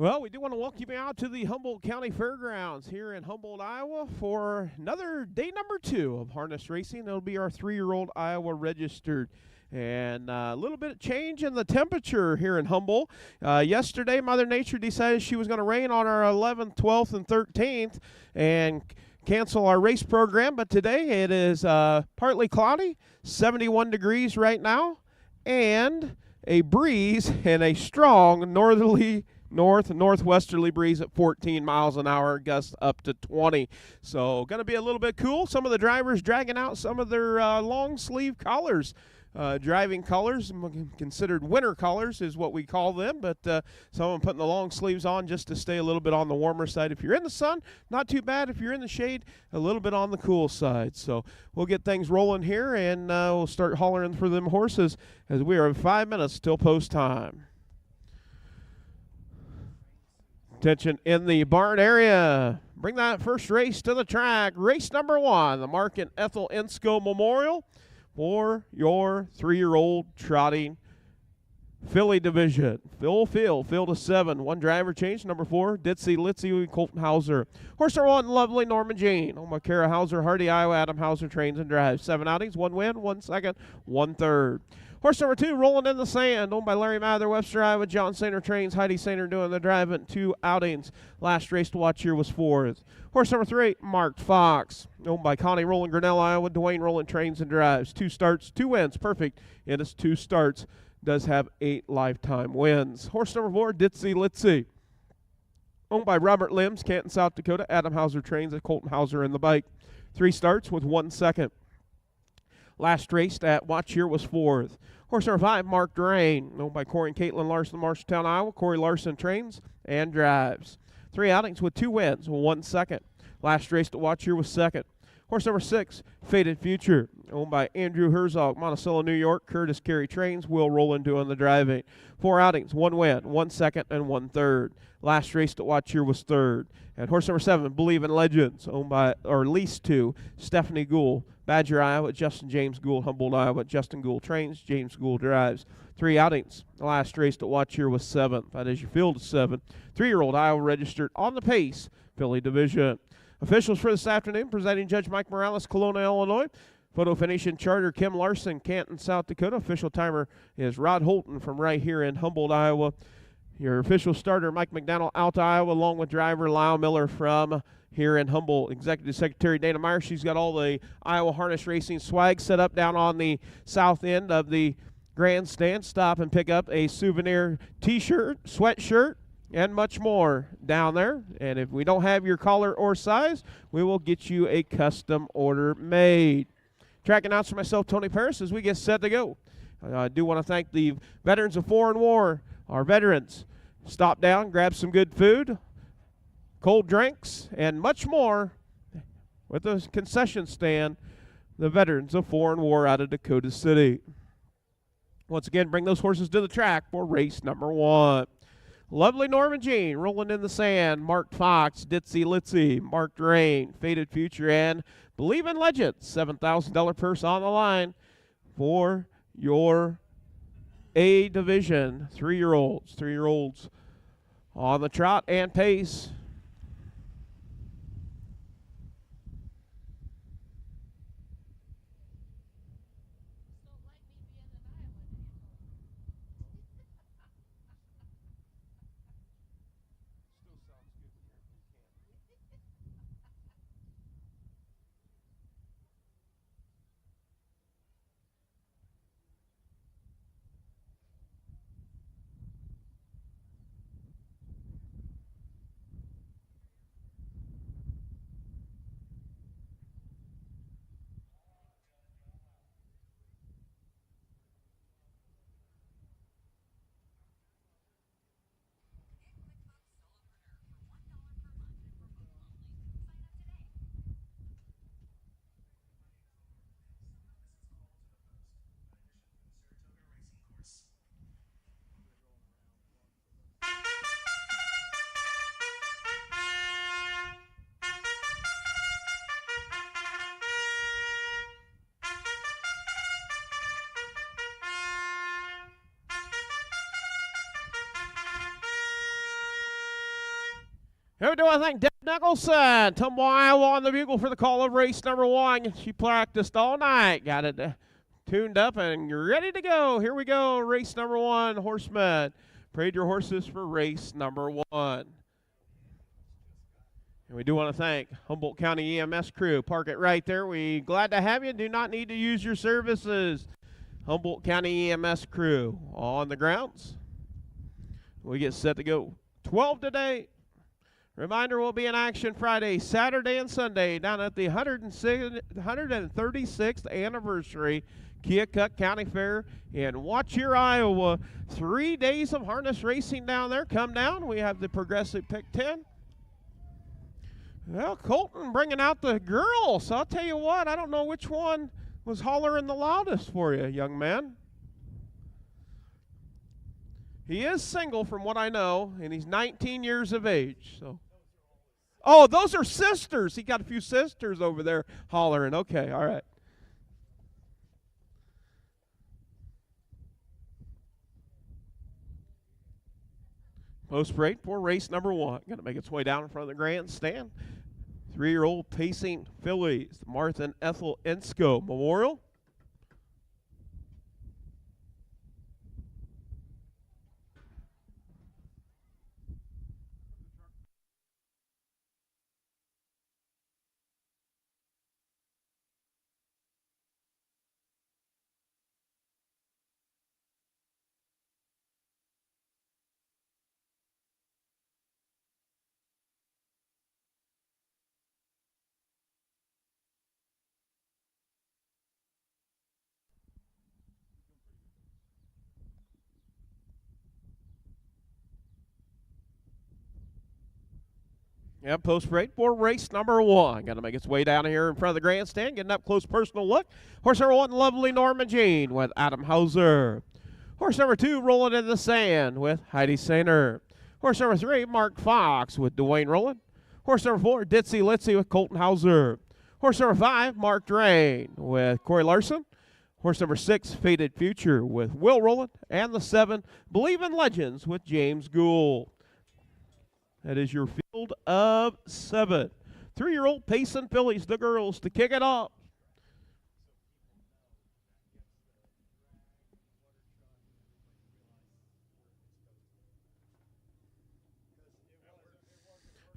Well, we do want to welcome you out to the Humboldt County Fairgrounds here in Humboldt, Iowa for another day number 2 of harness racing. It'll be our 3-year-old Iowa Registered. And a little bit of change in the temperature here in Humboldt. Yesterday, Mother Nature decided she was going to rain on our 11th, 12th, and 13th and cancel our race program. But today it is partly cloudy, 71 degrees right now, and a breeze and a strong northwesterly breeze at 14 miles an hour, gusts up to 20. So going to be a little bit cool. Some of the drivers dragging out some of their long sleeve collars. Driving colors, considered winter colors is what we call them, but some of them putting the long sleeves on just to stay a little bit on the warmer side. If you're in the sun, not too bad. If you're in the shade, a little bit on the cool side. So we'll get things rolling here, and we'll start hollering for them horses as we are 5 minutes till post time. Attention in the barn area. Bring that first race to the track. Race number 1, the Mark and Ethel Ensko Memorial for your 3-year-old trotting filly division. Fill to 7. 1 driver change. Number 4, Ditzy Litzy Colton Hauser. Horse number 1, Lovely Norma Jean. Kara Hauser, Hardy, Iowa. Adam Hauser trains and drives. 7 outings, 1 win, 1 second, 1 third. Horse number 2, Rolling in the Sand, owned by Larry Mather, Webster, Iowa. John Sainer trains, Heidi Sainer doing the driving. 2 outings. Last race to watch here was 4th. Horse number 3, Marked Fox, owned by Connie Rowland, Grinnell, Iowa. Dwayne Rowland trains and drives. 2 starts, 2 wins. Perfect in his 2 starts. Does have 8 lifetime wins. Horse number 4, Ditzy Litzy, owned by Robert Limbs, Canton, South Dakota. Adam Hauser trains at Colton Hauser in the bike. 3 starts with 1 second. Last race at watch here was 4th. Horse number 5, Marked Rain, owned by Corey and Caitlin Larson, Marshalltown, Iowa. Corey Larson trains and drives. 3 outings with 2 wins, 1 second. Last race to watch here was 2nd. Horse number 6, Faded Future, owned by Andrew Herzog, Monticello, New York. Curtis Carey trains. Will Rowland doing the driving. 4 outings, 1 win, 1 second, and 1 third. Last race to watch here was 3rd. And horse number 7, Believe in Legends, owned by, or leased to, Stephanie Gould, Badger, Iowa. Justin James Gould, Humboldt, Iowa. Justin Gould trains. James Gould drives. 3 outings. The last race to watch here was 7th. That is your field of 7. 3-year-old Iowa Registered on the pace, filly division. Officials for this afternoon, presiding Judge Mike Morales, Kelowna, Illinois. Photo finish in charter, Kim Larson, Canton, South Dakota. Official timer is Rod Holton from right here in Humboldt, Iowa. Your official starter, Mike McDonald, Alta, Iowa, along with driver Lyle Miller from here in Humboldt. Executive Secretary Dana Meyer. She's got all the Iowa harness racing swag set up down on the south end of the grandstand. Stop and pick up a souvenir T-shirt, sweatshirt, and much more down there. And if we don't have your color or size, we will get you a custom order made. Track announcer myself, Tony Paris, as we get set to go. I do want to thank the veterans of foreign war, our veterans. Stop down, grab some good food, cold drinks, and much more with the concession stand, the veterans of foreign war out of Dakota City. Once again, bring those horses to the track for race number 1. Lovely Norma Jean, Rolling in the Sand, Marked Fox, Ditzy Litzy, Marked Rain, Faded Future, and Believe in Legends. $7,000 purse on the line for your A division. 3-year-olds. 3-year-olds on the trot and pace. Here we do, I think, Deb Nicholson, Tumble, Iowa on the bugle for the call of race number 1. She practiced all night, got it tuned up and ready to go. Here we go, race number 1, Horseman. Parade your horses for race number 1. And we do want to thank Humboldt County EMS crew. Park it right there. We glad to have you. Do not need to use your services. Humboldt County EMS crew on the grounds. We get set to go 12 today. Reminder, we'll be in action Friday, Saturday, and Sunday down at the 136th anniversary Keokuk County Fair in Watcher, Iowa. 3 days of harness racing down there. Come down. We have the Progressive Pick 10. Well, Colton bringing out the girls. So I'll tell you what, I don't know which one was hollering the loudest for you, young man. He is single from what I know, and he's 19 years of age. So, oh, those are sisters. He got a few sisters over there hollering. Okay, all right. Post parade for race number 1. Going to make its way down in front of the grandstand. 3-year-old pacing fillies, the Martha and Ethel Ensko Memorial. Yeah, post parade for race number 1. Got to make its way down here in front of the grandstand, getting up close personal look. Horse number 1, Lovely Norma Jean with Adam Hauser. Horse number 2, Rolling in the Sand with Heidi Sainer. Horse number 3, Mark Fox with Dwayne Rowland. Horse number 4, Ditzy Litzy with Colton Hauser. Horse number 5, Mark Drain with Corey Larson. Horse number 6, Faded Future with Will Rowland. And the 7, Believe in Legends with James Gould. That is your field of 7. 3-year-old Payson fillies, the girls, to kick it off.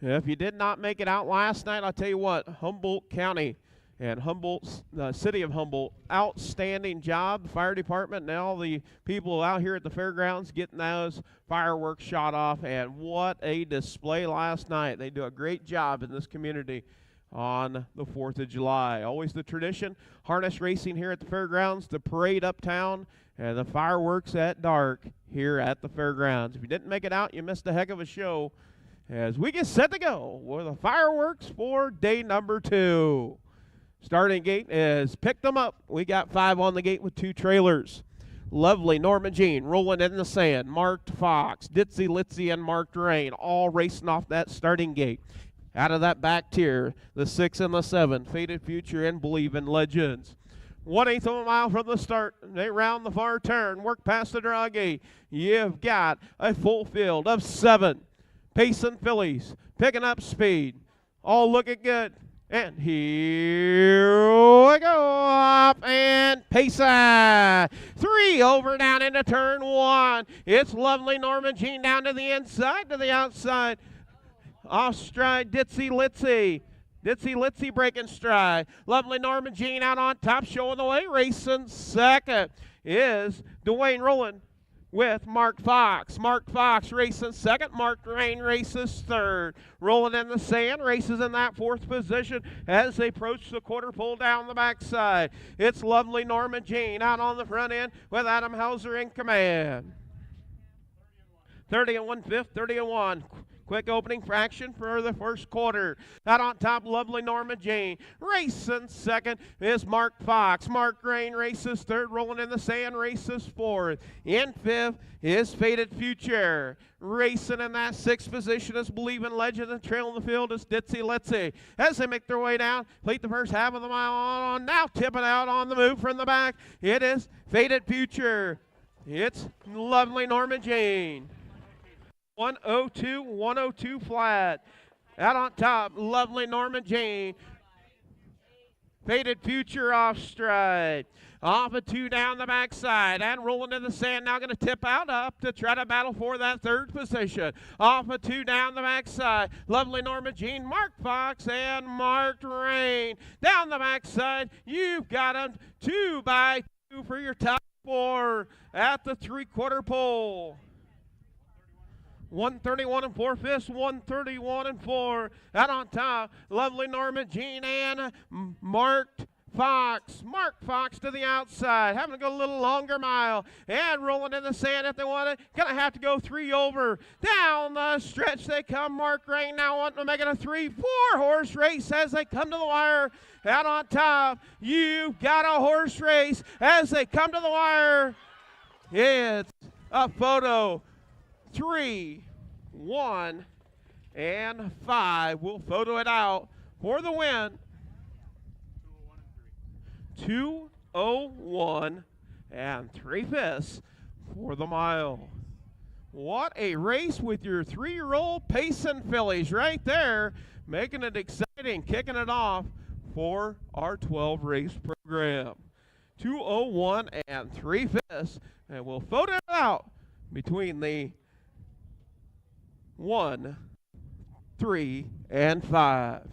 If you did not make it out last night, I'll tell you what, Humboldt County and Humboldt, the city of Humboldt, outstanding job. The fire department and all the people out here at the fairgrounds getting those fireworks shot off. And what a display last night. They do a great job in this community on the 4th of July. Always the tradition, harness racing here at the fairgrounds, the parade uptown, and the fireworks at dark here at the fairgrounds. If you didn't make it out, you missed a heck of a show as we get set to go with the fireworks for day number 2. Starting gate is pick them up. We got 5 on the gate with 2 trailers. Lovely Norma Jean, Rolling in the Sand, Marked Fox, Ditzy Litzy, and Marked Rain, all racing off that starting gate. Out of that back tier, the 6 and the 7, Faded Future and Believe in Legends. 1/8 of a mile from the start. They round the far turn, work past the draw gate. You've got a full field of 7 Payson fillies, picking up speed, all looking good. And here we go, up and Payson. 3 over down into turn 1. It's Lovely Norma Jean down to the inside, to the outside. Off stride, Ditzy Litzy. Ditzy Litzy breaking stride. Lovely Norma Jean out on top, showing the way. Racing second is Dwayne Rowland with Mark Fox. Mark Fox racing second. Mark Drain races third. Rolling in the Sand races in that 4th position as they approach the quarter pole down the backside. It's Lovely Norma Jean out on the front end with Adam Hauser in command. 30 and 1/5, 30 and 1. Quick opening fraction for the first quarter. Out on top, Lovely Norma Jean. Racing second is Mark Fox. Mark Grain races third. Rolling in the Sand races 4th. In 5th is Faded Future. Racing in that 6th position is Believe in Legend. And trailing the field is Ditzy Litzy. As they make their way down, complete the first half of the mile on. Now tipping out on the move from the back. It is Faded Future. It's Lovely Norma Jean. 102 flat. Out on top, lovely Norma Jean. Faded Future off stride. Off a 2 down the backside and rolling to the sand. Now going to tip out up to try to battle for that third position. Off a 2 down the backside. Lovely Norma Jean, Mark Fox, and Mark Rain. Down the backside, you've got them 2 by 2 for your top 4 at the 3/4 pole. 131 and 4/5, 131 and 4. Out on top, lovely Norma Jean and Mark Fox. Mark Fox to the outside, having to go a little longer mile and rolling in the sand if they want it. Gonna have to go 3 over. Down the stretch they come. Mark Rain now wanting to make it a 3-4 horse race as they come to the wire. Out on top, you've got a horse race as they come to the wire. It's a photo. 3, 1, and 5. We'll photo it out for the win. 2:01 and 3/5 for the mile. What a race with your 3-year-old Pacing fillies right there, making it exciting, kicking it off for our 12 race program. 2:01 and 3/5, and we'll photo it out between the 1, 3, and 5.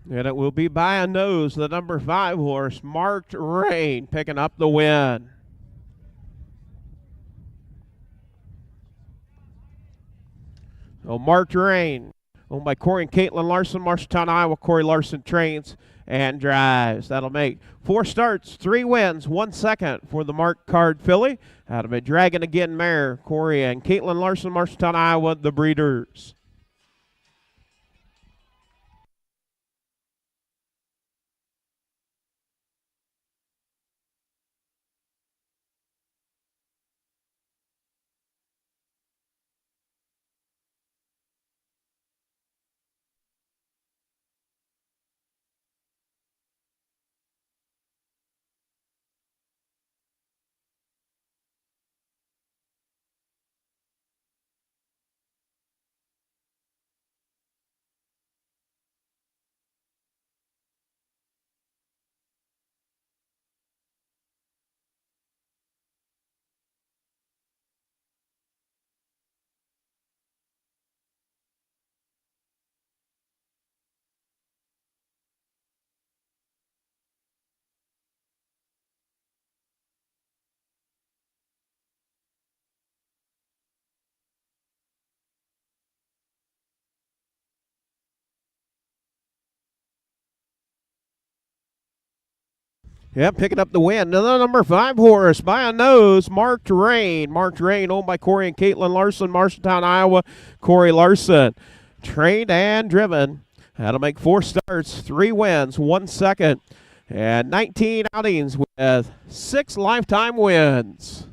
And it will be by a nose, the number 5 horse, Marked Rain, picking up the win. So Marked Rain, owned by Corey and Caitlin Larson, Marshalltown, Iowa. Corey Larson trains and drives. That'll make 4 starts, 3 wins, 1 second for the Mark Card filly. Out of a Dragon Again mare, Corey and Caitlin Larson, Marshalltown, Iowa, the breeders. Yeah, picking up the win. Another number 5 horse by a nose, Marked Rain. Marked Rain, owned by Corey and Caitlin Larson, Marshalltown, Iowa. Corey Larson, trained and driven. That'll make 4 starts, 3 wins, 1 second, and 19 outings with 6 lifetime wins.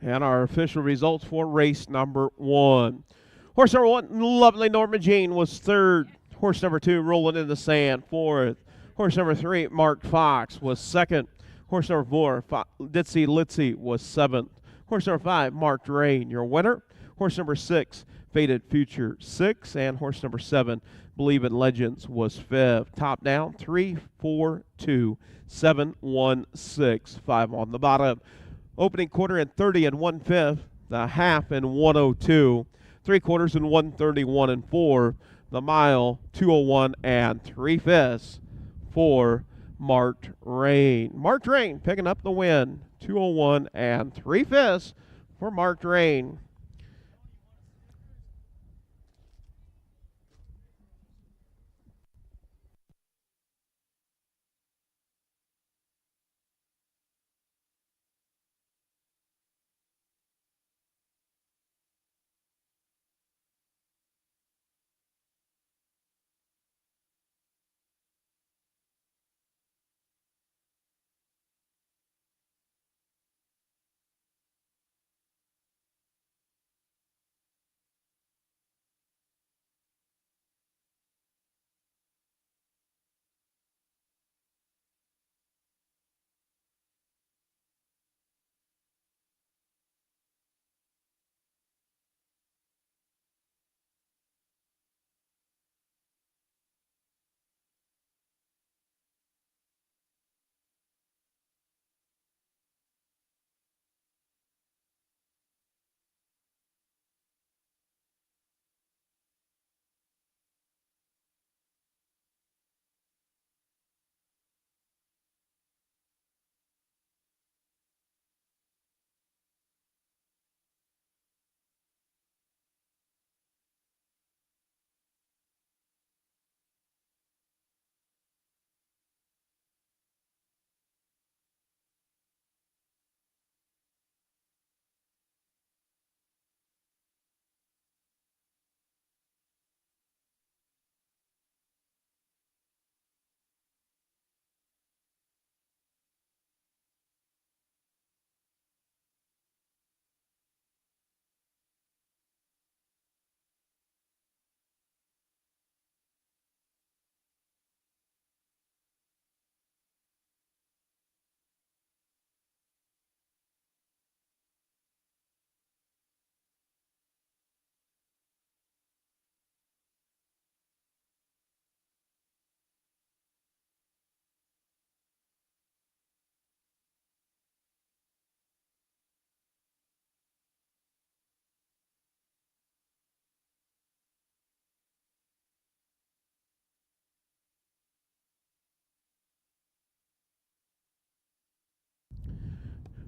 And our official results for race number 1. Horse number 1, lovely Norma Jean, was third. Horse number 2, Rolling in the Sand, 4th. Horse number 3, Marked Fox, was 2nd. Horse number 4, Ditsy Litzy, was 7th. Horse number 5, Marked Rain, your winner. Horse number 6, Faded Future, 6th. And horse number 7, Believe in Legends, was 5th. Top down, 3, 4, 2, 7, 1, 6, 5 on the bottom. Opening quarter in 30 and 1/5. The half in 102. 3/4 in 131 and 4. The mile 201 and 3/5 for Marked Rain. Marked Rain picking up the win. 201 and 3/5 for Marked Rain.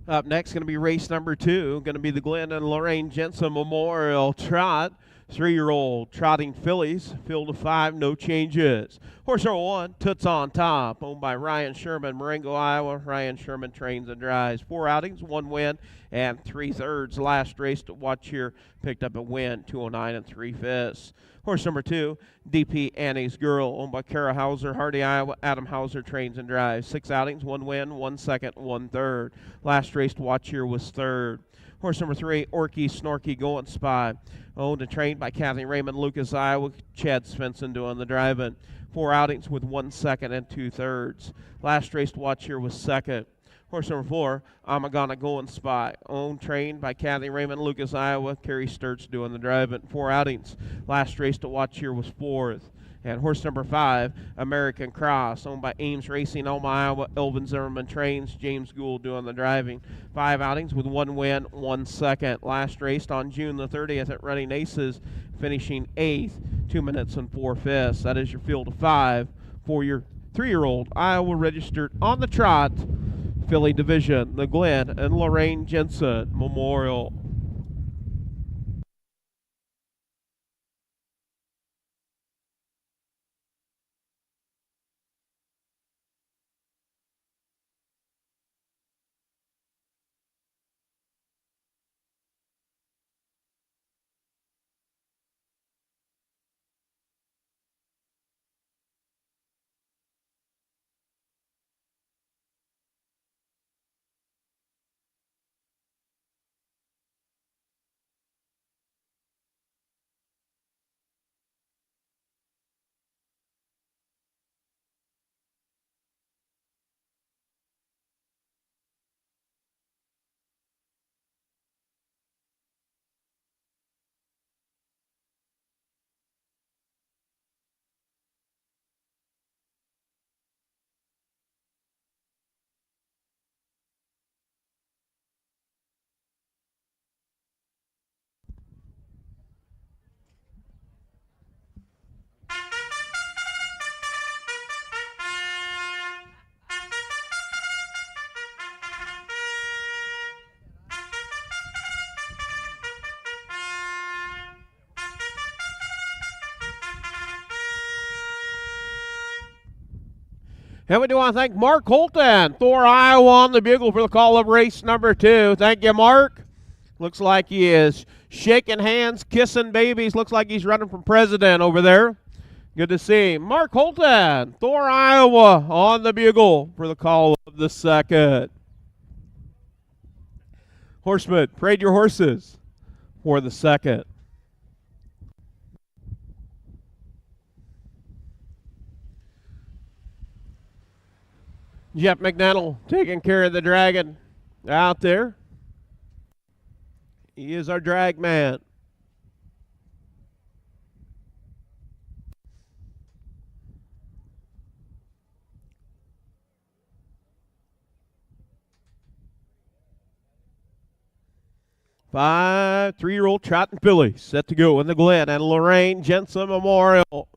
Up next, going to be race number 2. Going to be the Glenn and Lorraine Jensen Memorial Trot. 3-year-old trotting fillies. Field of 5, no changes. Horse number 1, Toots on Top, owned by Ryan Sherman, Marengo, Iowa. Ryan Sherman trains and drives. 4 outings, 1 win, and 3/3. Last race to watch here picked up a win, 209 and 3/5. Horse number 2, DP Annie's Girl, owned by Kara Hauser, Hardy, Iowa. Adam Hauser trains and drives. 6 outings, 1 win, 1 second, 1/3. Last race to watch here was 3rd. Horse number 3, Orky Snorky Going Spy, owned and trained by Kathy Raymond, Lucas, Iowa. Chad Svensson doing the driving. 4 outings with 1 second and 2/3. Last race to watch here was 2nd. Horse number 4, I'm Gonna Going Spy, owned, trained by Kathy Raymond, Lucas, Iowa. Carrie Sturts doing the driving. 4 outings. Last race to watch here was 4th. And horse number 5, American Cross, owned by Ames Racing, Alma, Iowa. Elvin Zimmerman trains, James Gould doing the driving. 5 outings with 1 win, 1 second. Last raced on June the 30th at Running Aces, finishing 8th, 2 minutes and 4/5. That is your field of 5 for your 3-year-old Iowa registered on the trot filly division, the Glenn and Lorraine Jensen Memorial. And we do want to thank Mark Holton, Thor, Iowa, on the bugle for the call of race number 2. Thank you, Mark. Looks like he is shaking hands, kissing babies. Looks like he's running for president over there. Good to see Mark Holton, Thor, Iowa, on the bugle for the call of the second. Horseman, parade your horses for the second. Jeff McNennell taking care of the dragon out there. He is our drag man. Five 3-year-old trotting filly set to go in the Glen and Lorraine Jensen Memorial.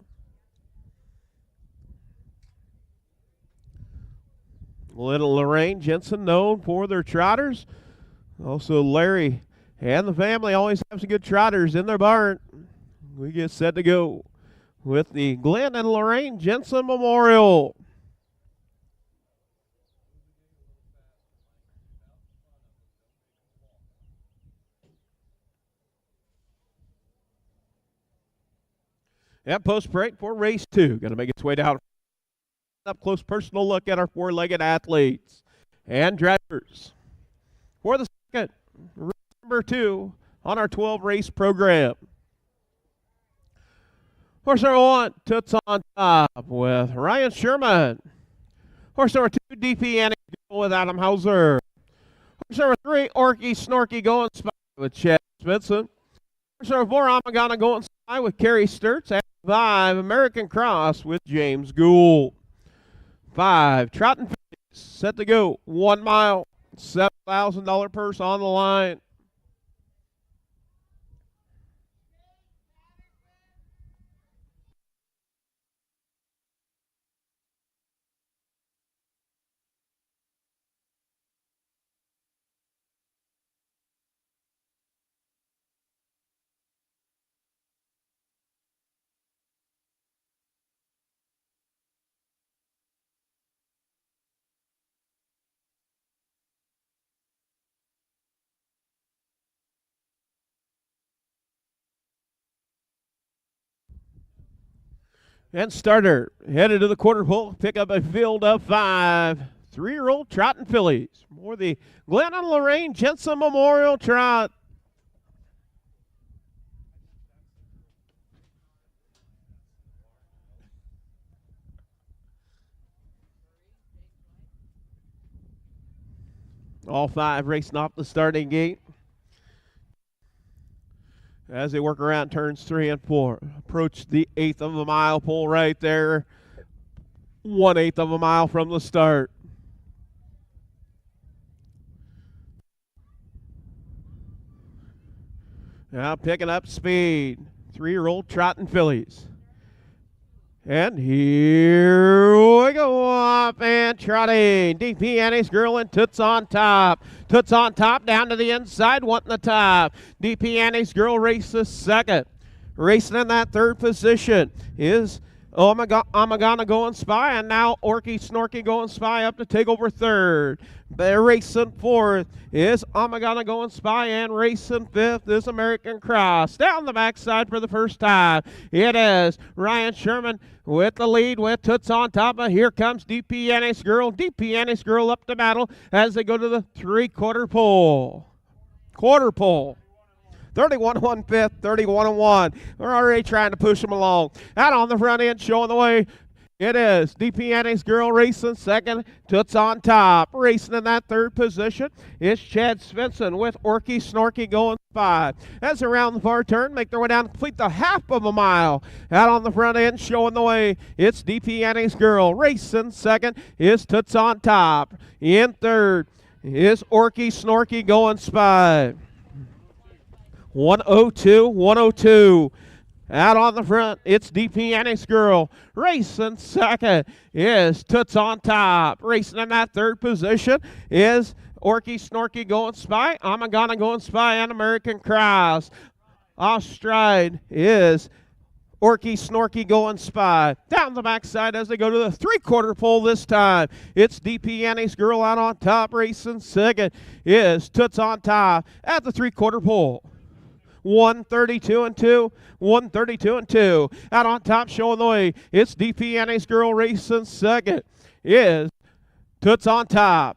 Little Lorraine Jensen known for their trotters. Also Larry and the family always have some good trotters in their barn. We get set to go with the Glenn and Lorraine Jensen Memorial. And post parade for race 2. Going to make its way down. Up close personal look at our 4-legged athletes and drivers for the second race number 2 on our 12 race program. Horse number 1, Toots on Top with Ryan Sherman. Horse number 2, DP Annie with Adam Hauser. Horse number 3, Orky Snorky Going Spy with Chad Smithson. Horse number 4, Amagana Going Spy with Kerry Sturts. And 5, American Cross with James Gould. 5, Trotting Fillies set to go. 1 mile, $7,000 purse on the line. And starter headed to the quarter pole, pick up a field of 5 3-year-old trotting fillies for the Glenn and Lorraine Jensen Memorial Trot. All 5 racing off the starting gate as they work around turns 3 and 4. Approach the 1/8 of a mile pole right there. 1/8 of a mile from the start. Now picking up speed. 3-year-old trotting fillies. And here we go, up and trotting. DP Annie's Girl and Toots on Top. Toots on Top down to the inside, wanting the top. DP Annie's Girl races second. Racing in that third position is Amagana Going Spy, and now Orky Snorky Going Spy up to take over third. But racing fourth is Amagana Going Spy, and racing fifth is American Cross. Down the backside for the first time, it is Ryan Sherman with the lead with Toots on Top. But here comes DP Annie's Girl. DP Annie's Girl up to battle as they go to the 3/4 pole. Quarter pole. 31 1/5, 31 1. We're already trying to push them along. Out on the front end, showing the way. It is DP Annie's Girl racing second. Toots on Top. Racing in that third position is Chad Svensson with Orky Snorky Going Spy. As around the far turn, make their way down, complete the 1/2 of a mile. Out on the front end, showing the way. It's DP Annie's Girl. Racing second is Toots on Top. In third is Orky Snorky Going Spy. 102, 102. Out on the front, it's DP Annie's Girl. Racing second is Toots on Top. Racing in that third position is Orky Snorky Going Spy, Amagana Going Spy, and American Cross. Off stride is Orky Snorky going spy. Down the backside as they go to the three-quarter pole this time. It's DP Annie's Girl out on top. Racing second is Toots on top at the three-quarter pole. 132 and 2, 132 and 2. Out on top showing the way. It's DP Annie's Girl racing second is Toots on top.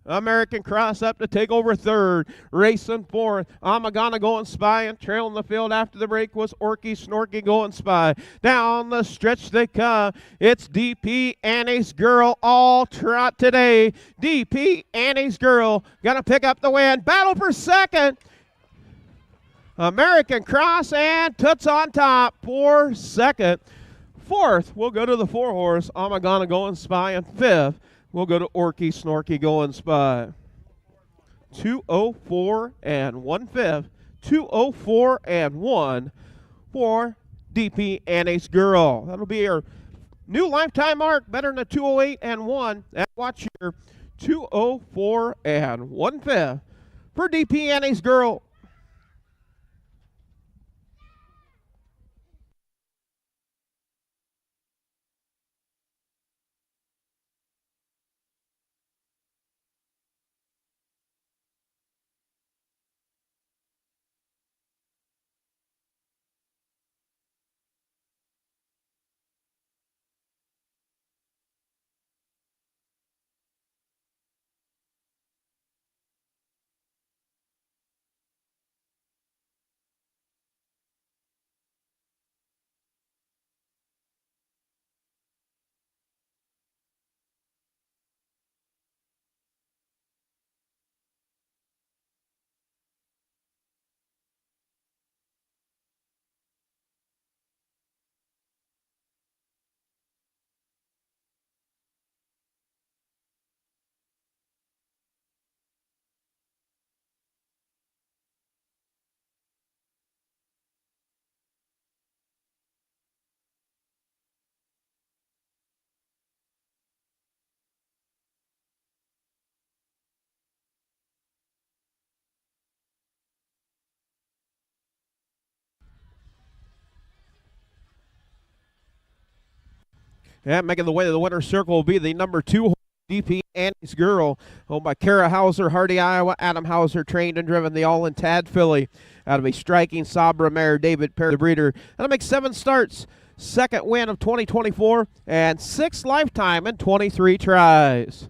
American Cross up to take over third. Racing fourth. Amagana going spy, and trailing the field after the break was Orky Snorky going spy. Down the stretch they come. It's DP Annie's Girl all trot today. DP Annie's Girl gonna pick up the win. Battle for second. American Cross and Toots on top for second. Fourth, we'll go to the four horse. Amagana going spy, and fifth, we'll go to Orky Snorky going spy. 204 and 1/5. 204 and 1 for DP Annie's Girl. That'll be our new lifetime mark, better than a 208 and 1. And watch here, 204 and 1/5 for DP Annie's Girl. And making the way to the winner's circle will be the number 2 DP Annie's Girl, owned by Kara Hauser, Hardy, Iowa. Adam Hauser trained and driven the All-in Tad filly out of a striking Sabra mare, David Perry, the breeder. That'll make 7 starts, second win of 2024, and 6 lifetime and 23 tries.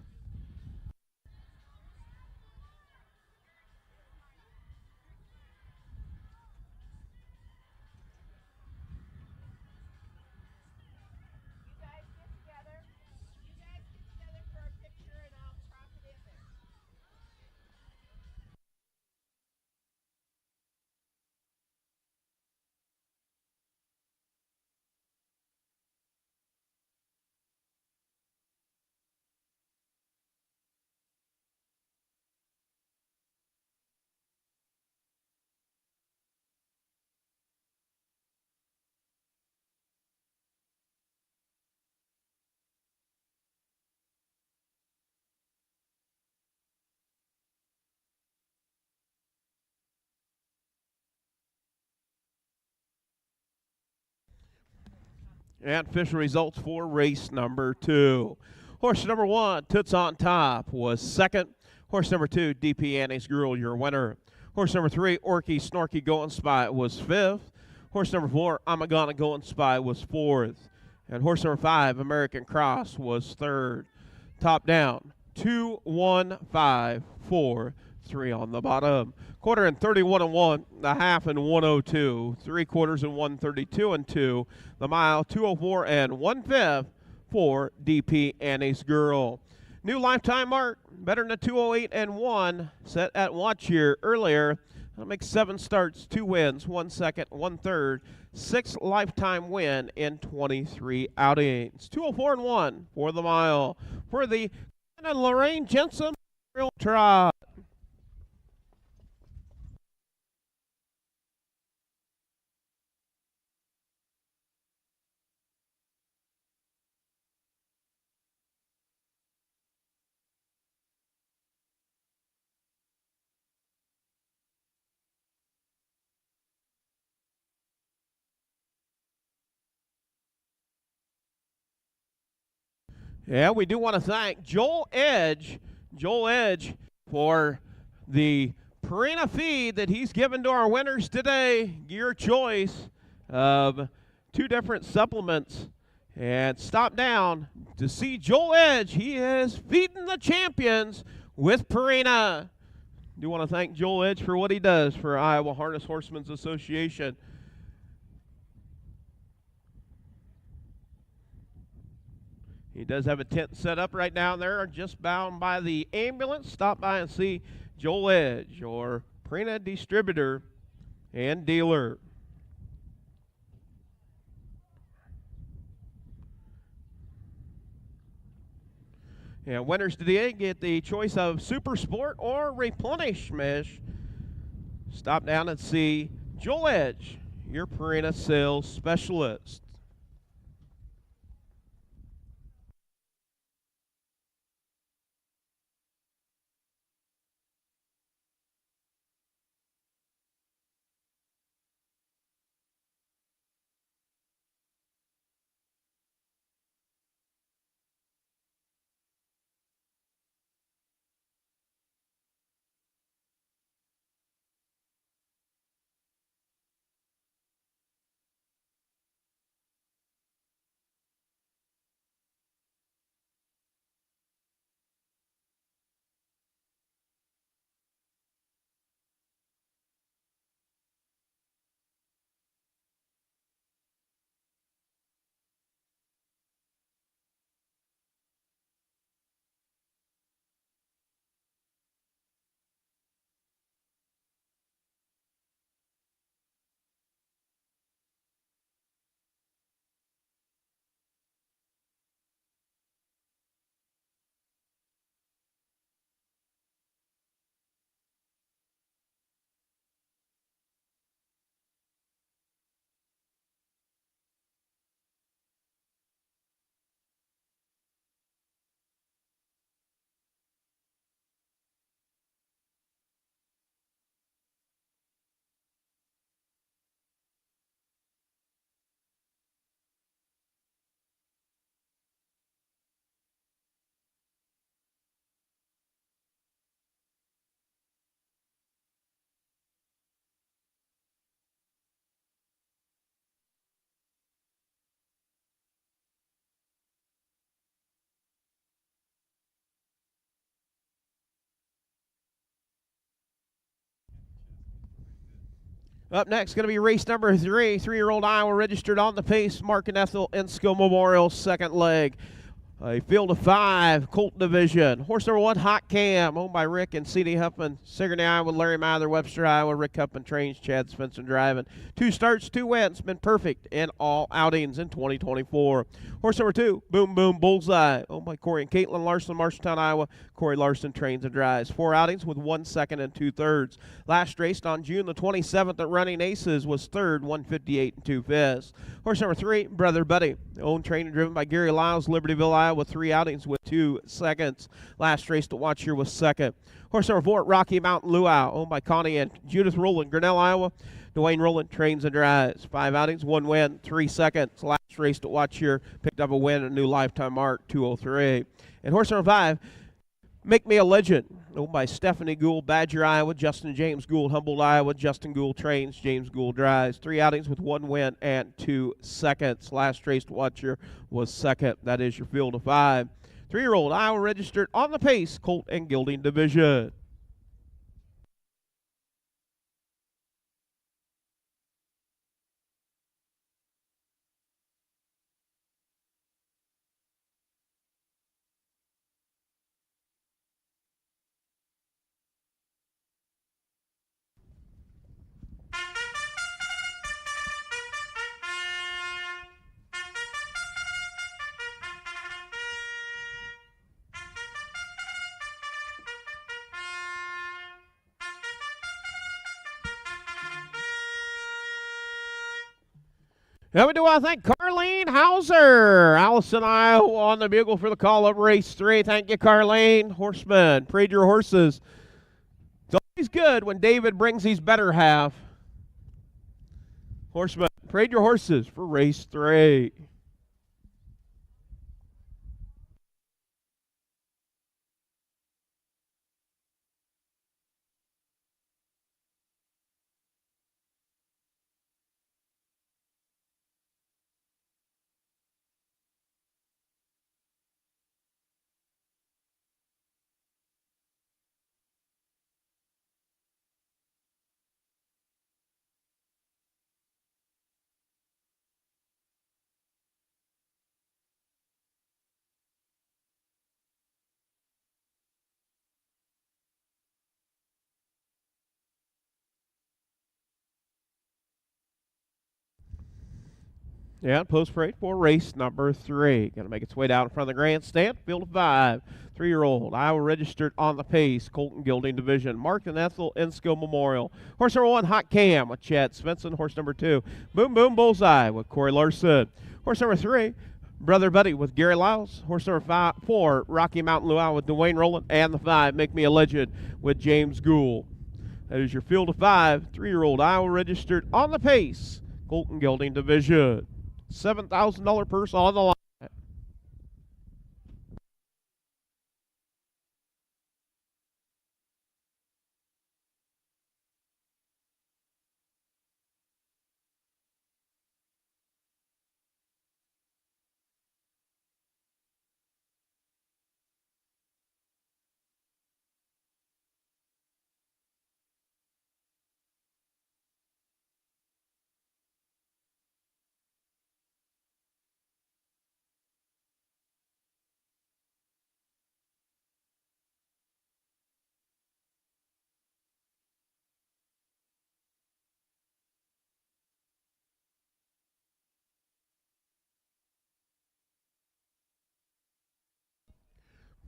And official results for race number 2. Horse number 1, Toots on Top, was second. Horse number 2, DP Annie's Girl, your winner. Horse number 3, Orky Snorky Going Spy, was fifth. Horse number 4, Amagana Going Spy, was fourth. And horse number 5, American Cross, was third. Top down, 2, 1, 5, 4, 3 on the bottom. Quarter and 31 and 1, the half and 102, 3/4 and 132 and 2, the mile 204 and 1/5 for DP Annie's Girl. New lifetime mark, better than a 208 and 1, set at watch here earlier. That'll make 7 starts, 2 wins, 1 second, 1 third, 6 lifetime win in 23 outings. 204 and 1 for the mile. For the Lorraine Jensen Trot. Yeah, we do want to thank Joel Edge for the Purina feed that he's given to our winners today. Your choice of 2 different supplements. And stop down to see Joel Edge. He is feeding the champions with Purina. Do want to thank Joel Edge for what he does for Iowa Harness Horsemen's Association. He does have a tent set up right down there, just bound by the ambulance. Stop by and see Joel Edge, your Purina distributor and dealer. And winners today get the choice of Super Sport or Replenish Mesh. Stop down and see Joel Edge, your Purina sales specialist. Up next, going to be race number 3, 3-year-old Iowa registered on the pace, Mark and Ethel Ensko Memorial, second leg. A field of 5, Colt Division. Horse number 1, Hot Cam, owned by Rick and C.D. Huffman. Sigourney, Iowa, Larry Mather, Webster, Iowa, Rick Huffman trains, Chad Svensson driving. 2 starts, 2 wins, been perfect in all outings in 2024. Horse number 2, Boom Boom Bullseye, owned by Corey and Caitlin Larson, Marshalltown, Iowa. Corey Larson trains and drives. 4 outings with 1 second and 2 thirds. Last raced on June the 27th at Running Aces, was third, 158 and 2 fifths. Horse number 3, Brother Buddy, owned, trained, and driven by Gary Lyles, Libertyville, Iowa. With 3 outings with 2 seconds. Last race to watch here was second. Horse number 4, Rocky Mountain Luau, owned by Connie and Judith Rowland, Grinnell, Iowa. Dwayne Rowland trains and drives. 5 outings, 1 win, 3 seconds. Last race to watch here, picked up a win, a new lifetime mark, 203. And horse number 5, Make Me a Legend, owned by Stephanie Gould, Badger, Iowa. Justin James Gould, Humboldt, Iowa. Justin Gould trains, James Gould drives. 3 outings with 1 win and 2 seconds. Last race to watch here was second. That is your field of 5. 3-year-old Iowa registered on the pace, Colt and Gelding Division. And we do want to thank Carlene Hauser, Allison, Iowa, on the bugle for the call-up race 3. Thank you, Carlene. Horseman, parade your horses. It's always good when David brings his better half. Horseman, parade your horses for race 3. Yeah, post parade for race number 3. Going to make its way down in front of the grandstand. Field of 5. 3-year-old Iowa registered on the pace. Colton Gilding Division. Mark and Ethel Ensko Memorial. Horse number 1, Hot Cam with Chad Svensson. Horse number 2, Boom Boom Bullseye with Corey Larson. Horse number 3, Brother Buddy with Gary Lyles. Horse number 4, Rocky Mountain Luau with Dwayne Rowland. And the 5, Make Me a Legend with James Gould. That is your field of 5. 3-year-old Iowa registered on the pace. Colton Gilding Division. $7,000 purse on the line.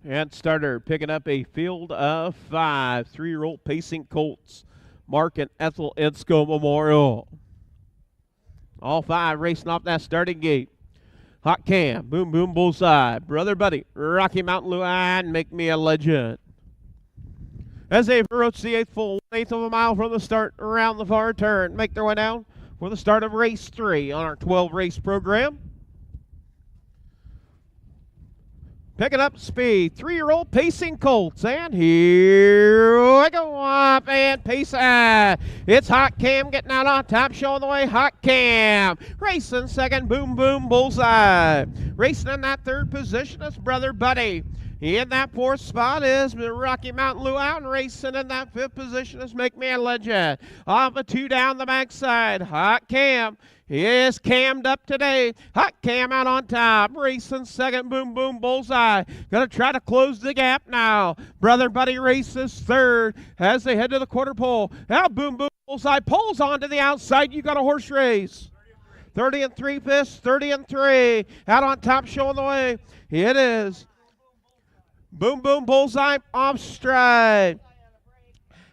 And starter picking up a field of 5. 3-year-old Pacing Colts. Mark and Ethel Ensko Memorial. All 5 racing off that starting gate. Hot Cam, Boom Boom Bullseye, Brother Buddy, Rocky Mountain Luau, and Make Me a Legend. As they approach the 8th full 1/8 of a mile from the start around the far turn, make their way down for the start of race 3 on our 12 race program. Picking up speed, 3-year-old Pacing Colts, and here we go up and pace. It's Hot Cam getting out on top, showing the way. Hot Cam racing second, Boom Boom Bullseye. Racing in that 3rd position is Brother Buddy. In that 4th spot is Rocky Mountain Luau, and racing in that 5th position is Make Me a Legend. Off a 2 down the backside, Hot Cam is cammed up today. Hot Cam out on top. Racing second, Boom Boom Bullseye. Gonna try to close the gap now. Brother Buddy races 3rd as they head to the quarter pole. Now Boom Boom Bullseye pulls onto the outside. You got a horse race. 30 and 3 fists, 30 and 3. Out on top showing the way. It is Boom Boom Bullseye off stride.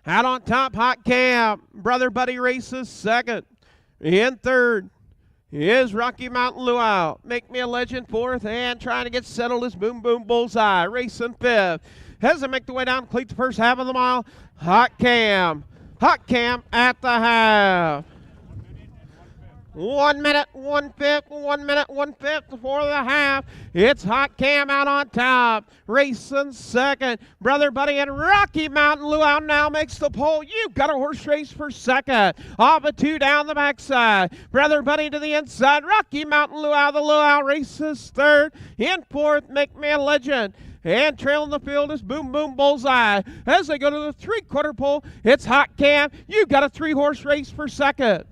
Out on top, Hot Cam. Brother Buddy races 2nd. In 3rd is Rocky Mountain Luau. Make Me a Legend 4th, and trying to get settled is Boom Boom Bullseye. Racing 5th. As they make the way down, cleat the first half of the mile. Hot Cam. Hot Cam at the half. 1 minute, 1/5, 1 minute, 1/5 for the half. It's Hot Cam out on top. Racing 2nd. Brother Buddy and Rocky Mountain Luau now makes the pole. You've got a horse race for 2nd. Off a 2 down the backside. Brother Buddy to the inside. Rocky Mountain Luau. The Luau races 3rd. In 4th, Make Me a Legend. And trailing the field is Boom Boom Bullseye. As they go to the 3/4 pole, it's Hot Cam. You've got a 3-horse race for 2nd.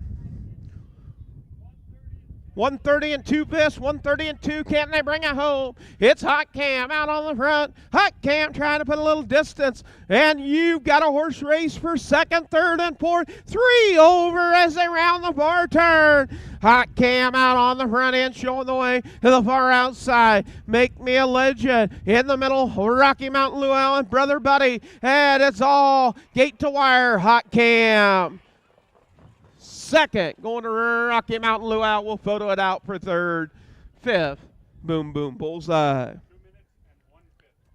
130 and 2 fists, 130 and 2. Can they bring it home? It's Hot Cam out on the front. Hot Cam trying to put a little distance. And you've got a horse race for 2nd, 3rd, and 4th. 3 over as they round the far turn. Hot Cam out on the front end, showing the way to the far outside. Make Me a Legend in the middle. Rocky Mountain Luau and Brother Buddy. And it's all gate to wire. Hot Cam 2nd, going to Rocky Mountain Luau. We'll photo it out for 3rd. 5th, Boom Boom Bullseye.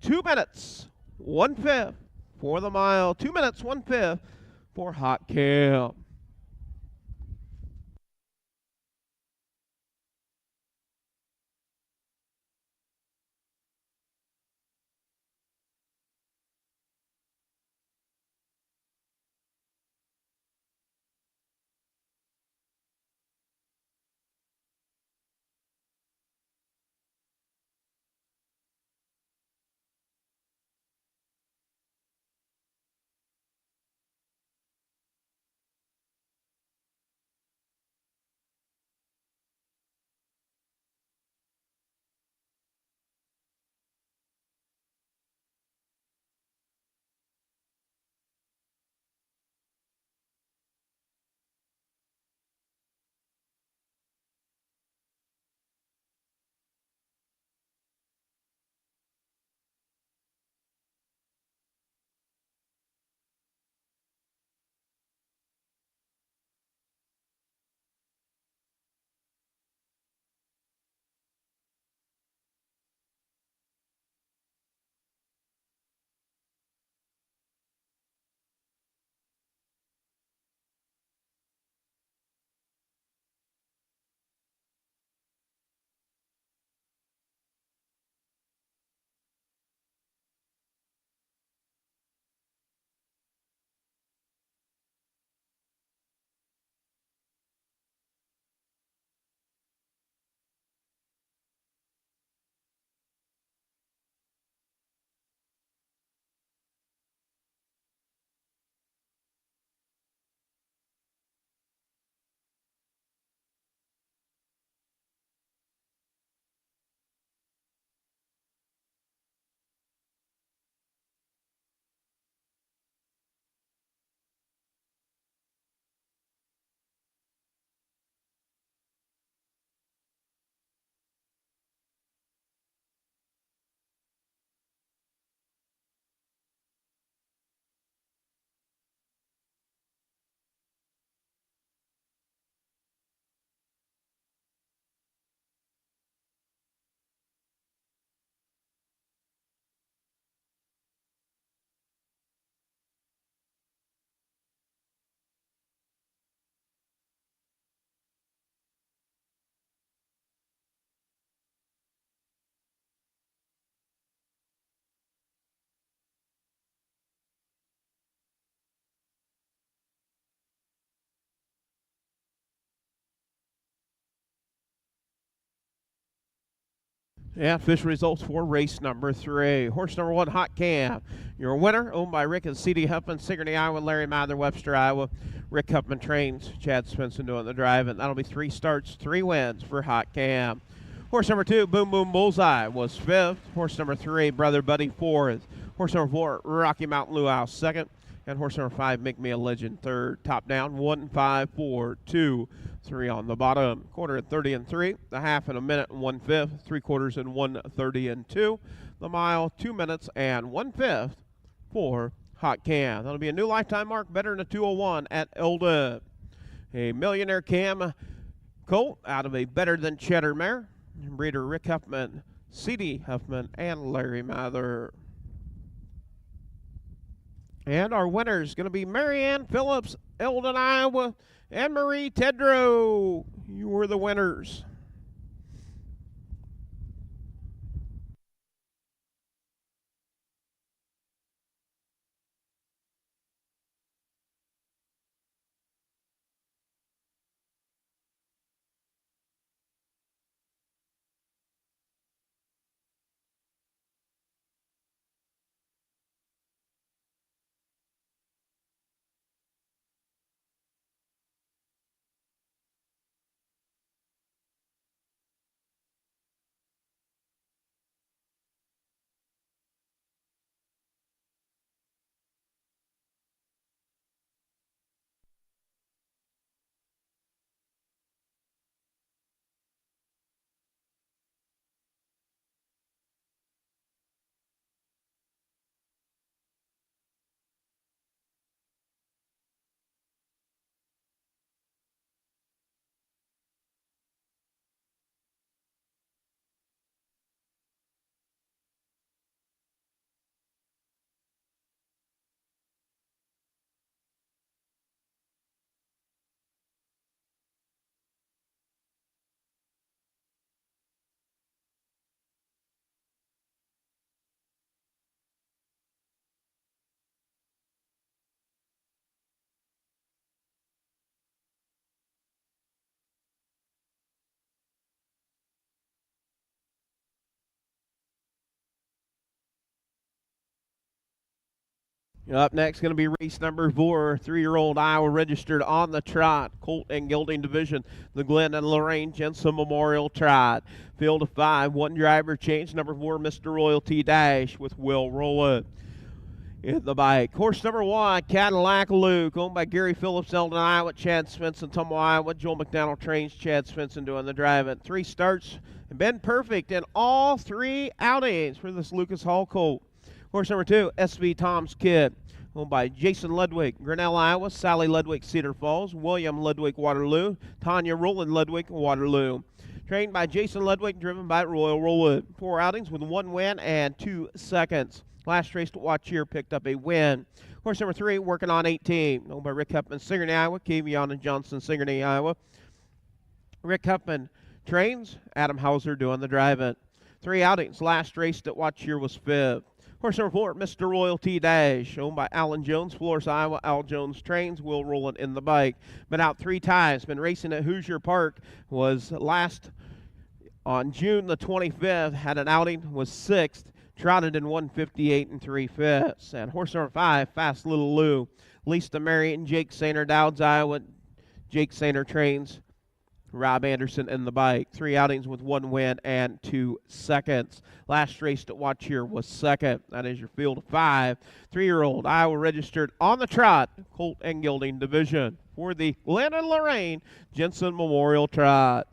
2 minutes, 1/5 for the mile. 2 minutes, 1/5 for Hot Cam. And official results for race number 3. Horse number 1, Hot Cam. Your winner, owned by Rick and C.D. Huffman, Sigourney, Iowa, Larry Mather, Webster, Iowa. Rick Huffman trains, Chad Svensson doing the driving. That'll be 3 starts, 3 wins for Hot Cam. Horse number 2, Boom Boom Bullseye, was 5th. Horse number 3, Brother Buddy, 4th. Horse number 4, Rocky Mountain Luau, 2nd. And horse number 5, Make Me a Legend, 3rd. Top down, 1, 5, 4, 2, 3 on the bottom. Quarter at 30 and 3. The half in a minute and 1/5. 3/4 in 1:30 and 2. The mile, 2 minutes and 1/5 for Hot Cam. That'll be a new lifetime mark, better than a 2:01 at Elda. A Millionaire Cam colt out of a Better Than Cheddar mare. Breeder Rick Huffman, C.D. Huffman, and Larry Mather. And our winner is going to be Marianne Phillips, Eldon, Iowa, and Marie Tedrow. You were the winners. Up next, going to be race number 4, 3-year-old Iowa registered on the trot, Colt and Gelding Division, the Glenn and Lorraine Jensen Memorial Trot. Field of 5, 1 driver change, number 4, Mr. Royalty Dash with Will Rolla in the bike. Horse number 1, Cadillac Luke, owned by Gary Phillips, Eldon, Iowa, Chad Svensson, Tumble, Iowa. Joel McDonald trains, Chad Svensson doing the driving. 3 starts and been perfect in all 3 outings for this Lucas Hall colt. Horse number 2, SV Tom's Kid, owned by Jason Ludwig, Grinnell, Iowa, Sally Ludwig, Cedar Falls, William Ludwig, Waterloo, Tanya Rowland Ludwig, Waterloo. Trained by Jason Ludwig, driven by Royal Rollwood. 4 outings with 1 win and 2 seconds. Last race to watch here picked up a win. Horse number 3, Working on 18, owned by Rick Huffman, Sigourney, Iowa, Kavion and Johnson, Sigourney, Iowa. Rick Huffman trains, Adam Hauser doing the driving. 3 outings. Last race to watch here was 5th. Horse number 4, Mr. Royalty Dash, owned by Alan Jones, Florence, Iowa. Al Jones trains, Will Roland in the bike. Been out 3 times, been racing at Hoosier Park, was last on June the 25th, had an outing, was 6th, trotted in 1:58 3/5. And horse number 5, Fast Little Lou, Lisa Mary and Jake Sainer, Dowds, Iowa. Jake Sainer trains, Rob Anderson in the bike. 3 outings with 1 win and 2 seconds. Last race to watch here was 2nd. That is your field of 5. 3-year-old Iowa registered on the trot, Colt and Gelding Division for the Glenn and Lorraine Jensen Memorial Trot.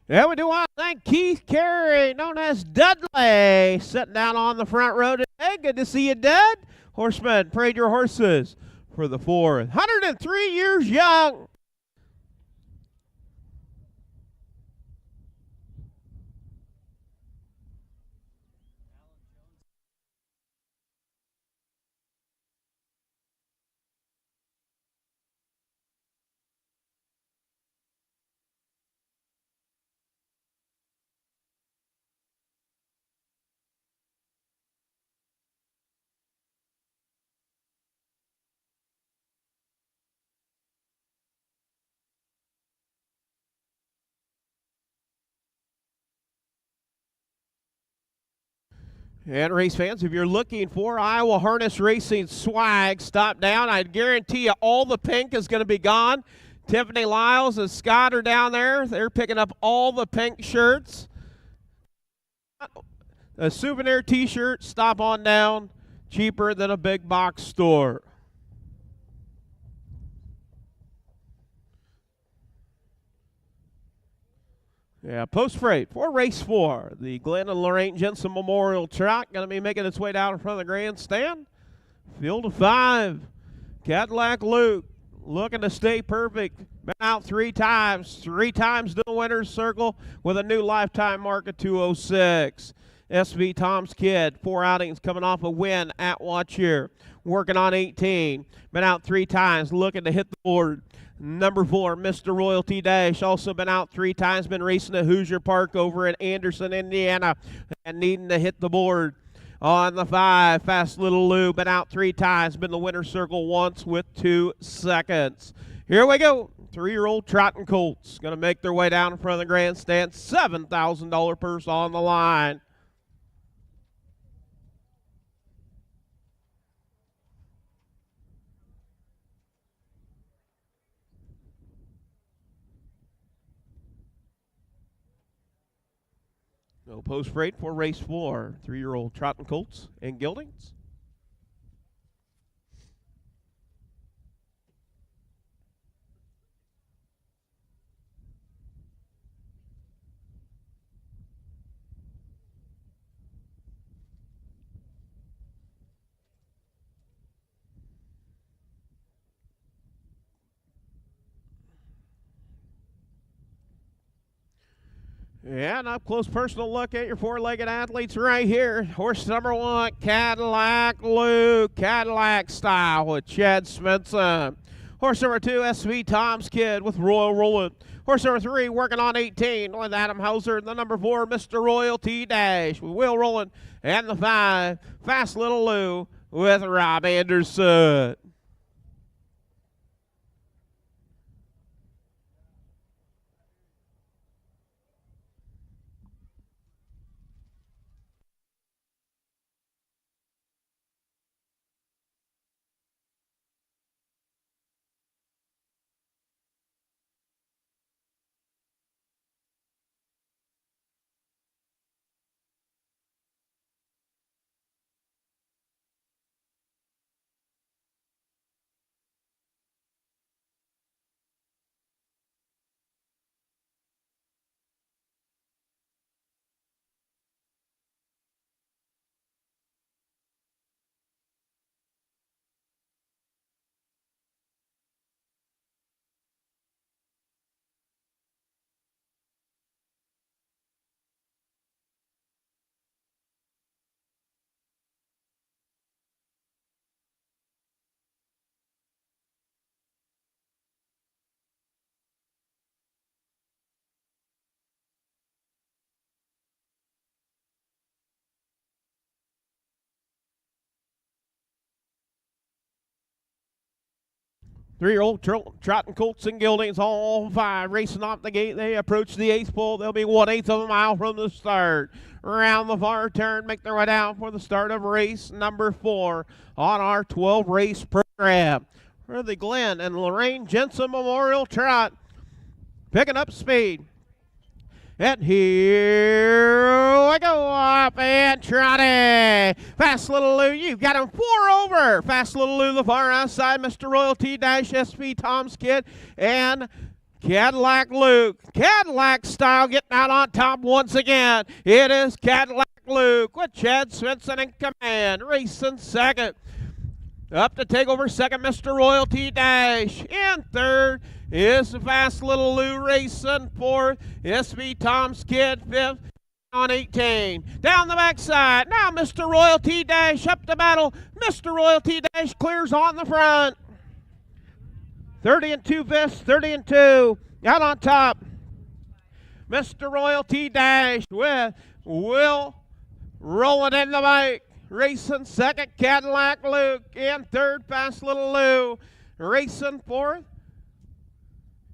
Yeah, we do want to thank Keith Carey, known as Dudley, sitting down on the front row today. Good to see you, Dud. Horseman, parade your horses for the fourth. 103 years young. And race fans, if you're looking for Iowa Harness Racing swag, stop down. I guarantee you all the pink is going to be gone. Tiffany Lyles and Scott are down there. They're picking up all the pink shirts. A souvenir t-shirt, stop on down. Cheaper than a big box store. Yeah, post freight for race 4. The Glenn and Lorraine Jensen Memorial Trot going to be making its way down in front of the grandstand. Field of 5. Cadillac Luke looking to stay perfect. Been out 3 times. 3 times to the winner's circle with a new lifetime mark of 206. SV Tom's Kid, 4 outings coming off a win at Watch Here. Working on 18. Been out 3 times, looking to hit the board. Number 4, Mr. Royalty Dash, also been out 3 times, been racing at Hoosier Park over in Anderson, Indiana, and needing to hit the board. On the 5, Fast Little Lou, been out 3 times, been the winner's circle once with 2 seconds. Here we go. 3-year-old Trotting Colts going to make their way down in front of the grandstand. $7,000 purse on the line. No post freight for race 4. 3-year-old Trotting Colts and Geldings. Yeah, an up-close personal look at your 4-legged athletes right here. Horse number 1, Cadillac Luke, Cadillac style with Chad Smenson. Horse number 2, SV Tom's Kid with Royal Roland. Horse number 3, working on 18 with Adam Hauser. The number 4, Mr. Royalty Dash with Will Roland. And the 5, Fast Little Lou with Rob Anderson. Three-year-old Trotting Colts and Geldings, all 5 racing off the gate. They approach the 8th pole. They'll be 1/8 of a mile from the start. Around the far turn, make their way down for the start of race number 4 on our 12-race program. For the Glenn and Lorraine Jensen Memorial Trot, picking up speed. And here we go, up and trotting. Fast Little Lou, you've got him 4 over. Fast Little Lou, the far outside, Mr. Royalty Dash, SV Tom's Kid, and Cadillac Luke. Cadillac Style getting out on top once again. It is Cadillac Luke with Chad Svensson in command. Racing second. Up to take over second, Mr. Royalty Dash. In third is the Fast Little Lou racing fourth. SB Tom's Kid fifth on 18. Down the backside. Now Mr. Royalty Dash up to battle. Mr. Royalty Dash clears on the front. 30 and 2 fists, 30 and 2. Out on top. Mr. Royalty Dash with Will rolling in the bike. Racing second, Cadillac Luke. In third, Fast Little Lou. Racing fourth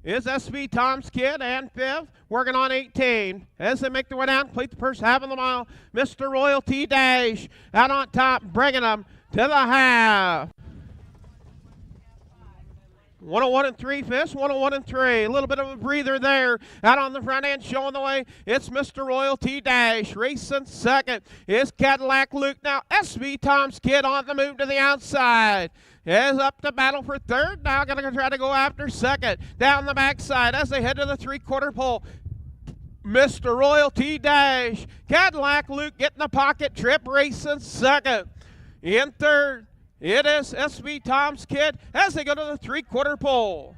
is SB Tom's Kid. And fifth, working on 18. As they make their way down, complete the first half of the mile. Mr. Royalty Dash out on top, bringing them to the half. 101 and 3 fists, 101 and 3. A little bit of a breather there. Out on the front end, showing the way. It's Mr. Royalty Dash. Racing second is Cadillac Luke. Now SB Tom's Kid on the move to the outside. Is up to battle for third. Now going to try to go after second. Down the backside as they head to the three-quarter pole. Mr. Royalty Dash. Cadillac Luke getting the pocket trip. Racing second. In third, it is SB Tom's Kid as they go to the three-quarter pole.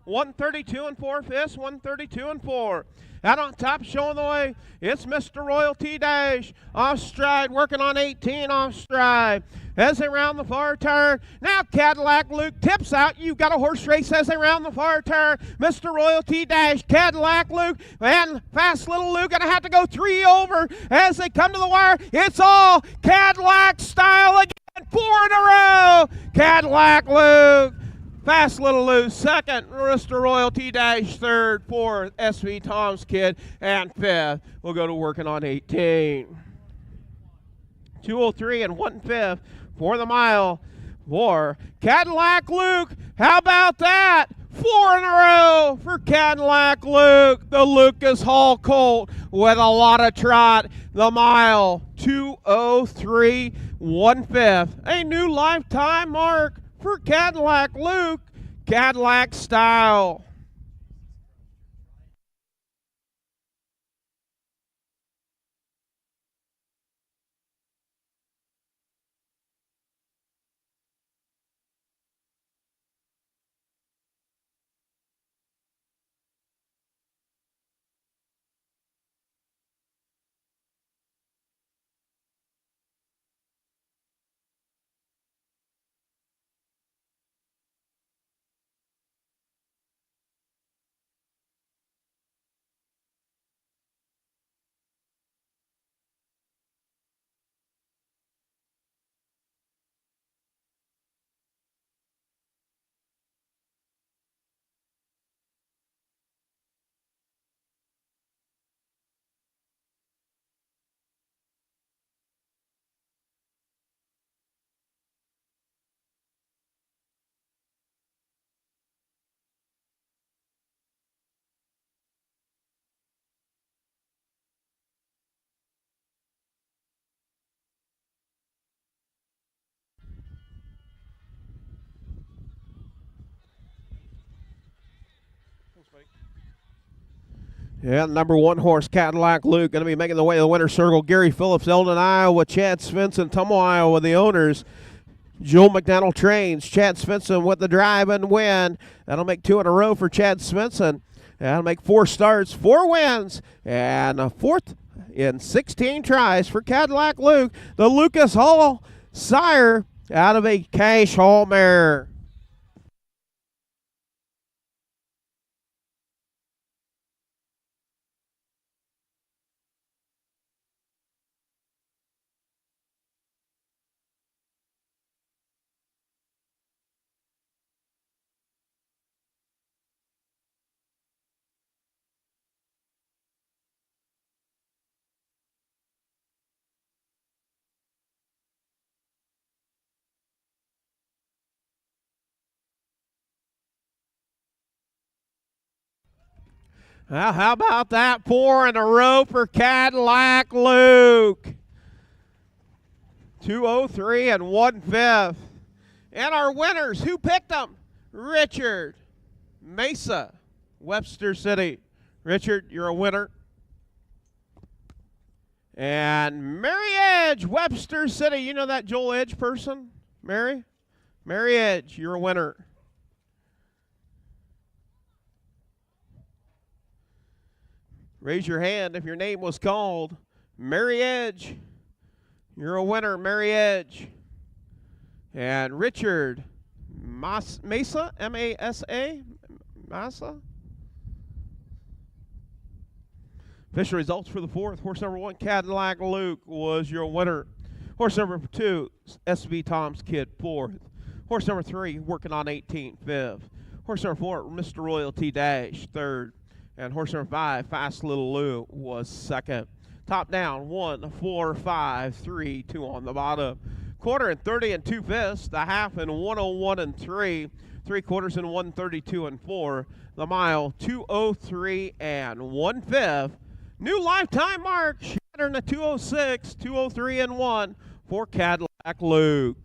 132 and 4 fists, 132 and 4. Out on top, showing the way, it's Mr. Royalty Dash. Off stride, working on 18 off stride. As they round the far turn, now Cadillac Luke tips out. You've got a horse race as they round the far turn. Mr. Royalty Dash, Cadillac Luke, and Fast Little Luke gonna have to go 3 over as they come to the wire. It's all Cadillac Style again. 4 in a row. Cadillac Luke. Fast Little Lou second. Mr. Royalty Dash third. Fourth, SV Tom's Kid. And fifth, we'll go to working on 18. 2:03 and 1/5 for the mile for Cadillac Luke. How about that? 4 in a row for Cadillac Luke. The Lucas Hall Colt with a lot of trot. The mile, 2:03, 1/5. A new lifetime mark for Cadillac Luke. Cadillac Style. Yeah, number 1 horse, Cadillac Luke, going to be making the way to the winner's circle. Gary Phillips, Eldon, Iowa. Chad Svensson, Tummo, Iowa, the owners. Joel McDonald trains. Chad Svensson with the drive and win. That'll make 2 in a row for Chad Svensson. That'll make 4 starts, 4 wins, and a 4th in 16 tries for Cadillac Luke. The Lucas Hall sire out of a Cash Hall mare. Well, how about that? 4 in a row for Cadillac Luke. 2:03 and 1/5. And our winners, who picked them? Richard Mesa Webster City. Richard, you're a winner. And Mary Edge, Webster City. You know that Joel Edge person? Mary? Mary Edge, you're a winner. Raise your hand if your name was called. Mary Edge, you're a winner, Mary Edge. And Richard Mesa, M-A-S-A, Massa. Official results for the fourth. Horse number 1, Cadillac Luke, was your winner. Horse number 2, SB Tom's Kid, 4th. Horse number 3, working on 18th, 5th. Horse number 4, Mr. Royalty Dash, 3rd. And horse number 5, Fast Little Lou, was 2nd. Top down, 1, 4, 5, 3, 2 on the bottom. Quarter and 30 and 2/5. The half and 101 and 3. 3/4 and 132 and 4. The mile 203 and 1/5. New lifetime mark, shattering a 206, 203 and 1 for Cadillac Luke.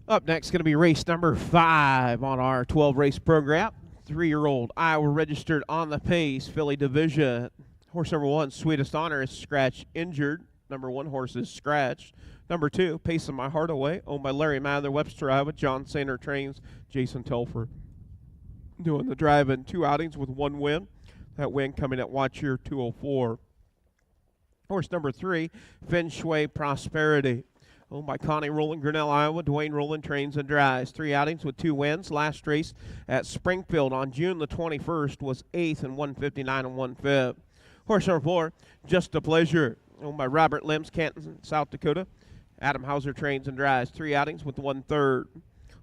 Up next, going to be race number 5 on our 12-race program. 3-year-old Iowa registered on the pace, filly division. Horse number 1, Sweetest Honor, is scratch injured. Number 1 horse is scratched. Number 2, Pacing My Heart Away, owned by Larry Mather, Webster, Iowa. John Sainer trains, Jason Telfer doing the drive-in. 2 outings with 1 win. That win coming at Watch Year 204. Horse number 3, Feng Shui Prosperity, owned by Connie Rowland, Grinnell, Iowa. Dwayne Rowland trains and drives. 3 outings with 2 wins. Last race at Springfield on June the 21st was 8th and 159 and 1/5. Horse number 4, Just a Pleasure, owned by Robert Limbs, Canton, South Dakota. Adam Hauser trains and drives. 3 outings with 1/3.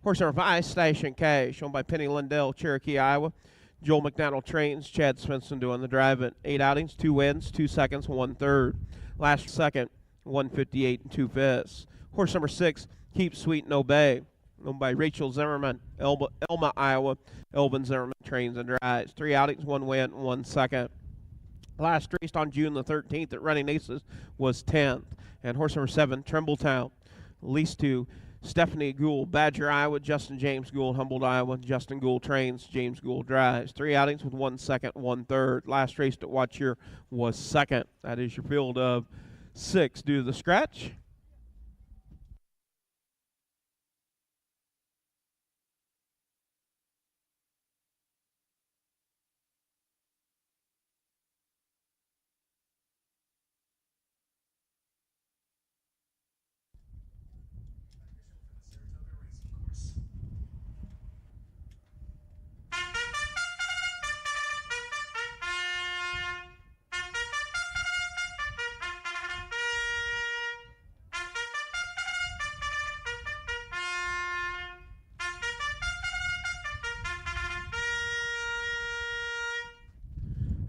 Horse number 5, Stash and Cash, owned by Penny Lindell, Cherokee, Iowa. Joel McDonald trains, Chad Svensson doing the drive-in. 8 outings, 2 wins, 2 seconds, 1/3. Last second, 158 and 2/5. Horse number 6, Keep Sweet and Obey, owned by Rachel Zimmerman, Elma, Iowa. Elvin Zimmerman trains and drives. 3 outings, 1 win, 1 second. Last raced on June the 13th at Running Aces was 10th. And horse number 7, Trembletown, leased to Stephanie Gould, Badger, Iowa. Justin James Gould, Humboldt, Iowa. Justin Gould trains, James Gould drives. 3 outings with 1 second, 1/3. Last race at Watch Here was 2nd. That is your field of 6 due to the scratch.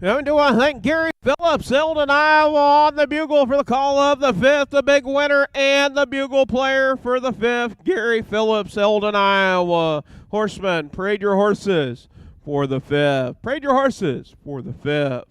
And do I thank Gary Phillips, Eldon, Iowa, on the bugle for the call of the fifth, the big winner and the bugle player for the fifth, Gary Phillips, Eldon, Iowa. Horseman, parade your horses for the fifth. Parade your horses for the fifth.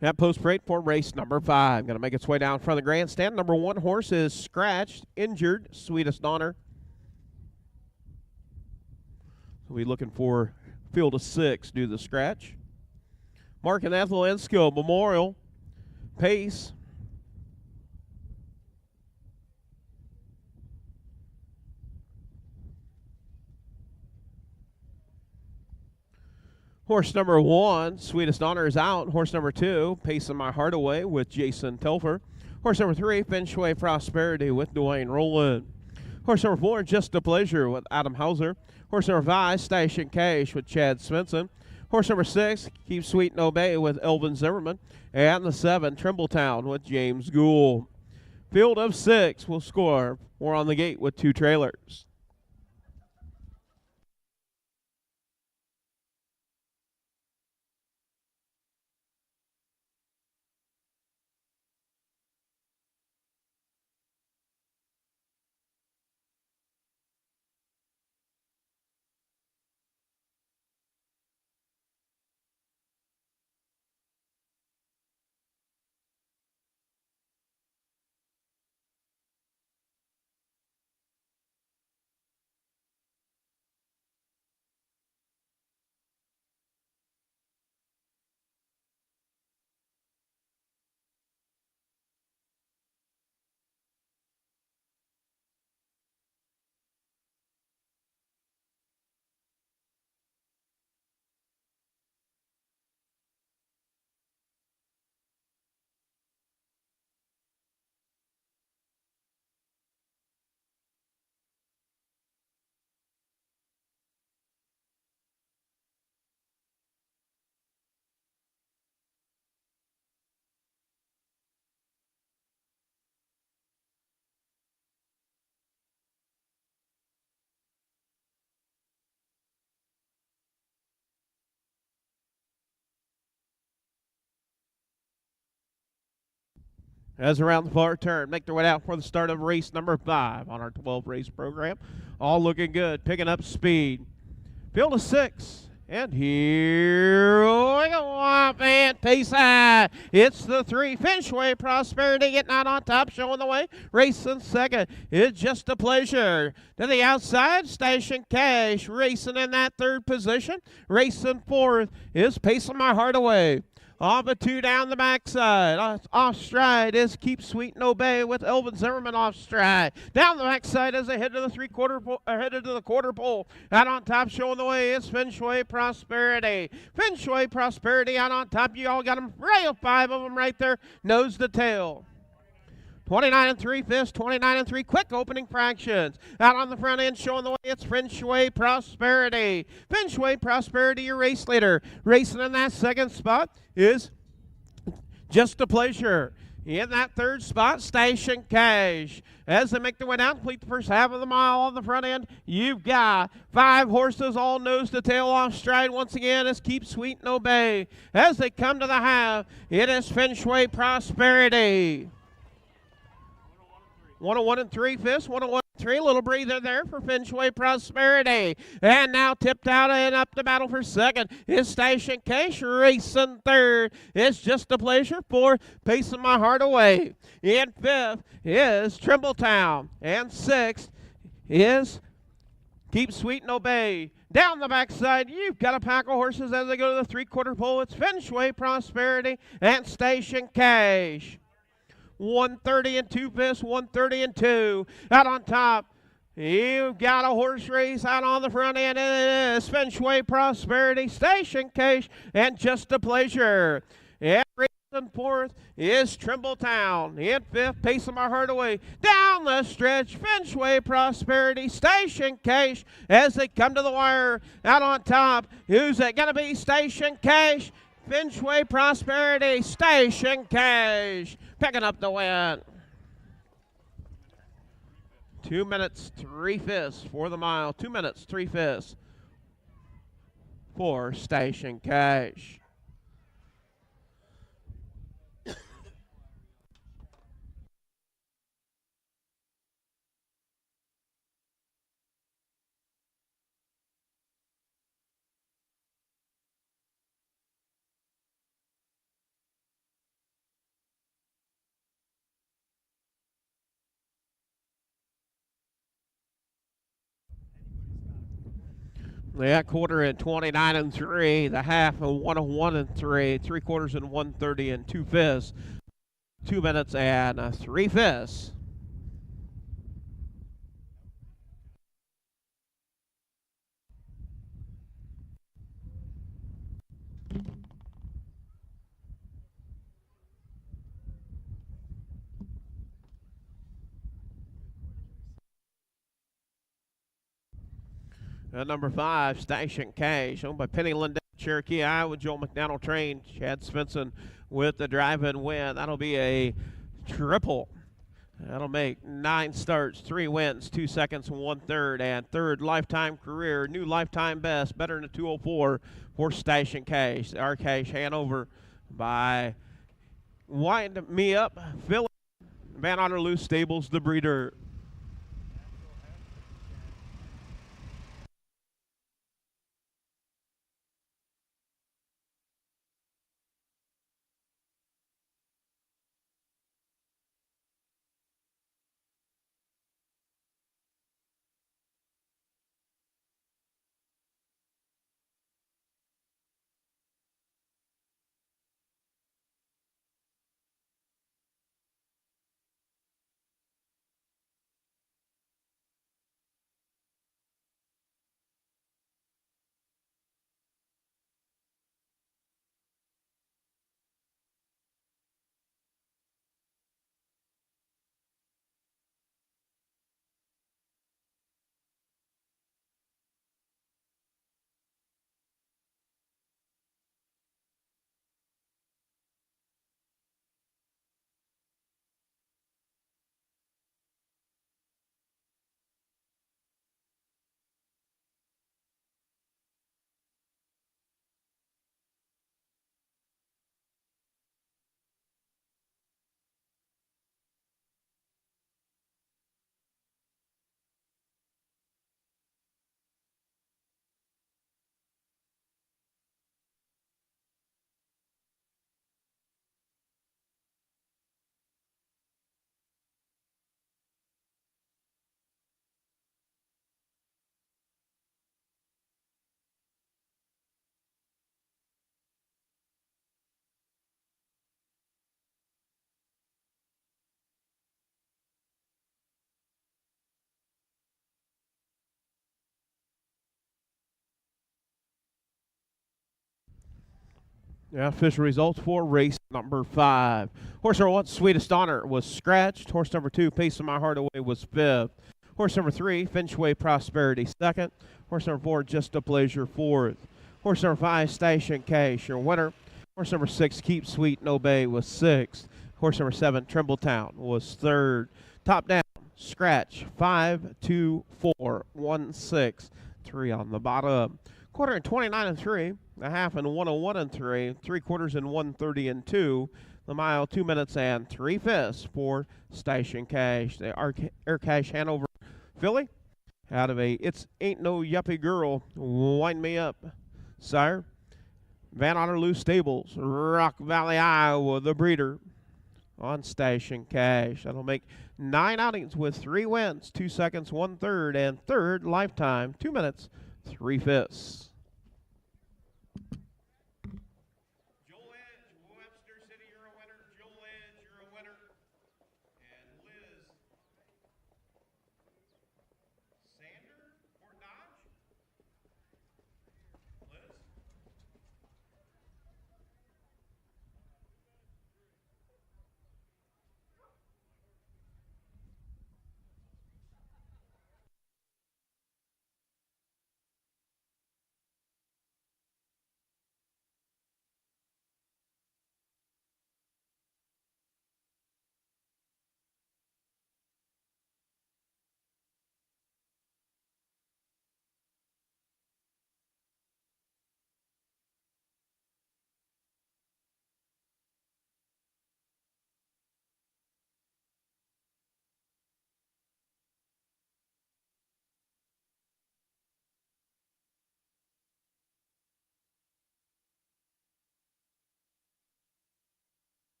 That post parade for race number 5. Going to make its way down front of the grandstand. Number 1 horse is scratched, injured, Sweetest Honor. We'll be looking for field of 6 due to the scratch. Mark and Ethel Enskill Memorial. Pace. Horse number 1, Sweetest Honor, is out. Horse number 2, Pacing My Heart Away with Jason Telfer. Horse number 3, Feng Shui Prosperity with Dwayne Rowland. Horse number 4, Just a Pleasure with Adam Hauser. Horse number 5, Stash and Cash with Chad Svensson. Horse number 6, Keep Sweet and Obey with Elvin Zimmerman. And the 7, Trimbletown with James Gould. Field of 6 will score. We're on the gate with 2 trailers. As around the far turn, make their way out for the start of race number 5 on our 12 race program. All looking good, picking up speed. Field of 6 And here we go up and pace that. It's the 3. Finchway Prosperity getting out on top, showing the way. Racing second. It's Just a Pleasure. To the outside, Station Cash racing in that 3rd position. Racing 4th is Pacing My Heart Away. Off a 2 down the backside. Off stride is Keep Sweet and Obey with Elvin Zimmerman off stride. Down the backside as they head to the headed to the quarter pole. Out on top showing the way is Finchway Prosperity. Finchway Prosperity out on top. You all got them right, 5 of them right there, nose to tail. 29 and 3/5, 29 and 3 quick opening fractions. Out on the front end showing the way, it's Finchway Prosperity. Finchway Prosperity, your race leader. Racing in that 2nd spot is Just a Pleasure. In that 3rd spot, Station Cash. As they make their way down, complete the first half of the mile on the front end, you've got 5 horses all nose to tail off stride. Once again, it's Keep Sweet and Obey. As they come to the half, it is Finchway Prosperity. 101 and 3/5, 101 and 3. A little breather there for Finchway Prosperity. And now tipped out and up to battle for 2nd is Station Cash. Racing 3rd. It's Just a Pleasure. 4th, Pacing My Heart Away. In 5th is Trimbletown. And 6th is Keep Sweet and Obey. Down the backside, you've got a pack of horses as they go to the 3/4 pole. It's Finchway Prosperity and Station Cash. 130 and 2/5, 130 and 2. Out on top, you've got a horse race out on the front end. It is Finchway Prosperity, Station Cash, and Just a Pleasure. And racing 4th is Trimbletown. In 5th, Pacing My Heart Away. Down the stretch, Finchway Prosperity, Station Cash, as they come to the wire. Out on top, who's it going to be? Station Cash, Finchway Prosperity, Station Cash, picking up the win. 2 minutes, 3/5 for the mile. 2 minutes, 3/5 for Station Cash. Yeah, quarter at 29 and 3. The half of 101 and 3. 3/4 and 130 and 2/5. 2 minutes and 3/5. Number 5, Station Cash, owned by Penny Lindell, Cherokee, Iowa. Joel McDonald trained. Chad Svensson with the drive-in win. That'll be a triple. That'll make 9 starts, 3 wins, 2 seconds, and 1/3. And 3rd lifetime career, new lifetime best, better than a 204 for Station Cash. Our Cash Hanover by Wind Me Up, Philip, Van Otterloo Stables, the breeder. Yeah, official results for race number 5. Horse number 1, Sweetest Honor, was scratched. Horse number 2, Pace of My Heart Away, was 5th. Horse number 3, Finchway Prosperity, 2nd. Horse number 4, Just a Pleasure, 4th. Horse number 5, Station Cash, your winner. Horse number 6, Keep Sweet and Obey, was 6th. Horse number 7, Trimbletown, was 3rd. Top down, scratch, 5, 2, 4, 1, 6. 3 on the bottom. Quarter and 29 and 3. A half and 101 and 3. 3/4 and 130 and 2. The mile 2 minutes and 3/5 for Station Cash. The Air Cash Hanover filly out of a It's Ain't No Yuppie Girl. Wind me up, sire. Van Otterloo Stables, Rock Valley, Iowa, the breeder on Station Cash. That'll make 9 outings with 3 wins, 2 seconds, 1/3, and third lifetime, 2 minutes, 3/5. Joel Edge, Webster City, you're a winner. Joel Edge, you're a winner. And Liz Sander, Fort Dodge. Liz.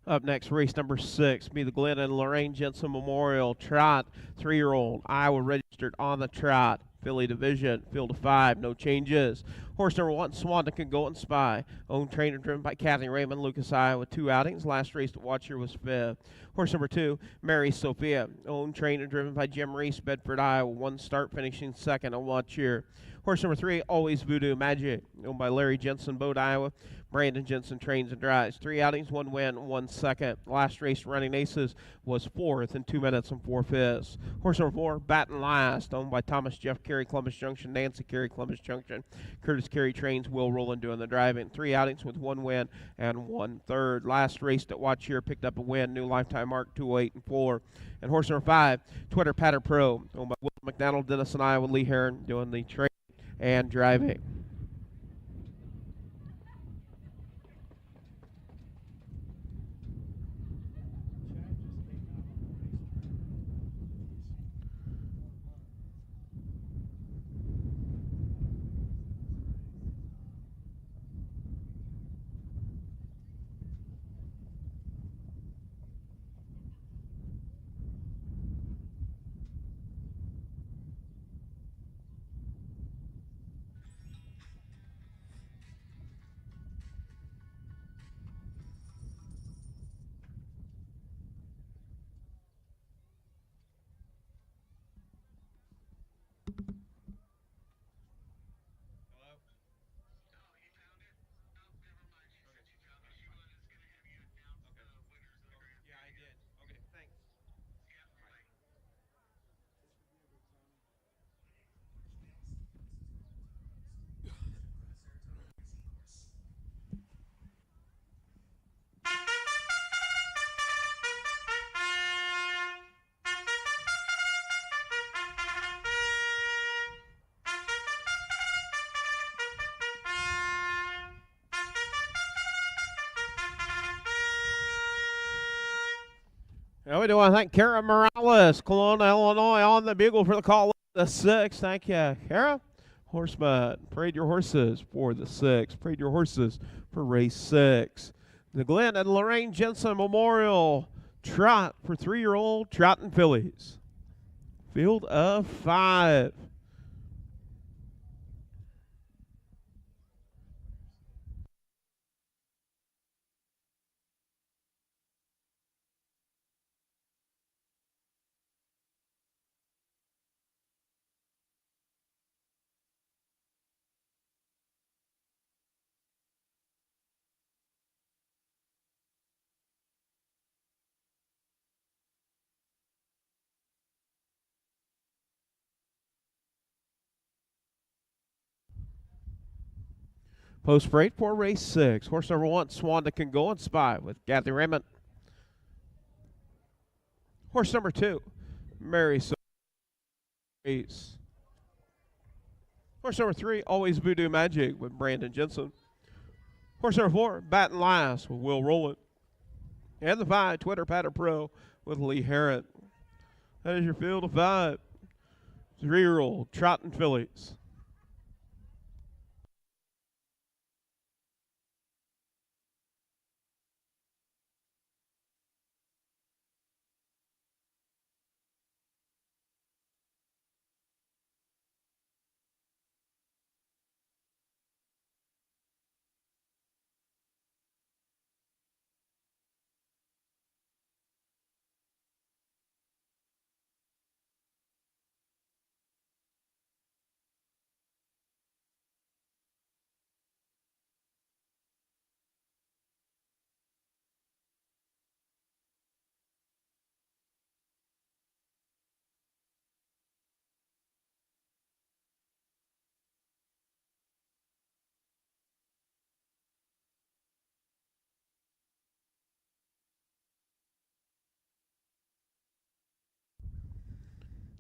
Up next, race number 6, be the Glenn and Lorraine Jensen Memorial Trot, 3-year-old, Iowa registered on the trot. Philly division, field of 5, no changes. Horse number 1, Swanton Go and Spy. Owned trainer driven by Kathy Raymond, Lucas, Iowa, 2 outings. Last race to watch here was 5th. Horse number 2, Mary Sophia. Owned trainer driven by Jim Reese, Bedford, Iowa, 1 start, finishing 2nd on watch here. Horse number 3, Always Voodoo Magic. Owned by Larry Jensen, Bode, Iowa. Brandon Jensen trains and drives. 3 outings, 1 win, 1 second. Last race running aces was 4th in 2 minutes and 4/5. Horse number 4, Baton Last, owned by Thomas Jeff Carey, Columbus Junction, Nancy Carey, Columbus Junction. Curtis Carey trains, Will Rowland doing the driving. 3 outings with 1 win and 1/3. Last race to watch here picked up a win, new lifetime mark, 208 and 4. And horse number 5, Twitter Patter Pro, owned by Will McDonald, Denison, Iowa, Lee Heron doing the training and driving. And we do want to thank Kara Morales, Kelowna, Illinois, on the bugle for the call of the 6. Thank you, Kara. Horseman, parade your horses for the 6. Parade your horses for race 6. The Glenn and Lorraine Jensen Memorial Trot for 3-year-old trotting fillies. Field of 5. Post parade for race 6. Horse number 1, Swan that can go and spy with Kathy Raymond. Horse number 2, Mary Race. Horse number 3, Always Voodoo Magic with Brandon Jensen. Horse number 4, Baton Last with Will Rowland. And the 5, Twitter Patter Pro with Lee Herron. That is your field of 5. 3-year-old trotting fillies.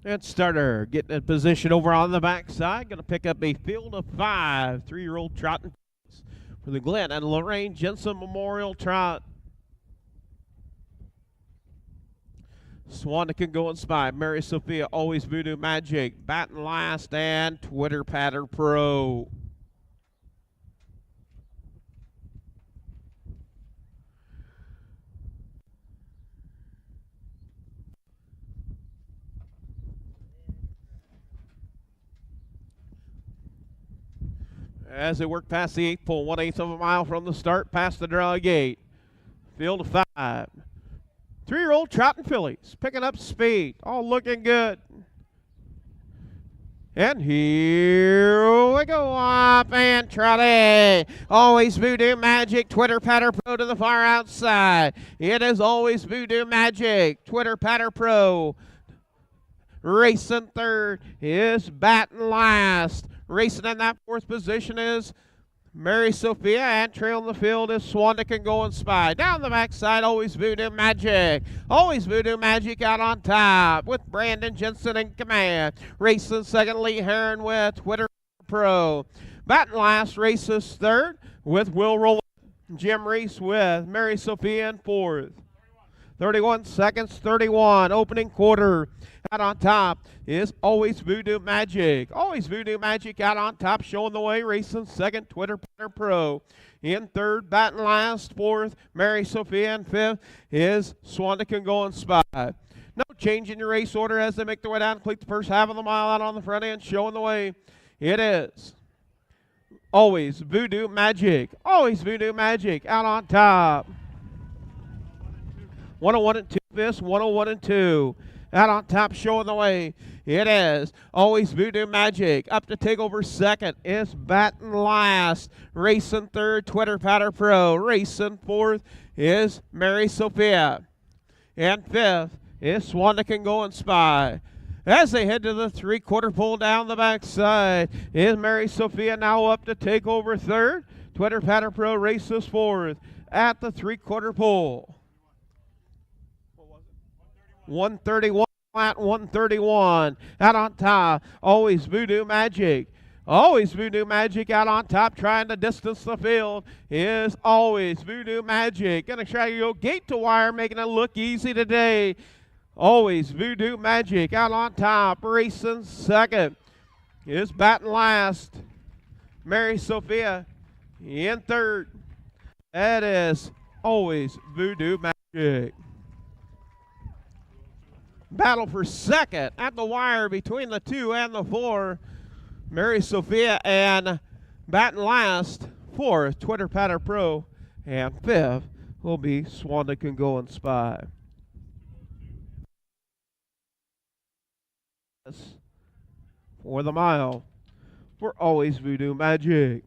And starter getting in position over on the backside. Going to pick up a field of 5. 3-year-old trotting for the Glenn and Lorraine Jensen Memorial Trot. Swan that can go and spy. Mary Sophia, Always Voodoo Magic. Baton Last and Twitter Patter Pro. As they work past the 8th pole, 1/8 of a mile from the start, past the draw gate. Field of 5. 3-year-old trotting fillies, picking up speed, all looking good. And here we go, up and trotting. Always Voodoo Magic, Twitter Patter Pro to the far outside. It is Always Voodoo Magic, Twitter Patter Pro. Racing 3rd is Baton Last. Racing in that 4th position is Mary Sophia, and trailing the field is Swan that can go and spy. Down the backside, Always Voodoo Magic. Always Voodoo Magic out on top with Brandon Jensen in command. Racing 2nd, Lee Herron with Twitter Pro. Baton Last races 3rd with Will Rowland. Jim Reese with Mary Sophia in 4th. 31 seconds, 31, opening quarter. Out on top is Always Voodoo Magic. Always Voodoo Magic out on top, showing the way, racing 2nd, Twitter Patter Pro. In 3rd, Baton Last. 4th, Mary Sophia. And 5th is Swan that can go and spy. No change in your race order as they make their way down, complete the first half of the mile out on the front end, showing the way. It is Always Voodoo Magic. Always Voodoo Magic out on top. 101 and 2, this 101 and 2. Out on top, showing the way. It is Always Voodoo Magic. Up to take over 2nd is Baton Last. Racing 3rd, Twitter Patter Pro. Racing 4th is Mary Sophia. And 5th is Swan that can go and spy. As they head to the 3/4 pole down the backside is Mary Sophia, now up to take over 3rd. Twitter Patter Pro races 4th at the 3/4 pole. 131, flat 131. Out on top, Always Voodoo Magic. Always Voodoo Magic out on top, trying to distance the field, is always Voodoo Magic. Gonna try to go gate to wire, making it look easy today. Always Voodoo Magic out on top, racing second. Is batting last. Mary Sophia in third. That is always Voodoo Magic. Battle for second at the wire between the 2 and the 4. Mary Sophia and batting last. 4th, Twitter Patter Pro. And 5th will be Swan that Can Go and Spy. For the mile, we're always Voodoo Magic.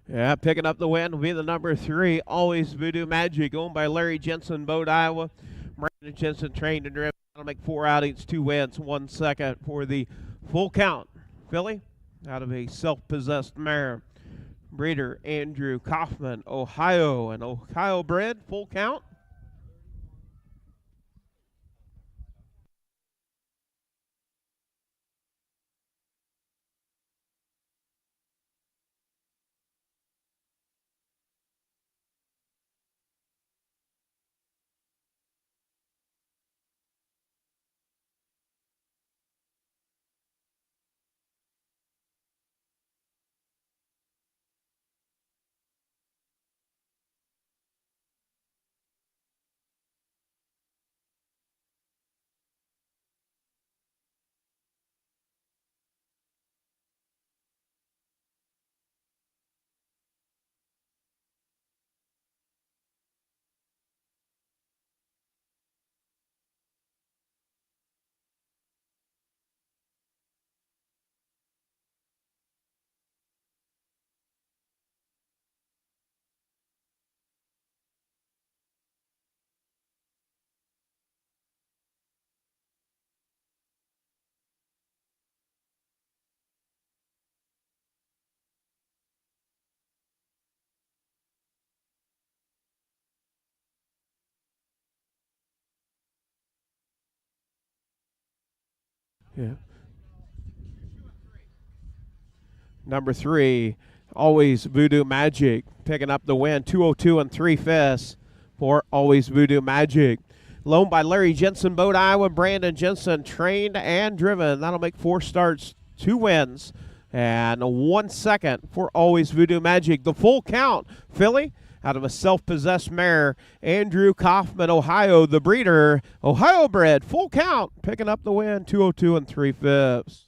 Yeah, picking up the win will be the number 3, Always Voodoo Magic, owned by Larry Jensen, Boat, Iowa. Brandon Jensen trained and driven. That'll make 4 outings, 2 wins, 1 second for the full count. Filly, out of a self-possessed mare. Breeder Andrew Kaufman, Ohio, and Ohio bred, full count. Yeah. Number 3, Always Voodoo Magic, picking up the win, 202 and 3/5 for Always Voodoo Magic. Loaned by Larry Jensen, Boat, Iowa. Brandon Jensen, trained and driven. That'll make 4 starts, 2 wins, and 1 second for Always Voodoo Magic. The full count, Filly, out of a self-possessed mare, Andrew Kaufman, Ohio, the breeder, Ohio bred, full count, picking up the win, 202 and 3/5.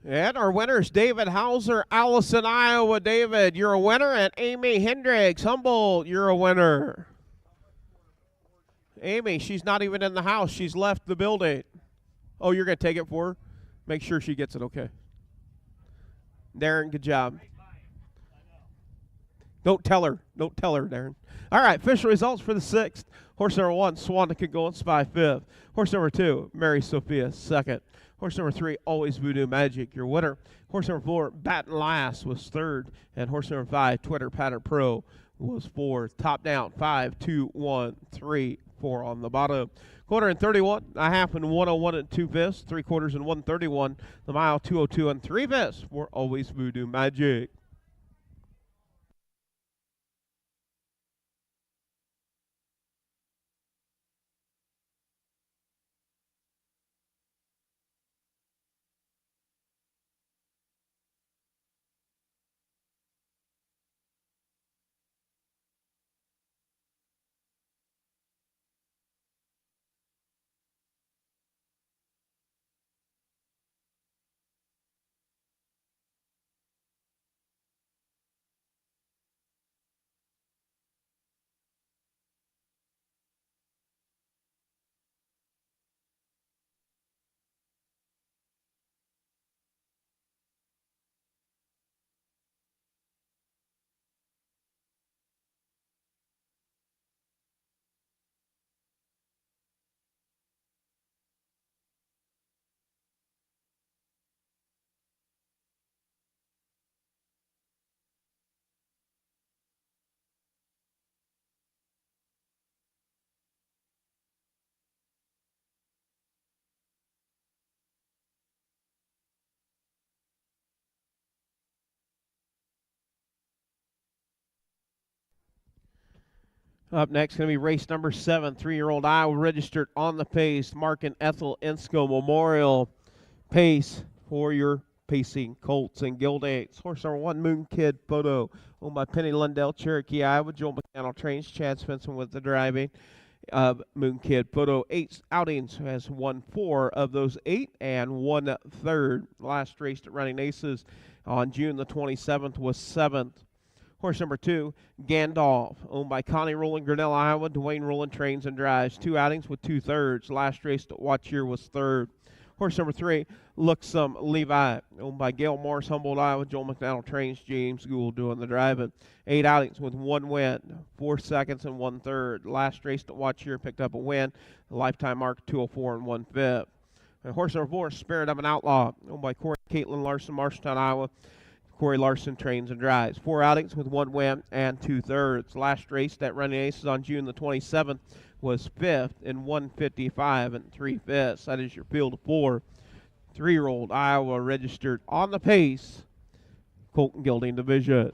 And our winners, David Hauser, Allison, Iowa. David, you're a winner. And Amy Hendricks, Humboldt, you're a winner. Amy, she's not even in the house. She's left the building. Oh, you're going to take it for her? Make sure she gets it, okay. Darren, good job. Don't tell her. Don't tell her, Darren. All right, official results for the 6th. Horse number 1, Swan That Can Go and Spy, 5th. Horse number 2, Mary Sophia, 2nd. Horse number 3, Always Voodoo Magic, your winner. Horse number 4, Baton Last, was 3rd. And horse number 5, Twitter Pattern Pro, was 4th. Top down, 5, 2, 1, 3, 4 on the bottom. Quarter and 31, a half and 101 and 2/5, 3/4 and 131. The mile, 202 and 3/5 for Always Voodoo Magic. Up next, going to be race number 7, 3-year-old Iowa registered on the pace. Mark and Ethel Insco Memorial Pace for your pacing colts and gildates. Horse number 1, Moon Kid Photo, owned by Penny Lundell, Cherokee, Iowa. Joel McConnell trains. Chad Svensson with the driving of Moon Kid Photo. 8 outings, has won 4 of those 8 and 1/3. Last race at Running Aces on June the 27th was 7th. Horse number 2, Gandalf, owned by Connie Rowland, Grinnell, Iowa. Dwayne Rowland trains and drives. 2 outings with 2/3. Last race to watch here was 3rd. Horse number 3, Looksome Levi, owned by Gail Morris, Humboldt, Iowa. Joel McDonald trains. James Gould doing the driving. 8 outings with 1 win, 4 seconds and 1/3. Last race to watch here picked up a win. The lifetime mark 204 and 1/5. And horse number 4, Spirit of an Outlaw, owned by Corey Caitlin Larson, Marshalltown, Iowa. Corey Larson trains and drives. 4 outings with 1 win and 2/3. Last race at Running Aces on June the 27th was 5th in 155 and 3/5. That is your field of 4. 3-year-old Iowa registered on the pace. Colton Gilding Division.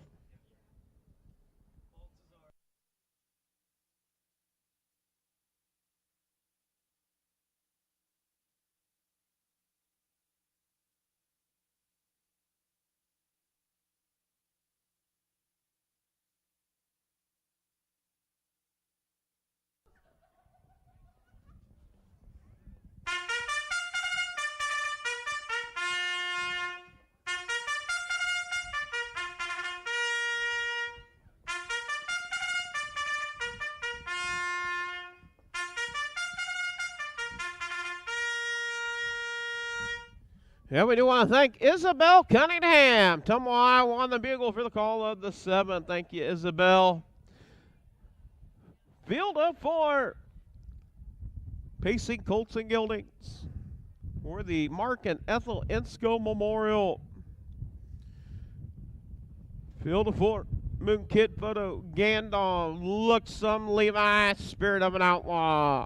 Yeah, we do want to thank Isabel Cunningham. Tumwa Iowa on the bugle for the call of the 7th. Thank you, Isabel. Field of 4. Pacing Colts and Gildings for the Mark and Ethel Insco Memorial. Field of 4. Moon Kid Photo, Gandalf, Looksome Levi, Spirit of an Outlaw.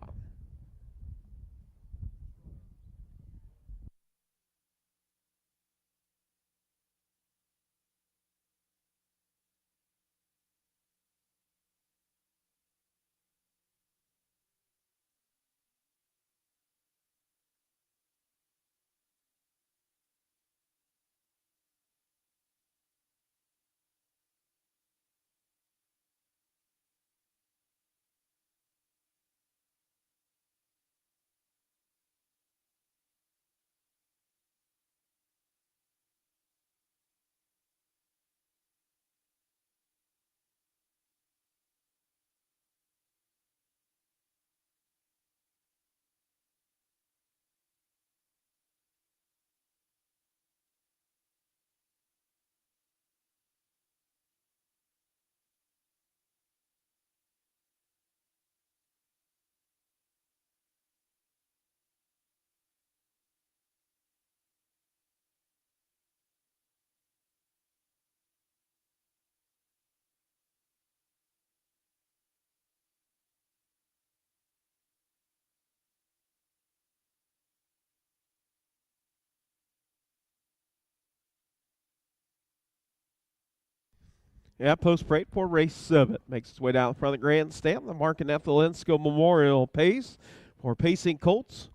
Yeah, post parade for race 7. Makes its way down in front of the grandstand. The Mark and Ethel Insco Memorial Pace for Pacing Colts.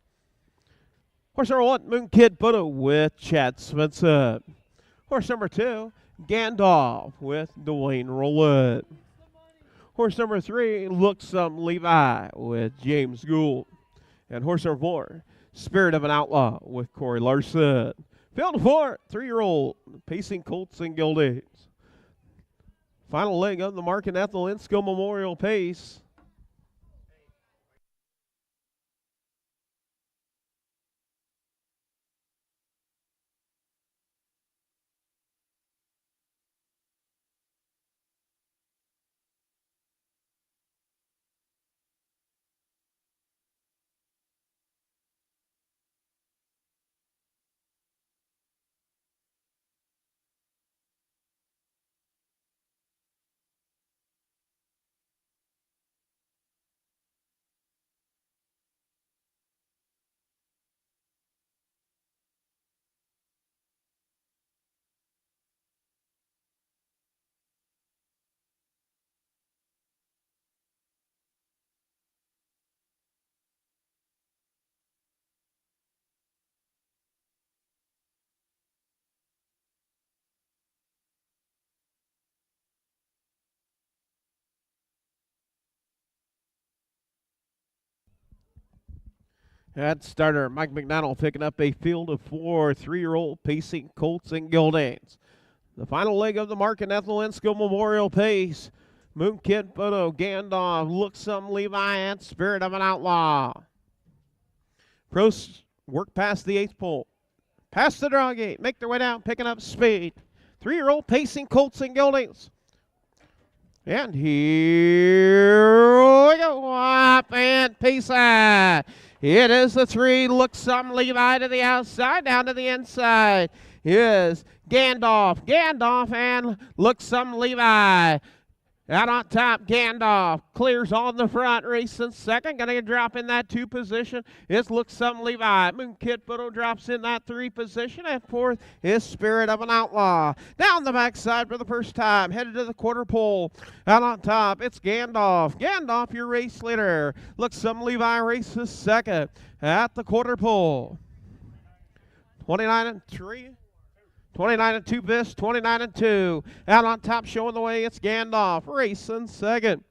Horse number 1, Moon Kid Photo with Chad Svensson. Horse number 2, Gandalf with Dwayne Rowland. Horse number 3, Looksome Levi with James Gould. And horse number 4, Spirit of an Outlaw with Corey Larson. Field of 4, 3-year-old Pacing Colts and Gildings. Final leg of the Mark and Ethel Insco Memorial Pace. At starter, Mike McDonald picking up a field of 4 3-year-old pacing colts and geldings. The final leg of the Mark and Ethel Ensko Memorial Pace. Moon Kid Photo, Gandalf, Look Some Levi, and Spirit of an Outlaw. Pros work past the 8th pole. Past the draw gate, make their way down, picking up speed. 3-year-old pacing colts and geldings. And here we go, up and pacing. It is the 3, Look Some Levi to the outside, down to the inside. Is Gandalf, and Look Some Levi. Out on top, Gandalf clears on the front, racing second. Going to drop in that 2 position is Look Some Levi. Moon Kid Photo drops in that 3 position. And 4th is Spirit of an Outlaw. Down the backside for the first time, headed to the quarter pole. Out on top, it's Gandalf. Gandalf, your race leader. Look Some Levi races second at the quarter pole. 29 and 3. 29 and 2 Biss, 29 and 2. Out on top, showing the way, it's Gandalf. Racing second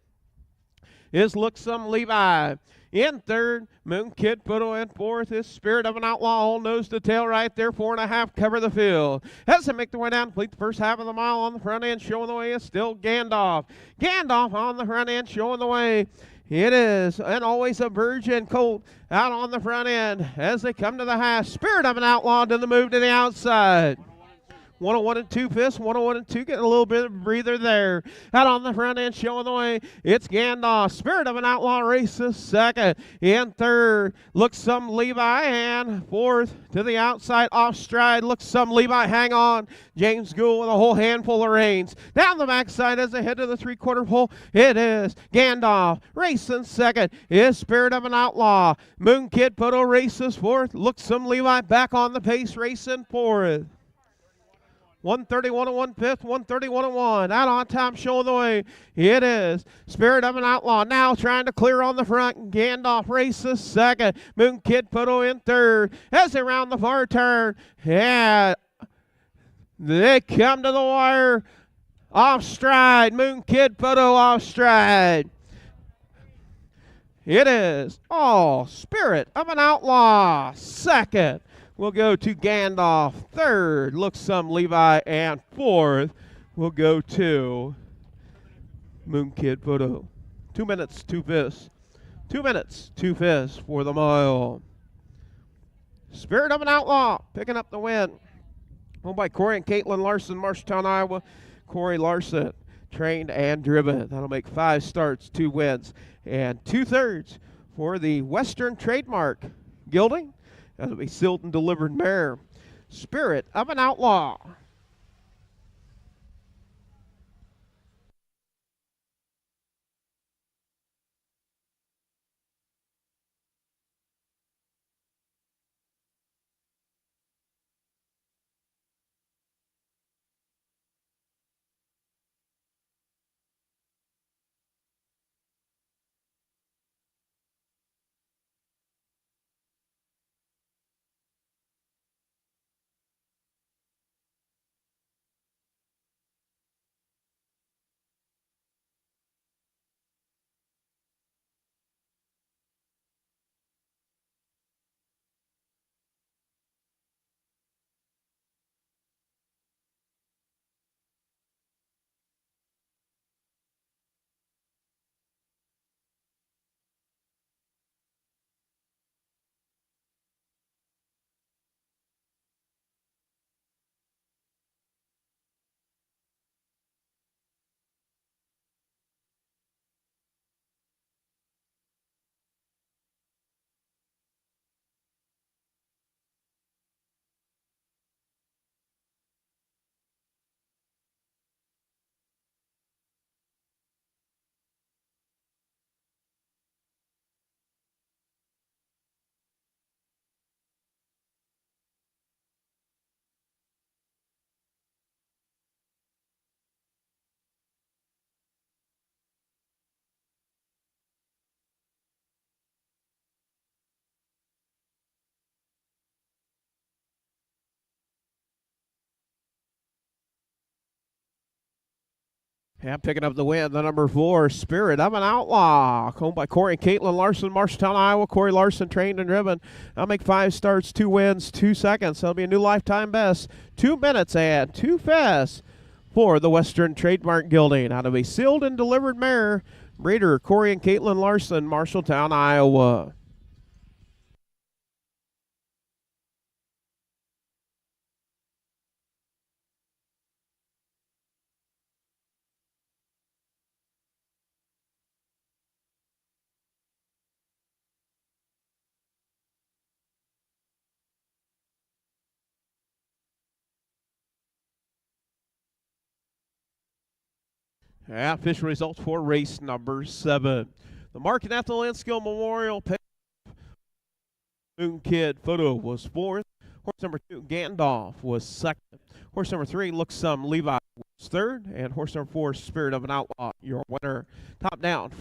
is Look Some Levi. In third, Moon Kid Photo. In 4th is Spirit of an Outlaw. All nose to tail right there. 4.5 cover the field. As they make their way down, complete the first half of the mile on the front end. Showing the way is still Gandalf. Gandalf on the front end, showing the way. It is, and always a virgin colt out on the front end as they come to the half. Spirit of an Outlaw to the move to the outside. 101 and 2 Biss, 101 and 2, getting a little bit of a breather there. Out on the front end, showing the way, it's Gandalf. Spirit of an Outlaw races second. In third, Look Some Levi, and 4th to the outside, off stride, Look Some Levi, hang on. James Gould with a whole handful of reins. Down the backside as they head to the 3/4 pole, it is Gandalf. Racing second is Spirit of an Outlaw. Moon Kid Photo races 4th. Look Some Levi back on the pace, racing 4th. 131 and 1/5, 131 and 1. Out on top, showing the way. It is Spirit of an Outlaw now trying to clear on the front. Gandalf races second. Moon Kid Photo in third. As they round the far turn, yeah, they come to the wire. Off stride. Moon Kid Photo off stride. It is Spirit of an Outlaw second. We'll go to Gandalf. Third, Look Some Levi. And 4th, we'll go to Moon Kid Photo. 2 minutes, 2 Biss. 2 minutes, 2 Biss for the mile. Spirit of an Outlaw picking up the win. Owned by Corey and Caitlin Larson, Marshalltown, Iowa. Corey Larson, trained and driven. That'll make 5 starts, 2 wins, and 2/3 for the Western Trademark gelding. That'll be sealed and delivered mare. Spirit of an Outlaw. Yeah, picking up the win, the number 4, Spirit of an Outlaw. Owned by Corey and Caitlin Larson, Marshalltown, Iowa. Corey Larson trained and driven. I'll make 5 starts, 2 wins, 2 seconds. That'll be a new lifetime best. 2 minutes and 2 fast for the Western Trademark Gelding. Out of a sealed and delivered mare, breeder Corey and Caitlin Larson, Marshalltown, Iowa. Yeah, official results for race number 7. The Mark and Ethel Inskill Memorial Moon Kid Photo was 4th. Horse number 2, Gandalf, was 2nd. Horse number 3, Look Some Levi, was 3rd. And horse number 4, Spirit of an Outlaw, your winner. Top down,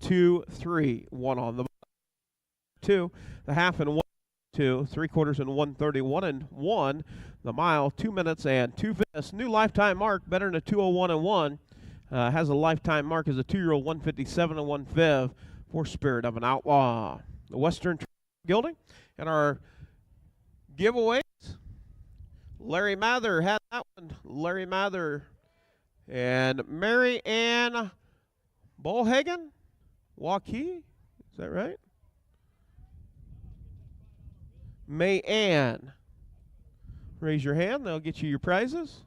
2, 3, 1 on the 2. The half and 1, 2, 3/4 and 131 and 1. The mile, 2 minutes and 2 fifths. New lifetime mark, better than a 2:01 and 1. Has a lifetime mark as a 2-year-old, 157 and 1/5 for Spirit of an Outlaw. The Western Gelding and our giveaways. Larry Mather had that one. Larry Mather and Mary Ann Bolhagen, Waukee. Is that right? May Ann. Raise your hand. They'll get you your prizes.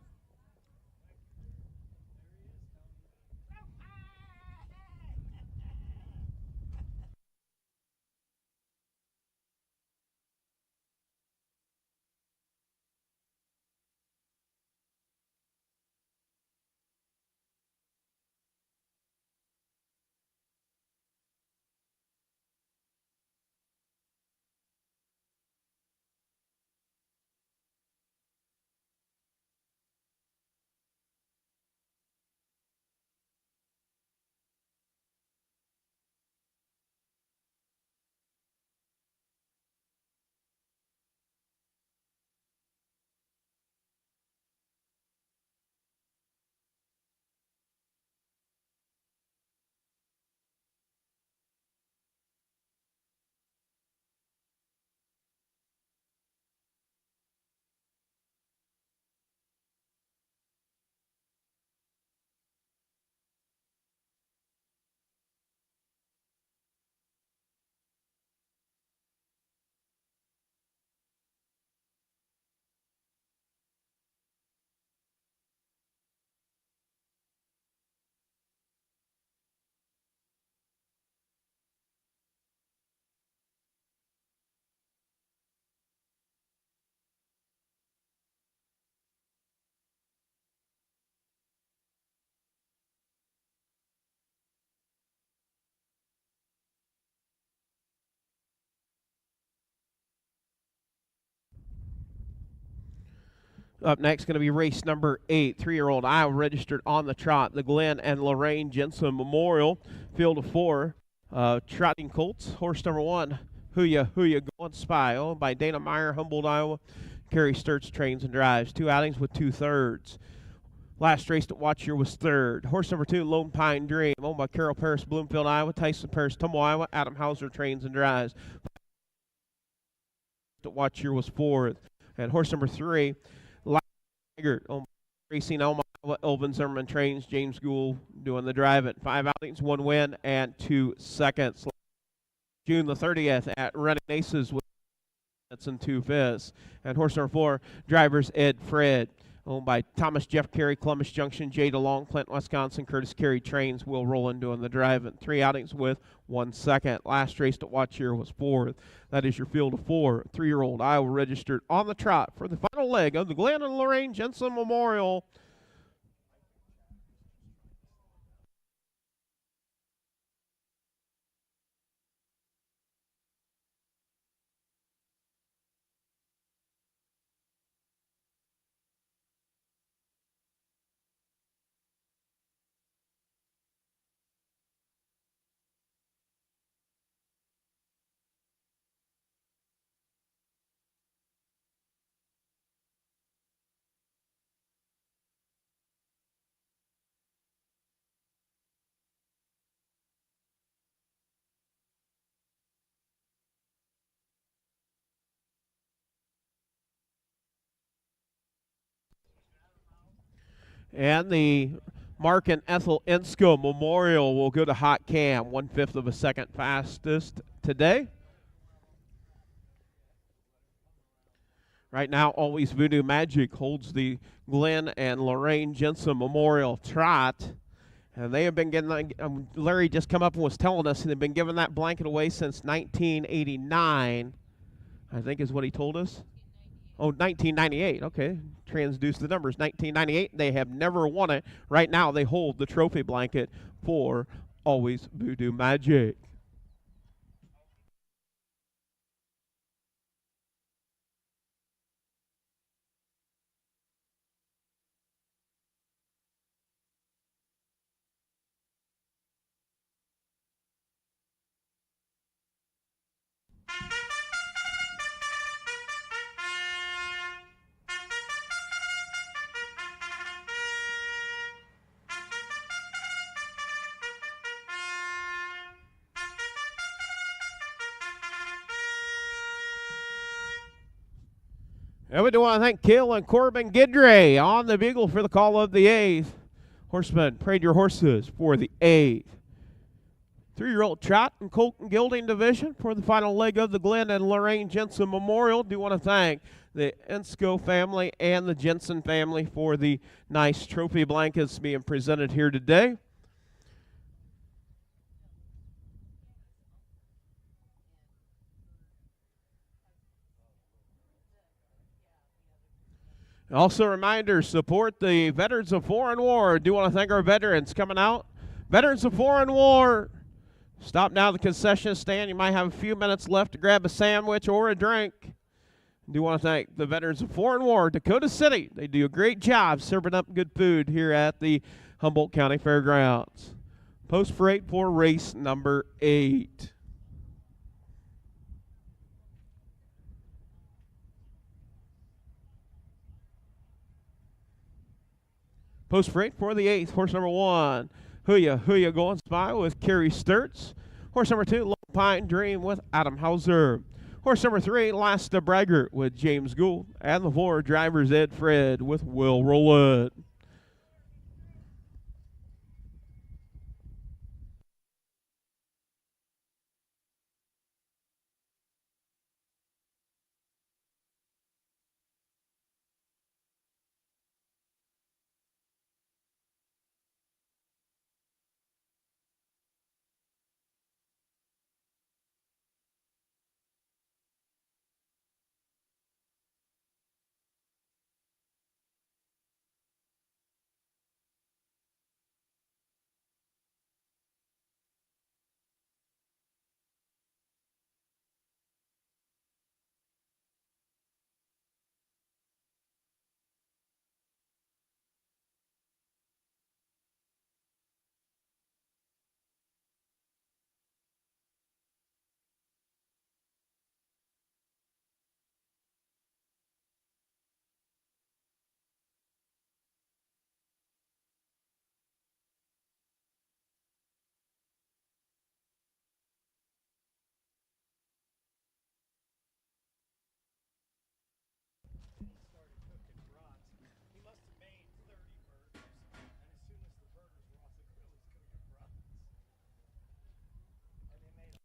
Up next, going to be race number 8, 3-year-old Iowa registered on the trot. The Glenn and Lorraine Jensen Memorial, field of 4. Trotting colts. Horse number 1, Who Ya Going Spy, owned by Dana Meyer, Humboldt, Iowa. Kerry Sturts trains and drives. 2 outings with 2/3. Last race to watch here was 3rd. Horse number 2, Lone Pine Dream, owned by Carol Paris, Bloomfield, Iowa. Tyson Paris, Tumble, Iowa. Adam Hauser trains and drives. To watch here was 4th. And horse number 3, Racing Elma, Elvin Zimmerman trains, James Gould doing the drive at 5 outings, 1 win, and 2 seconds. June the 30th at Running Aces with minutes and 2 fifths. And horse number 4, Drivers Ed Fred, owned by Thomas Jeff Carey, Columbus Junction, Jay DeLong, Clinton, Wisconsin. Curtis Carey trains, Will Rowland doing the drive at 3 outings with 1 second. Last race to watch here was 4th. That is your field of 4, 3-year-old Iowa registered on the trot for the final leg of the Glenn and Lorraine Jensen Memorial. And the Mark and Ethel Insco Memorial will go to Hot Cam, 1/5 of a second fastest today. Right now, Always Voodoo Magic holds the Glenn and Lorraine Jensen Memorial Trot. And they have been getting, Larry just come up and was telling us, they've been giving that blanket away since 1989, I think is what he told us. Oh, 1998. Okay. Transduce the numbers. 1998. They have never won it. Right now, they hold the trophy blanket for Always Voodoo Magic. And we do want to thank Kale and Corbin Gidray on the bugle for the call of the 8th. Horseman, parade your horses for the 8th. 3-year-old Trot and Colt and Gilding division for the final leg of the Glenn and Lorraine Jensen Memorial. Do want to thank the Insco family and the Jensen family for the nice trophy blankets being presented here today. Also, a reminder, support the Veterans of Foreign War. Do want to thank our veterans coming out. Veterans of Foreign War. Stop down at the concession stand. You might have a few minutes left to grab a sandwich or a drink. Do want to thank the Veterans of Foreign War, Dakota City. They do a great job serving up good food here at the Humboldt County Fairgrounds. Post freight for race number 8. Post freight for the 8th. Horse number 1, Huya going by with Kerry Sturts. Horse number 2, Lone Pine Dream with Adam Hauser. Horse number 3, Last the Braggart with James Gould. And the 4, Drivers Ed Fred with Will Rowlett.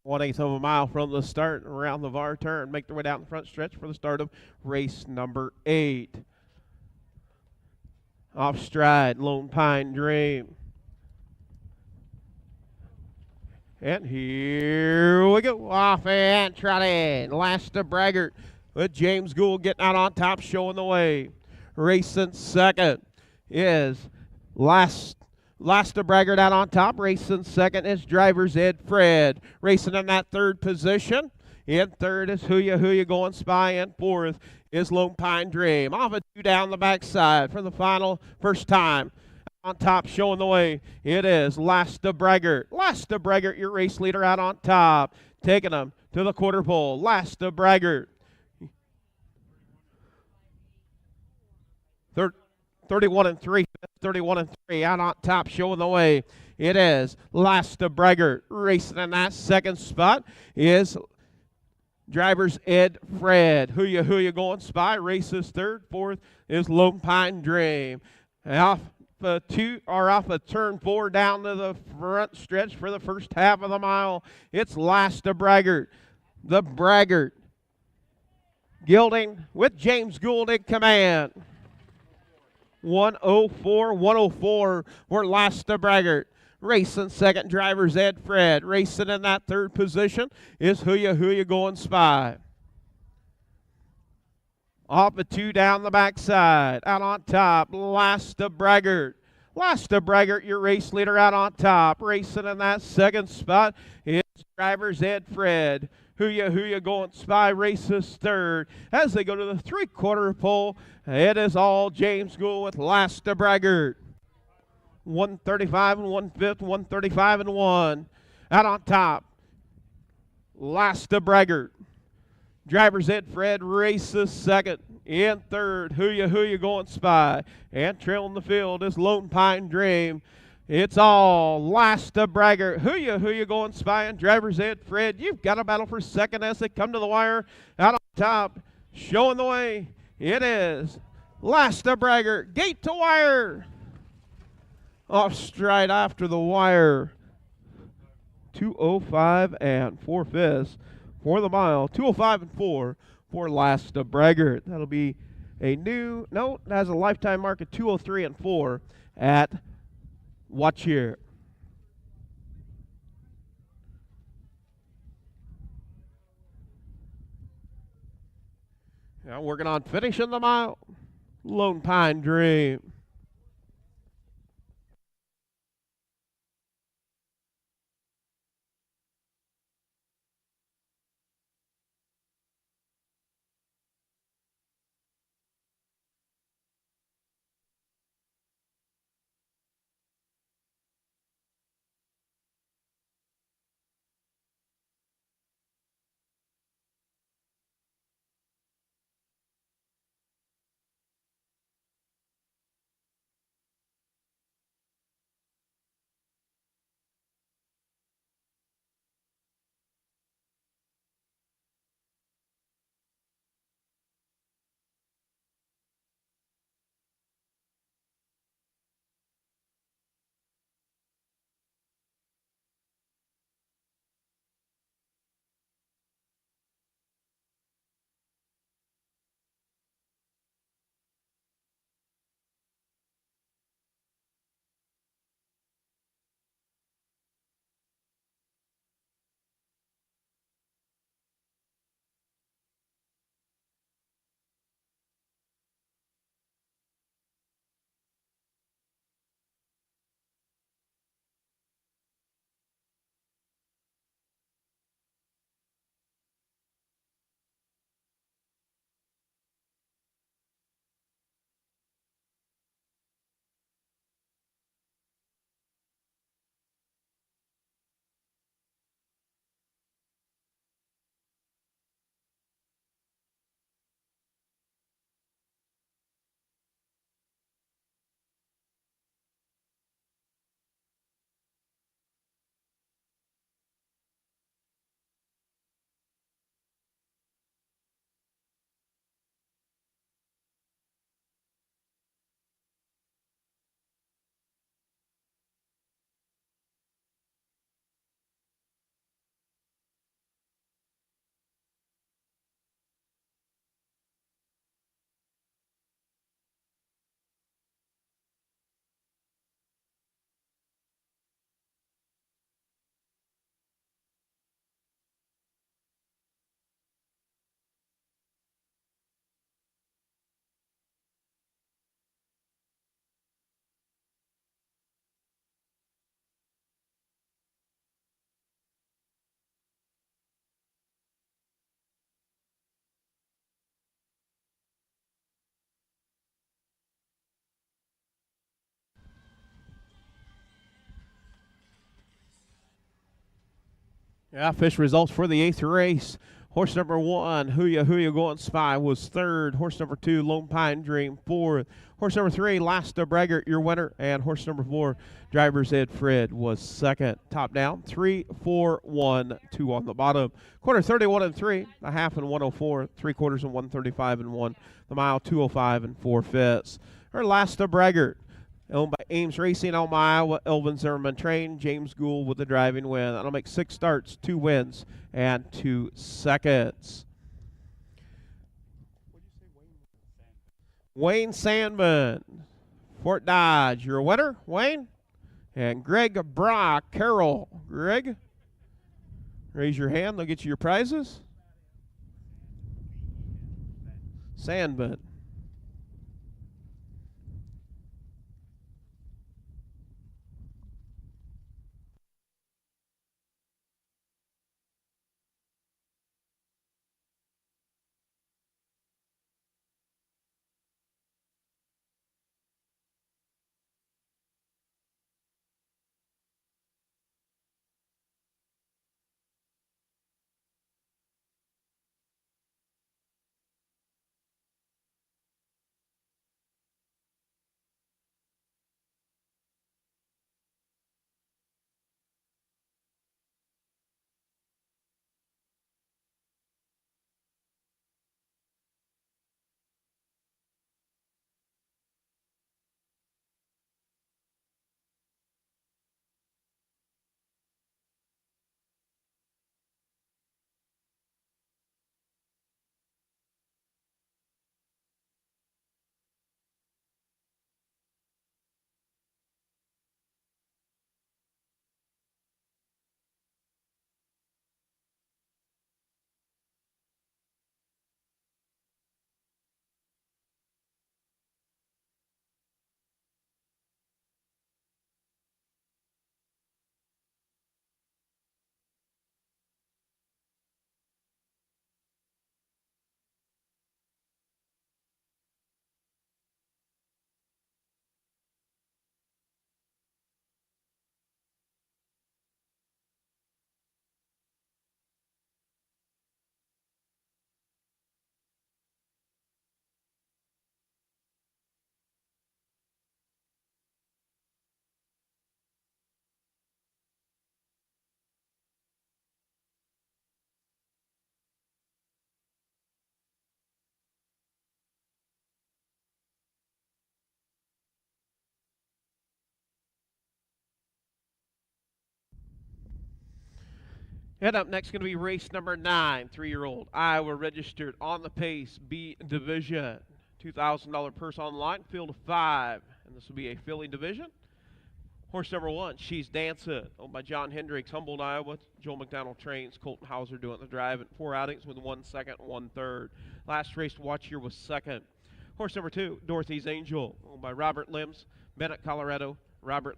One-eighth of a mile from the start around the VAR turn. Make their way down the front stretch for the start of race number 8. Off stride, Lone Pine Dream. And here we go. Off and trotting. Last to Braggart with James Gould getting out on top, showing the way. Racing second is Last to Braggart out on top. Racing second is Drivers Ed Fred. Racing in that third position. In third is Huya going spy. And fourth is Lone Pine Dream. Off a 2 down the backside for the final first time. On top, showing the way, it is Last to Braggart. Last to Braggart, your race leader out on top. Taking them to the quarter pole. Last to Braggart. 31 and 3. 31 and 3 out on top, showing the way. It is Last to Braggart. Racing in that second spot is Drivers Ed Fred. Huya going spy. Races third. Fourth is Lone Pine Dream. And off off of turn 4 down to the front stretch for the first half of the mile. It's Last to Braggart. The Braggart Gilding with James Gould in command. 104 for Last to Braggart. Racing second, driver's Ed Fred. Racing in that third position is Who Ya Going Spy. Off a 2 down the backside. Out on top, Last to Braggart. Last to Braggart, your race leader out on top. Racing in that second spot is driver's Ed Fred. Who Ya Going Spy races third. As they go to the 3/4 pole, it is all James Gould with Last to Braggart. 135 and 1/5, 135 and 1. Out on top, Last to Braggart. Driver's Ed Fred races second. In third, Who Ya Going Spy. And trailing the field is Lone Pine Dream. It's all Last to Braggart. Who Ya Going Spy and driver's Ed Fred. You've got a battle for second as they come to the wire. Out on top, showing the way, it is Last to Braggart. Gate to wire. Off stride after the wire. 2:05 and 4/5 for the mile. 2:05 and 4 for Last to Braggart. That'll be a new, no, it has a lifetime mark of 2:03 and 4 at Watch Here. Now working on finishing the mile. Lone Pine Dream. Yeah, fish results for the 8th race. Horse number 1, Who Ya Going Spy, was 3rd. Horse number 2, Lone Pine Dream, 4th. Horse number 3, Last to Braggart, your winner. And horse number 4, driver's Ed Fred, was 2nd. Top down, 3, 4, 1, 2 on the bottom. Quarter 31 and 3, a half and 104, 3/4 and 135 and 1. The mile 2:05 and 4/5. Or Last to Braggart. Owned by Ames Racing, Elma, Iowa. Elvin Zimmerman trained. James Gould with the driving win. That'll make 6 starts, 2 wins, and 2 seconds. Wayne Sandman, Fort Dodge. You're a winner, Wayne. And Greg Brock, Carroll. Greg, raise your hand. They'll get you your prizes. Sandman. And up next going to be race number 9, 3-year-old Iowa registered on the pace B division. $2,000 purse on the line, field of 5. And this will be a filly division. Horse number 1, She's Dancing, owned by John Hendricks, Humboldt, Iowa. Joel McDonald trains. Colton Hauser doing the drive at 4 outings with 1 second, 1 third. Last race to watch here was 2nd. Horse number 2, Dorothy's Angel, owned by Robert Limbs, Bennett, Colorado. Robert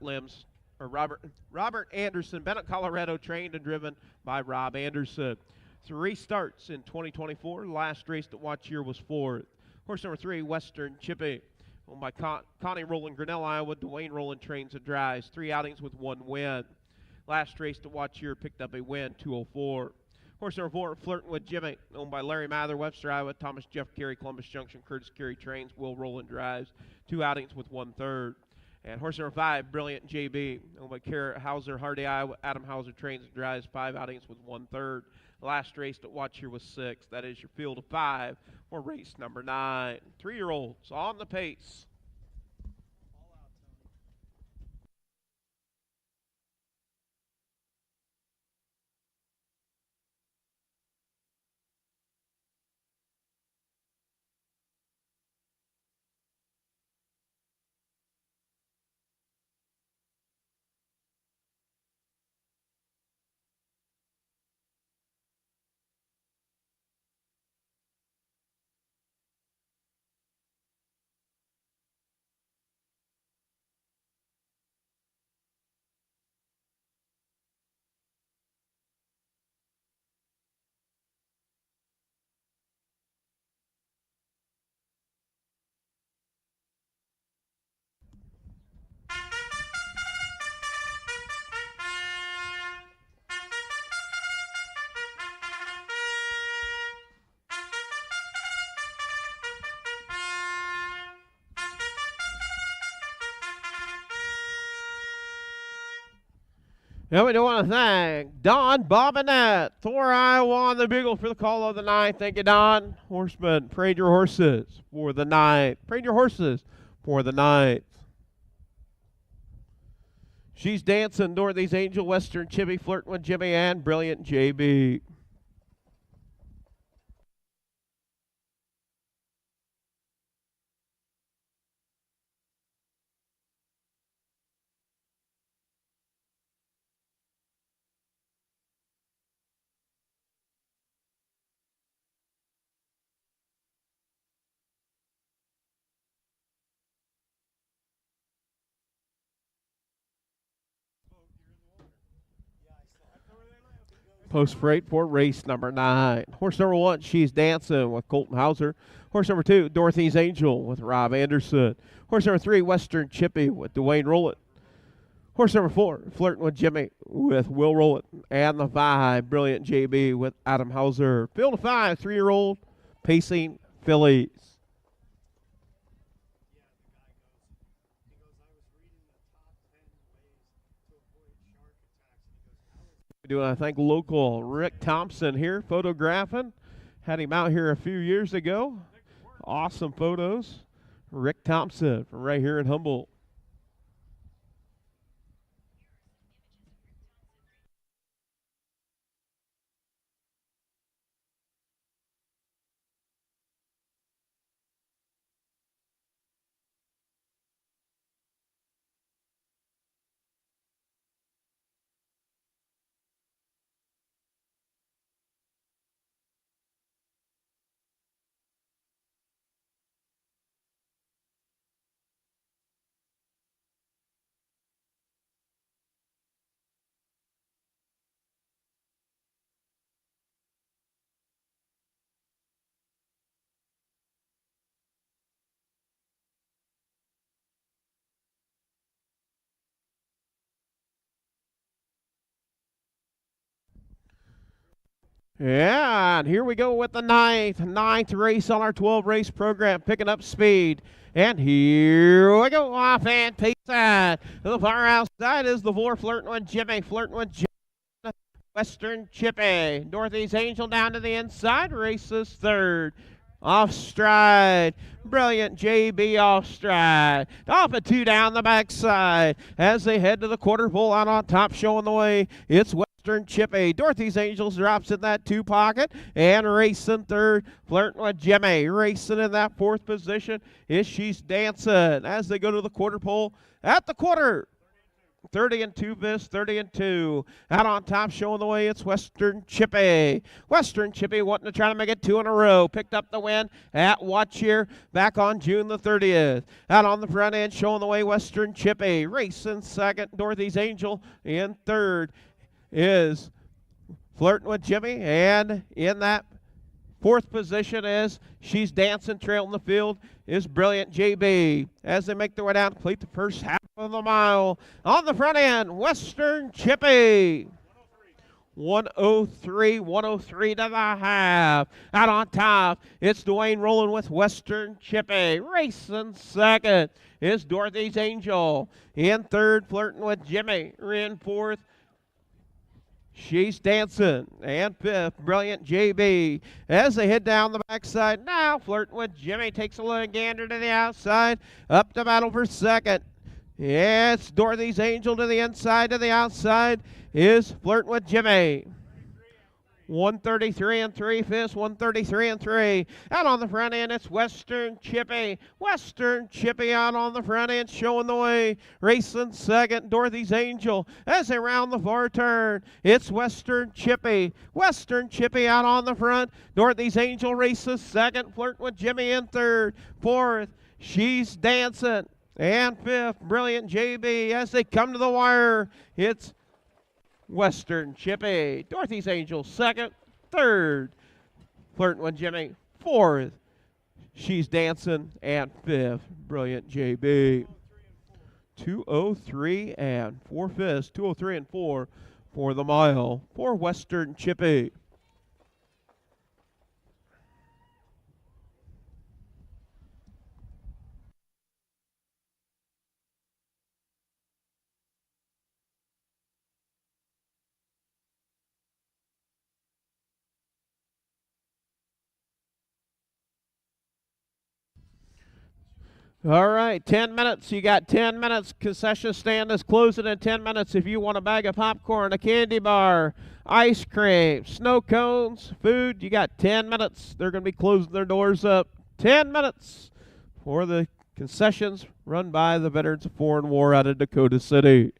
Anderson, Bennett, Colorado, trained and driven by Rob Anderson. 3 starts in 2024. Last race to watch here was 4th. Horse number 3, Western Chippy, owned by Connie Rowland, Grinnell, Iowa. Dwayne Rowland trains and drives. 3 outings with 1 win. Last race to watch here picked up a win, 204. Horse number 4, Flirting with Jimmy, owned by Larry Mather, Webster, Iowa. Thomas Jeff Carey, Columbus Junction. Curtis Carey trains. Will Rowland drives. 2 outings with 1 third. And horse number 5, Brilliant JB, owned by Kara Hauser, Hardy, Iowa. Adam Hauser trains and drives. 5 outings with 1 third. Last race to watch here was 6th. That is your field of 5 for race number 9. 3-year-olds on the pace. And we do want to thank Don Bobinette, Thor, Iowa on the bugle for the call of the 9th. Thank you, Don. Horseman, parade your horses for the 9th. Parade your horses for the 9th. She's Dancing, Dorothy's Angel, Western Chippy, Flirting with Jimmy, and Brilliant JB. Post freight for race number 9. Horse number 1, She's Dancing with Colton Hauser. Horse number 2, Dorothy's Angel with Rob Anderson. Horse number 3, Western Chippy with Dwayne Rowlett. Horse number 4, Flirting with Jimmy with Will Rowlett. And the 5, Brilliant JB with Adam Hauser. Field of 5, 3-year-old Pacing Fillies. Doing, I think, local Rick Thompson here photographing. Had him out here a few years ago. Awesome photos. Rick Thompson from right here in Humboldt. Yeah, and here we go with the ninth race on our 12-race program, picking up speed. And here we go, off and pace side. To the far outside is the 4, Flirting with Jimmy, Western Chippy. Dorothy's Angel down to the inside, races third. Off stride, Brilliant JB off stride. Off a 2 down the backside as they head to the quarter pole. Out on top, showing the way, it's Western Chippy. Dorothy's Angels drops in that 2 pocket and racing third, Flirting with Jimmy. Racing in that 4th position is She's Dancing as they go to the quarter pole at the quarter. 30-2 this, 30-2. Out on top, showing the way, it's Western Chippy. Western Chippy wanting to try to make it 2 in a row. Picked up the win at Watch Here back on June the 30th. Out on the front end, showing the way, Western Chippy. Racing second, Dorothy's Angel. In third is Flirting with Jimmy. And in that 4th position is She's Dancing, trailing the field is Brilliant JB. As they make their way down to complete the first half of the mile. On the front end, Western Chippy. 103 to the half. Out on top, it's Dwayne rolling with Western Chippy. Racing second is Dorothy's Angel. In third, Flirting with Jimmy. In 4th, She's Dancing. And 5th, Brilliant JB. As they head down the backside now, Flirting with Jimmy takes a little gander to the outside. Up to battle for second. Yeah, it's Dorothy's Angel to the inside. To the outside is Flirting with Jimmy. 133 and 3 fifths, 133 and 3. Out on the front end, it's Western Chippy. Western Chippy out on the front end, showing the way. Racing second, Dorothy's Angel. As they round the far turn, it's Western Chippy. Western Chippy out on the front. Dorothy's Angel races second, Flirting with Jimmy in third. 4th, She's Dancing. And 5th, Brilliant JB. As they come to the wire, it's Western Chippy. Dorothy's Angel second. 3rd, Flirting with Jimmy. 4th, She's Dancing. And 5th, Brilliant JB. 2:03 and 4 fifths. 2:03 and 4 for the mile for Western Chippy. All right, 10 minutes. You got 10 minutes. Concession stand is closing in 10 minutes. If you want a bag of popcorn, a candy bar, ice cream, snow cones, food, you got 10 minutes. They're going to be closing their doors up. 10 minutes for the concessions run by the Veterans of Foreign War out of Dakota City.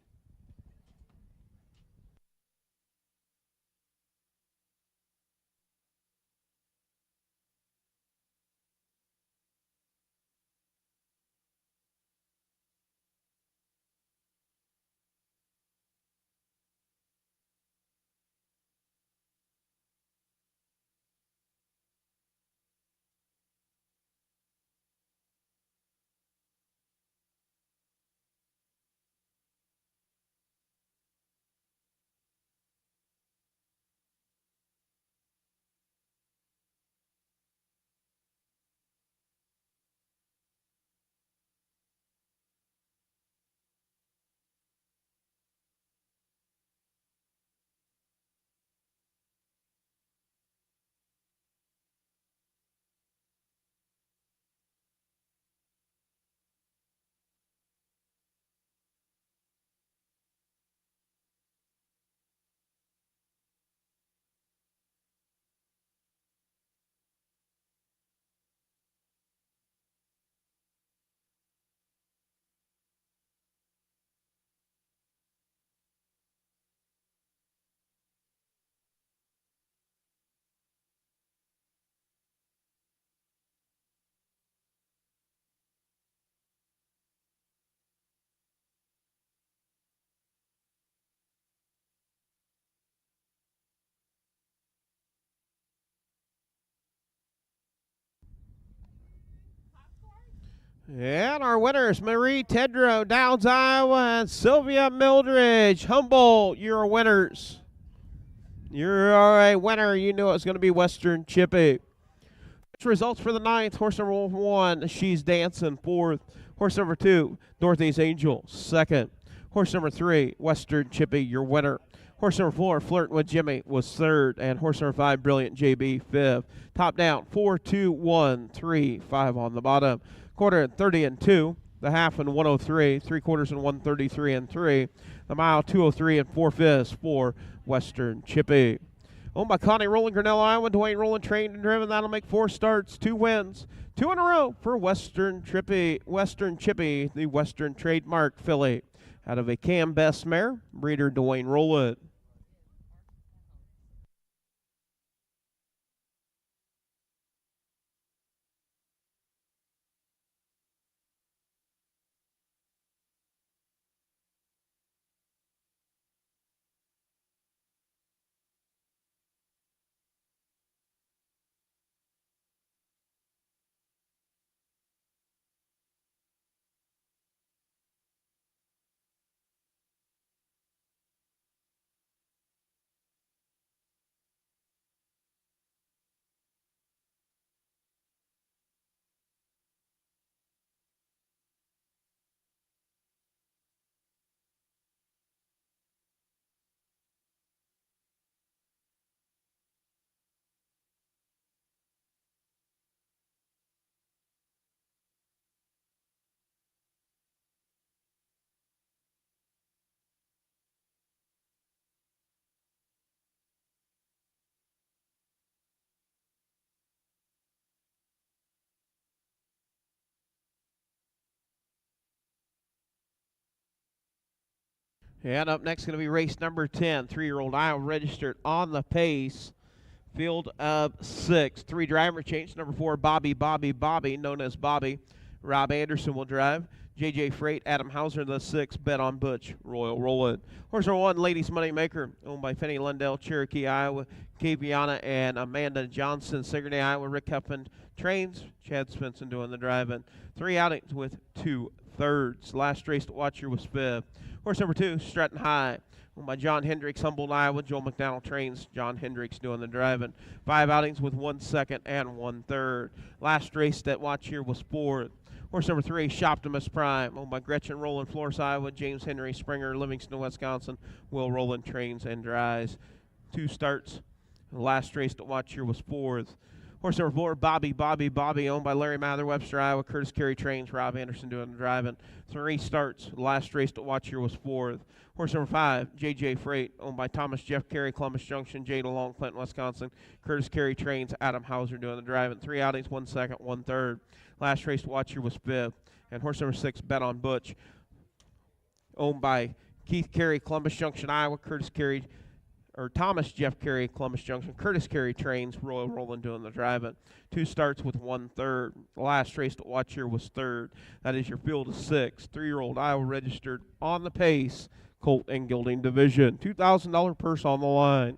And our winners, Marie Tedrow, Downs, Iowa, and Sylvia Mildridge, Humboldt, your winners. You're all right, winner. You knew it was going to be Western Chippy. Results for the ninth. Horse number 1, She's Dancing, 4th. Horse number 2, Dorothy's Angel, 2nd. Horse number 3, Western Chippy, your winner. Horse number 4, Flirting with Jimmy, was 3rd. And horse number 5, Brilliant JB, 5th. Top down, 4, 2, 1, 3, 5 on the bottom. Quarter and 30 and 2. The half and 103. 3/4 and 133 and 3. The mile 203 and 4/5 for Western Chippy. Owned by Connie Rowland, Grinnell, Iowa. Dwayne Rowland, trained and driven. That'll make 4 starts, 2 wins, 2 in a row for Western Chippy, the Western trademark filly. Out of a Cam Best mare, breeder Dwayne Rowland. And up next going to be race number 10, 3-year-old Iowa registered on the pace. Field of 6. 3 driver change. Number 4, Bobby, known as Bobby. Rob Anderson will drive. J.J. Freight, Adam Hauser, the 6. Bet on Butch, Royal Rowland. Horse number 1, Ladies Moneymaker, owned by Penny Lundell, Cherokee, Iowa. Kaviana and Amanda Johnson, Sigourney, Iowa. Rick Huffman trains. Chad Svensson doing the driving. 3 outings with 2 thirds. Last race to watch here was 5th. Horse number 2, Stratton High, owned by John Hendricks, Humboldt, Iowa. Joel McDonald trains. John Hendricks doing the driving. 5 outings with 1 second and 1 third. Last race that watch here was 4th. Horse number 3, Shoptimus Prime, owned by Gretchen Rowland, Florence, Iowa. James Henry Springer, Livingston, Wisconsin. Will Rowland trains and drives. 2 starts. The last race to watch here was 4th. Horse number 4, Bobby, owned by Larry Mather, Webster, Iowa. Curtis Carey trains. Rob Anderson doing the driving. 3 starts. The last race to watch here was 4th. Horse number 5, JJ Freight, owned by Thomas Jeff Carey, Columbus Junction, Jada Long, Clinton, Wisconsin. Curtis Carey trains. Adam Hauser doing the driving. 3 outings, 1 second, 1 third. Last race to watch here was 5th. And horse number 6, Bet on Butch, owned by Keith Carey, Columbus Junction, Iowa. Thomas Jeff Carey, Columbus Junction. Curtis Carey trains. Royal Roland doing the driving. 2 starts with 1 third. The last race to watch here was 3rd. That is your field of 6. 3-year-old Iowa registered on the pace, Colt and Gelding division. $2,000 purse on the line.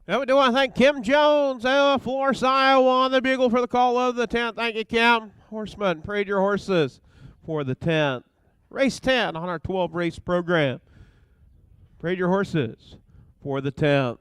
And we do want to thank Kim Jones, Florence, Iowa, on the bugle for the call of the 10th. Thank you, Kim. Horseman, parade your horses for the 10th. Race 10 on our 12-race program. Parade your horses for the 10th.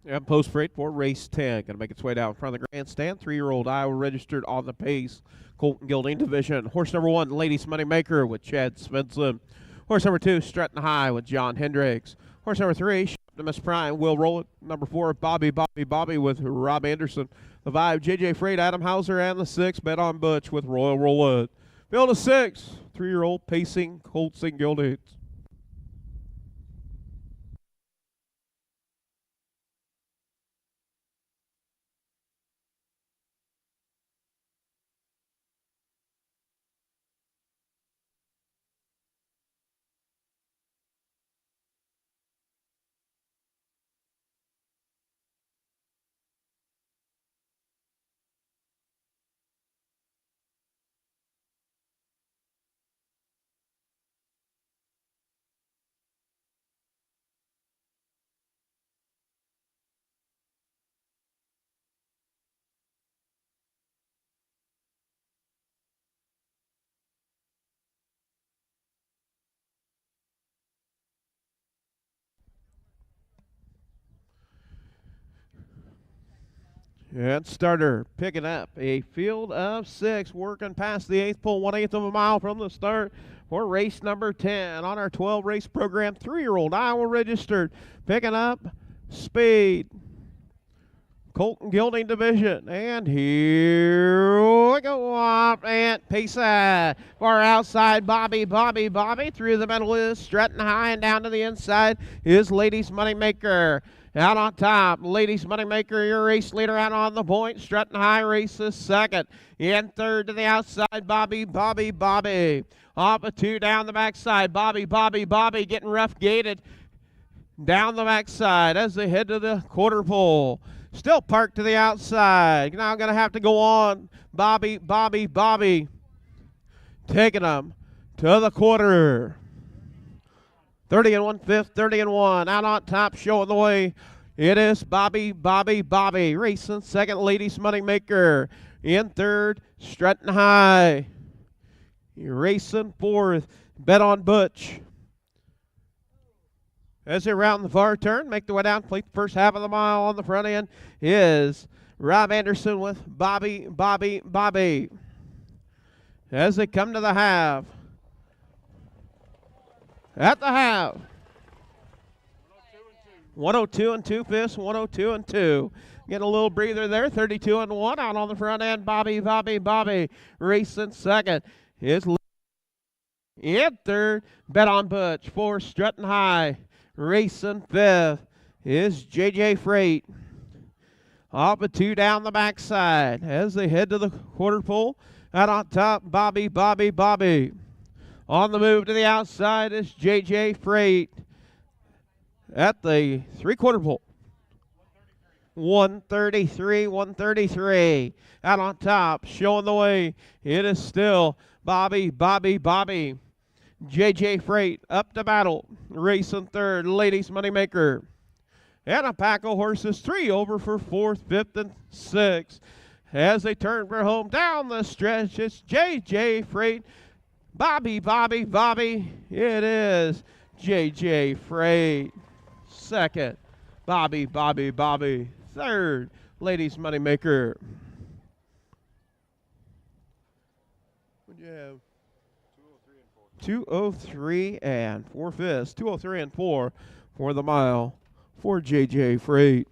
And post freight for race 10. Going to make its way down in front of the grandstand. 3-year-old Iowa registered on the pace. Colton Gilding division. Horse number 1, Ladies Moneymaker with Chad Svensson. Horse number 2, Stretton High with John Hendricks. Horse number 3, Optimus Prime, Will Roll It. Number 4, Bobby with Rob Anderson. The 5, JJ Freight, Adam Hauser. And the 6, Bet on Butch with Royal Roll It. Field of 6, 3-year-old Pacing Colts and Gildings. And starter picking up a field of 6, working past the 8th pole, 1/8 of a mile from the start for race number 10 on our 12 race program. 3-year-old Iowa registered picking up speed. Colton Gilding division. And here we go up and pace far outside. Bobby through the middle is Stretton High, and down to the inside is Ladies Moneymaker. Out on top, Ladies Moneymaker, your race leader out on the point. Stretton High races second. In third to the outside, Bobby. Off a 2 down the backside. Bobby getting rough gated down the backside as they head to the quarter pole. Still parked to the outside. Now going to have to go on. Bobby taking them to the quarter. 30 1/5, 30 1. Out on top, showing the way. It is Bobby. Racing second, Ladies Moneymaker. In third, Stretton High. Racing fourth, Bet on Butch. As they round the far turn, make their way down, plate the first half of the mile on the front end is Rob Anderson with Bobby. As they come to the half. At the half. 102 and 2/5, 102 and 2. Getting a little breather there, 32 and 1 out on the front end. Bobby. Racing second is in third, Bet on Butch. For Stretton High. Racing fifth is JJ Freight. Off a 2 down the backside as they head to the quarter pole. Out on top, Bobby. On the move to the outside is JJ Freight. At the 3/4 pole. 133. Out on top, showing the way. It is still Bobby. JJ Freight up to battle. Racing third, Ladies Moneymaker. And a pack of horses, 3 over for 4th, 5th, and 6th. As they turn for home down the stretch, it's JJ Freight. Bobby. It is JJ Freight. Second, Bobby. Third, Ladies Moneymaker. What'd you have? 203 and 4/5. 203 and 4 for the mile for JJ Freight.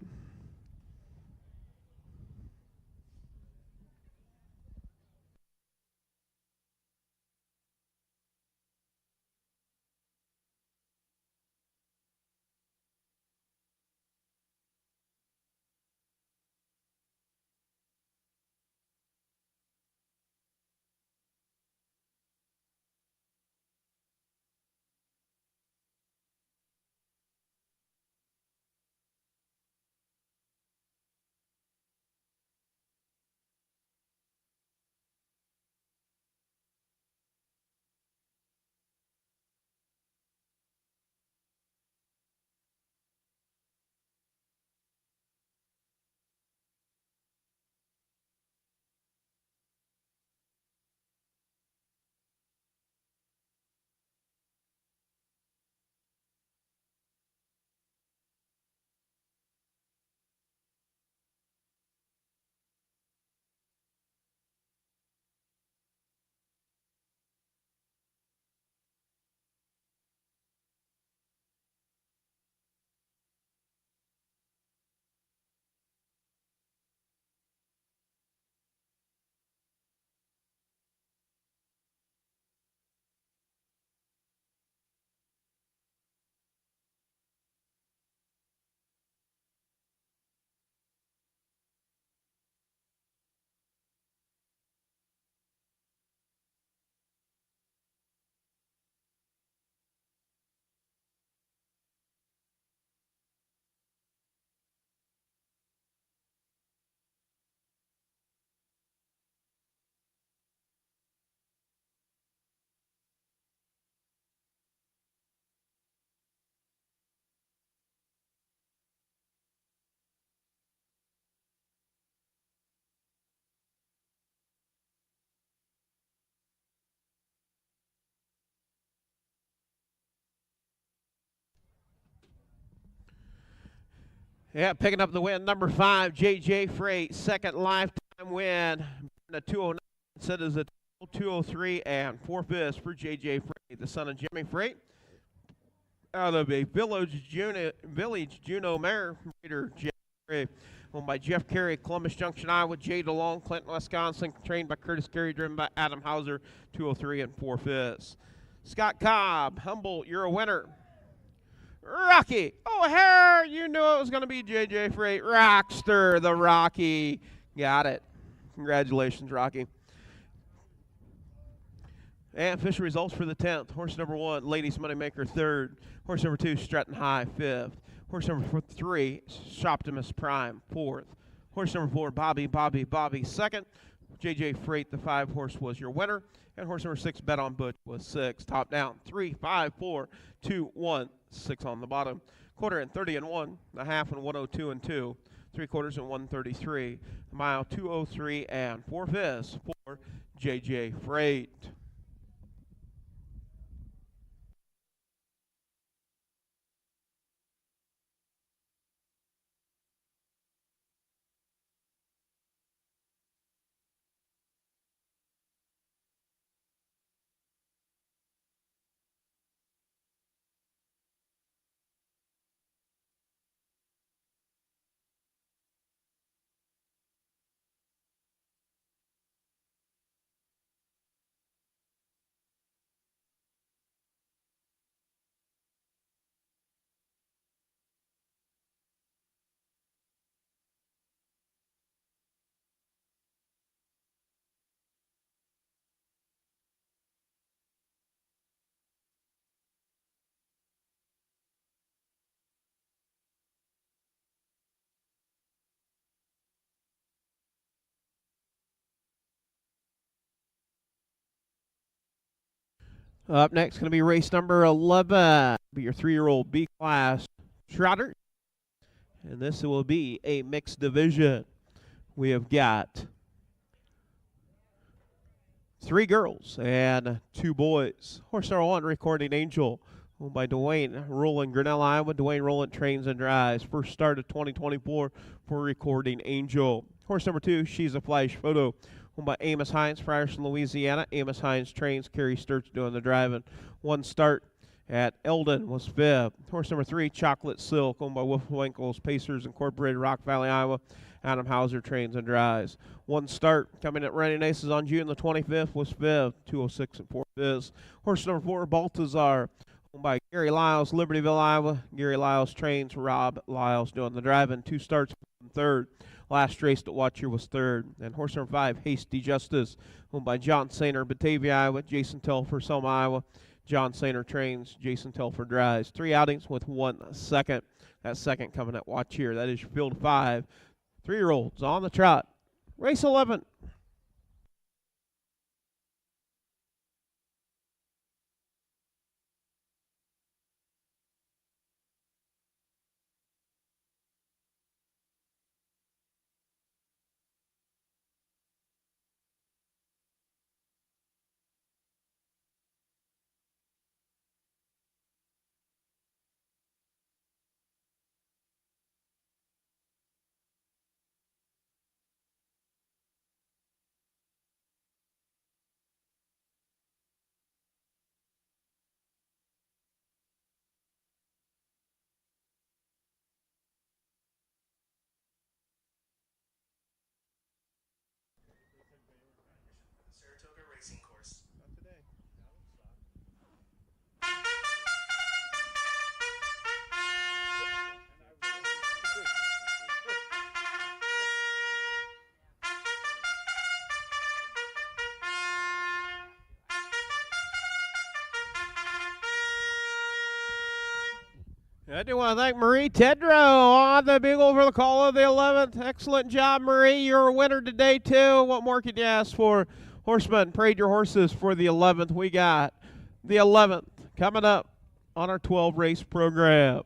Yeah, picking up the win, number 5, J.J. Freight, second lifetime win. A 209 set is a 203 and 4/5 for J.J. Freight, the son of Jimmy Freight. Out of a Village Juneau mare, breeder Jeff Carey, owned by Jeff Carey, Columbus Junction, Iowa. Jay DeLong, Clinton, Wisconsin, trained by Curtis Carey, driven by Adam Hauser, 203 and 4/5. Scott Cobb, Humboldt, you're a winner. Rocky O'Hare, you knew it was going to be J.J. Freight. Rockster, the Rocky. Got it. Congratulations, Rocky. And official results for the 10th. Horse number 1, Ladies Moneymaker, 3rd. Horse number 2, Stratton High, 5th. Horse number 3, Shoptimus Prime, 4th. Horse number 4, Bobby, 2nd. J.J. Freight, the 5 horse, was your winner. And horse number 6, Bet on Butch, was 6th. Top down, 3, 5, 4, 2, 1, 6 on the bottom. Quarter and 30 and 1. The half and 102 and 2. 3/4 and 133. Mile 203 and 4/5 for J.J. Freight. Up next, going to be race number 11. Be your 3-year-old B-class trotter. And this will be a mixed division. We have got 3 girls and 2 boys. Horse number 1, Recording Angel, owned by Dwayne Rowland, Grinnell, Iowa. Dwayne Rowland trains and drives. First start of 2024 for Recording Angel. Horse number 2, She's a Flash Photo, owned by Amos Hines, Frierson, Louisiana. Amos Hines trains, Kerry Sturts doing the driving. 1 start at Eldon was 5th. Horse number 3, Chocolate Silk, owned by Wolf Winkles, Pacers Incorporated, Rock Valley, Iowa. Adam Hauser trains and drives. 1 start coming at Running Aces on June the 25th was 5th, 206 and 4/5. Horse number 4, Baltazar, owned by Gary Lyles, Libertyville, Iowa. Gary Lyles trains, Rob Lyles doing the driving. 2 starts, 3rd. Last race to watch here was 3rd. And horse number 5, Hasty Justice, owned by John Sainer, Batavia, Iowa. Jason Telfer, Selma, Iowa. John Sainer trains, Jason Telfer drives. 3 outings with 1 second. That second coming at watch here. That is your field 5. 3-year-olds on the trot. Race 11. Saratoga Racing Course. Not today. I do want to thank Marie Tedrow on the bugle for the call of the 11th. Excellent job, Marie. You're a winner today, too. What more could you ask for? Horseman, parade your horses for the 11th. We got the 11th coming up on our 12-race program.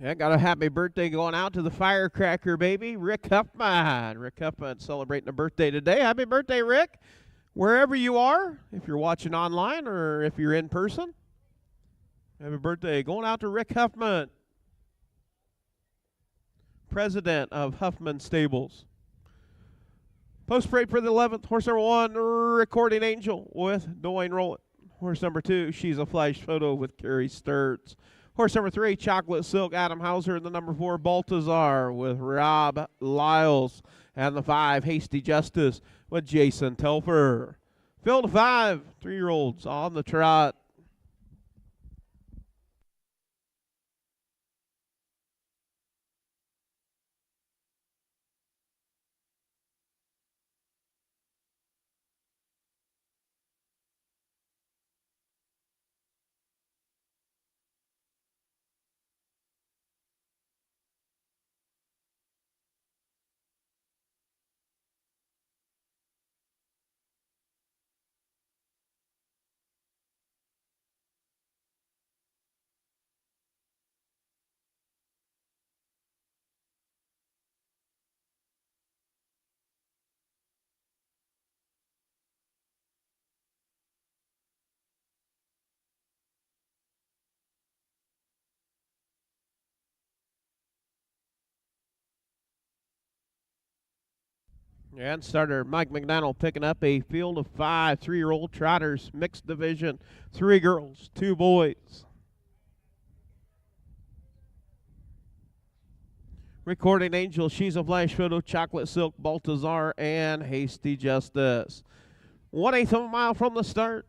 Yeah, got a happy birthday going out to the firecracker baby, Rick Huffman. Rick Huffman celebrating a birthday today. Happy birthday, Rick. Wherever you are, if you're watching online or if you're in person, happy birthday going out to Rick Huffman, president of Huffman Stables. Post parade for the 11th, horse number 1, Recording Angel with Dwayne Rowland. Horse number 2, She's a Flash Photo with Carrie Sturts. Horse number 3, Chocolate Silk, Adam Hauser. And the number 4, Baltazar with Rob Lyles. And the 5, Hasty Justice with Jason Telfer. Field of 5, 3-year-olds on the trot. And starter Mike McDonald picking up a field of 5 3-year-old trotters, mixed division, 3 girls, 2 boys. Recording Angel, She's a Flash Photo, Chocolate Silk, Baltazar, and Hasty Justice. 1/8 of a mile from the start.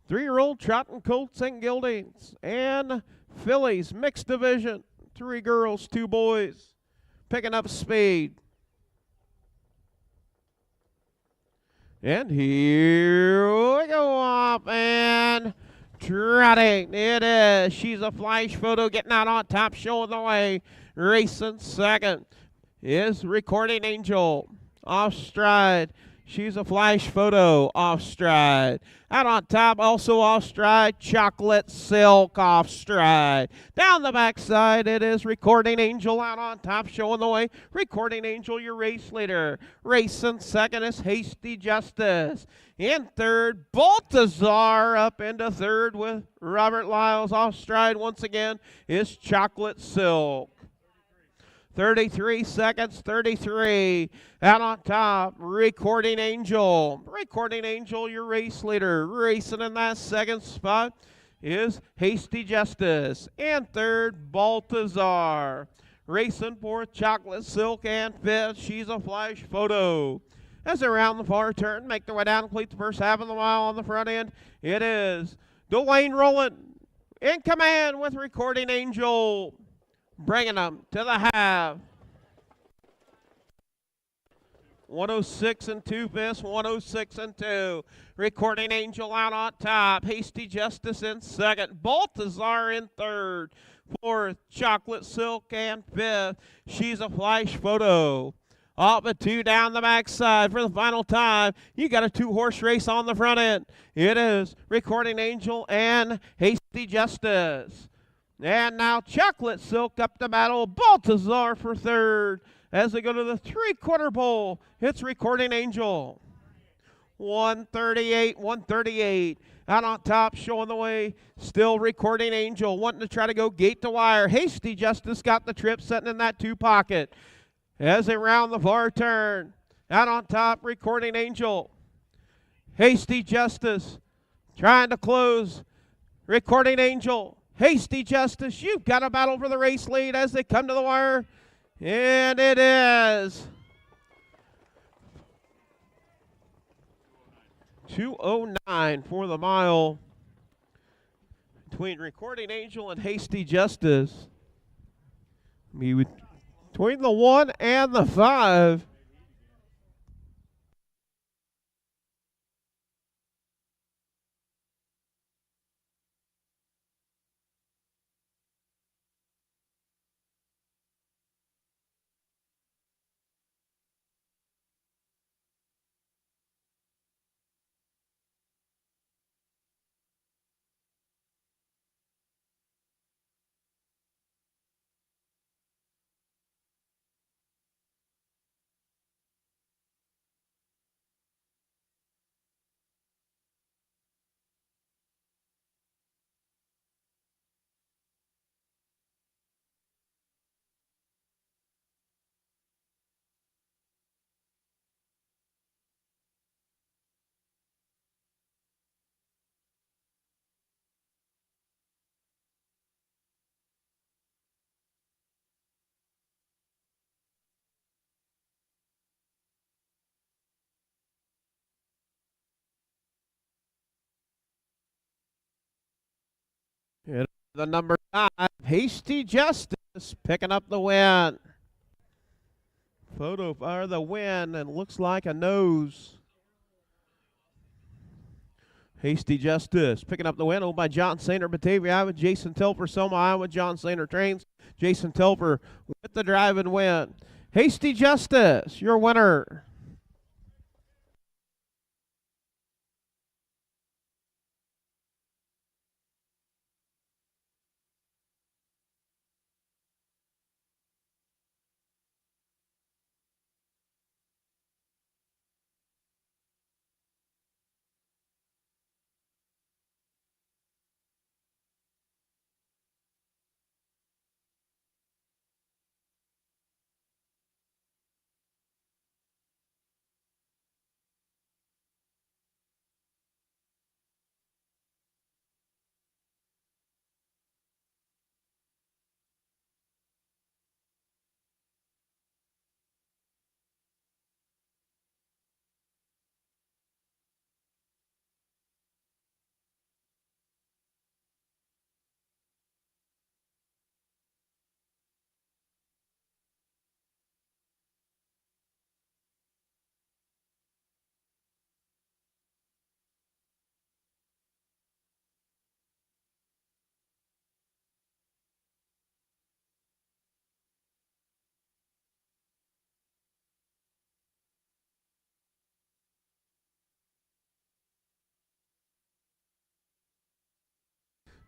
3-year-old trotting colts and geldings, and fillies, mixed division, 3 girls, 2 boys. Picking up speed. And here we go up and trotting. It is. She's a Flash Photo getting out on top, showing the way. Racing second is Recording Angel. Off stride. She's a Flash Photo off stride. Out on top, also off stride, Chocolate Silk off stride. Down the backside, it is Recording Angel out on top, showing the way. Recording Angel, your race leader. Racing second is Hasty Justice. In third, Baltazar up into third with Robert Lyles off stride once again is Chocolate Silk. 33 seconds, 33. Out on top, Recording Angel. Recording Angel, your race leader. Racing in that second spot is Hasty Justice. And third, Baltazar. Racing fourth, Chocolate Silk. And fifth, She's a Flash Photo. As they round the far turn, make their way down, complete the first half of the mile on the front end. It is Dwayne Rowland in command with Recording Angel. Bringing them to the half. 106 and 2/5, 106 and 2. Recording Angel out on top. Hasty Justice in second. Baltazar in third. Fourth, Chocolate Silk, and fifth, She's a Flash Photo. Off at 2 down the backside for the final time. You got a 2-horse race on the front end. It is Recording Angel and Hasty Justice. And now Chocolate Silk up to battle. Baltazar for third. As they go to the 3/4 pole, it's Recording Angel. 138, 138. Out on top, showing the way. Still Recording Angel, wanting to try to go gate to wire. Hasty Justice got the trip, sitting in that 2 pocket. As they round the far turn. Out on top, Recording Angel. Hasty Justice trying to close. Recording Angel. Hasty Justice, you've got a battle for the race lead as they come to the wire. And it is 2:09 for the mile between Recording Angel and Hasty Justice. Between the 1 and the 5. And the number 5, Hasty Justice, picking up the win. Photo for the win, and looks like a nose. Hasty Justice picking up the win, owned by John Sainer, Batavia, Iowa. Jason Telfer, Selma, Iowa. John Sainer trains. Jason Telfer with the drive and win. Hasty Justice, your winner.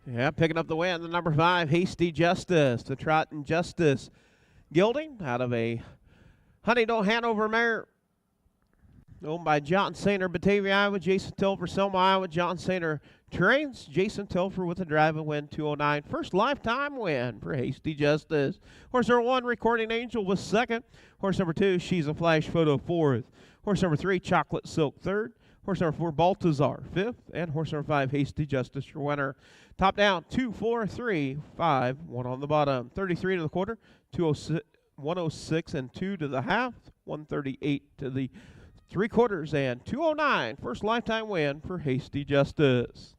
Yeah, picking up the win, the number 5, Hasty Justice, the Trot and Justice gelding out of a Huntingdon Hanover mare, owned by John Sainer, Batavia, Iowa. Jason Telfer, Selma, Iowa. John Sainer trains. Jason Telfer with a drive and win, 209. First lifetime win for Hasty Justice. Horse number 1, Recording Angel, was second. Horse number 2, She's a Flash Photo, fourth. Horse number 3, Chocolate Silk, third. Horse number 4, Baltazar, fifth. And horse number 5, Hasty Justice, your winner. Top down, 2, 4, 3, 5, 1 on the bottom. 33 to the quarter, 206, 106 and 2 to the half, 138 to the 3/4, and 209. First lifetime win for Hasty Justice.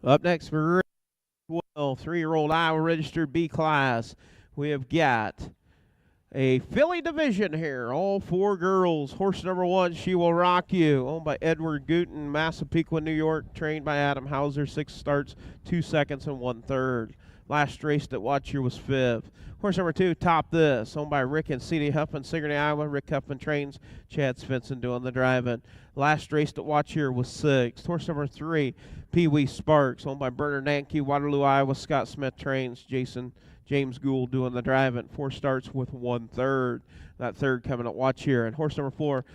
Up next for 3-year-old Iowa registered B class, we have got a filly division here. All 4 girls. Horse number 1, She Will Rock You, owned by Edward Gooten, Massapequa, New York, trained by Adam Hauser. 6 starts, 2 seconds, and 1/3. Last race at Watch Year was 5th. Horse number 2, Top This, owned by Rick and C.D. Huffman, Sigourney, Iowa. Rick Huffman trains. Chad Svensson doing the driving. Last race at Watch Year was 6th. Horse number 3, Pee Wee Sparks, owned by Bernard Nanke, Waterloo, Iowa. Scott Smith trains. James Gould doing the driving. 4 starts with 1/3. That 3rd coming at Watch Here. And horse number 4,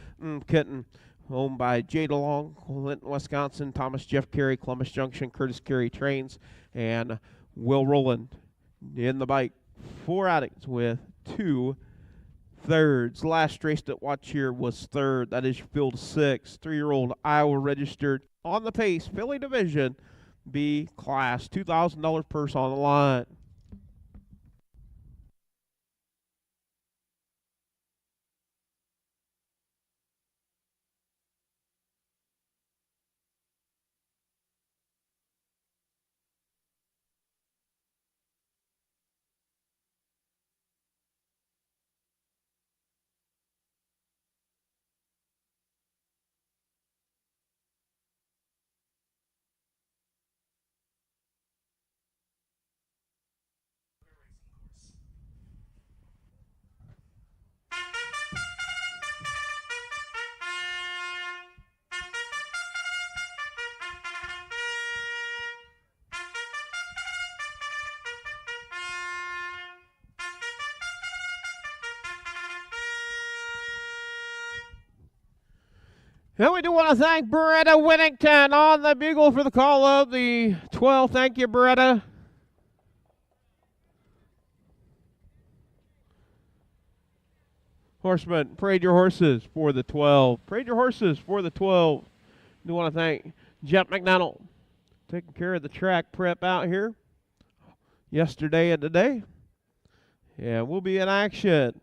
Kitten, owned by Jay DeLong, Clinton, Wisconsin. Thomas Jeff Carey, Columbus Junction. Curtis Carey trains. And Will Rowland in the bike. 4 outings with 2/3. Last race at Watch Here was 3rd. That is field 6. 3-year-old Iowa registered on the pace. Filly division B class. $2,000 purse on the line. And we do want to thank Beretta Whittington on the bugle for the call of the 12. Thank you, Beretta. Horseman, parade your horses for the 12. Parade your horses for the 12. Do want to thank Jeff McDonald taking care of the track prep out here yesterday and today. Yeah, we'll be in action.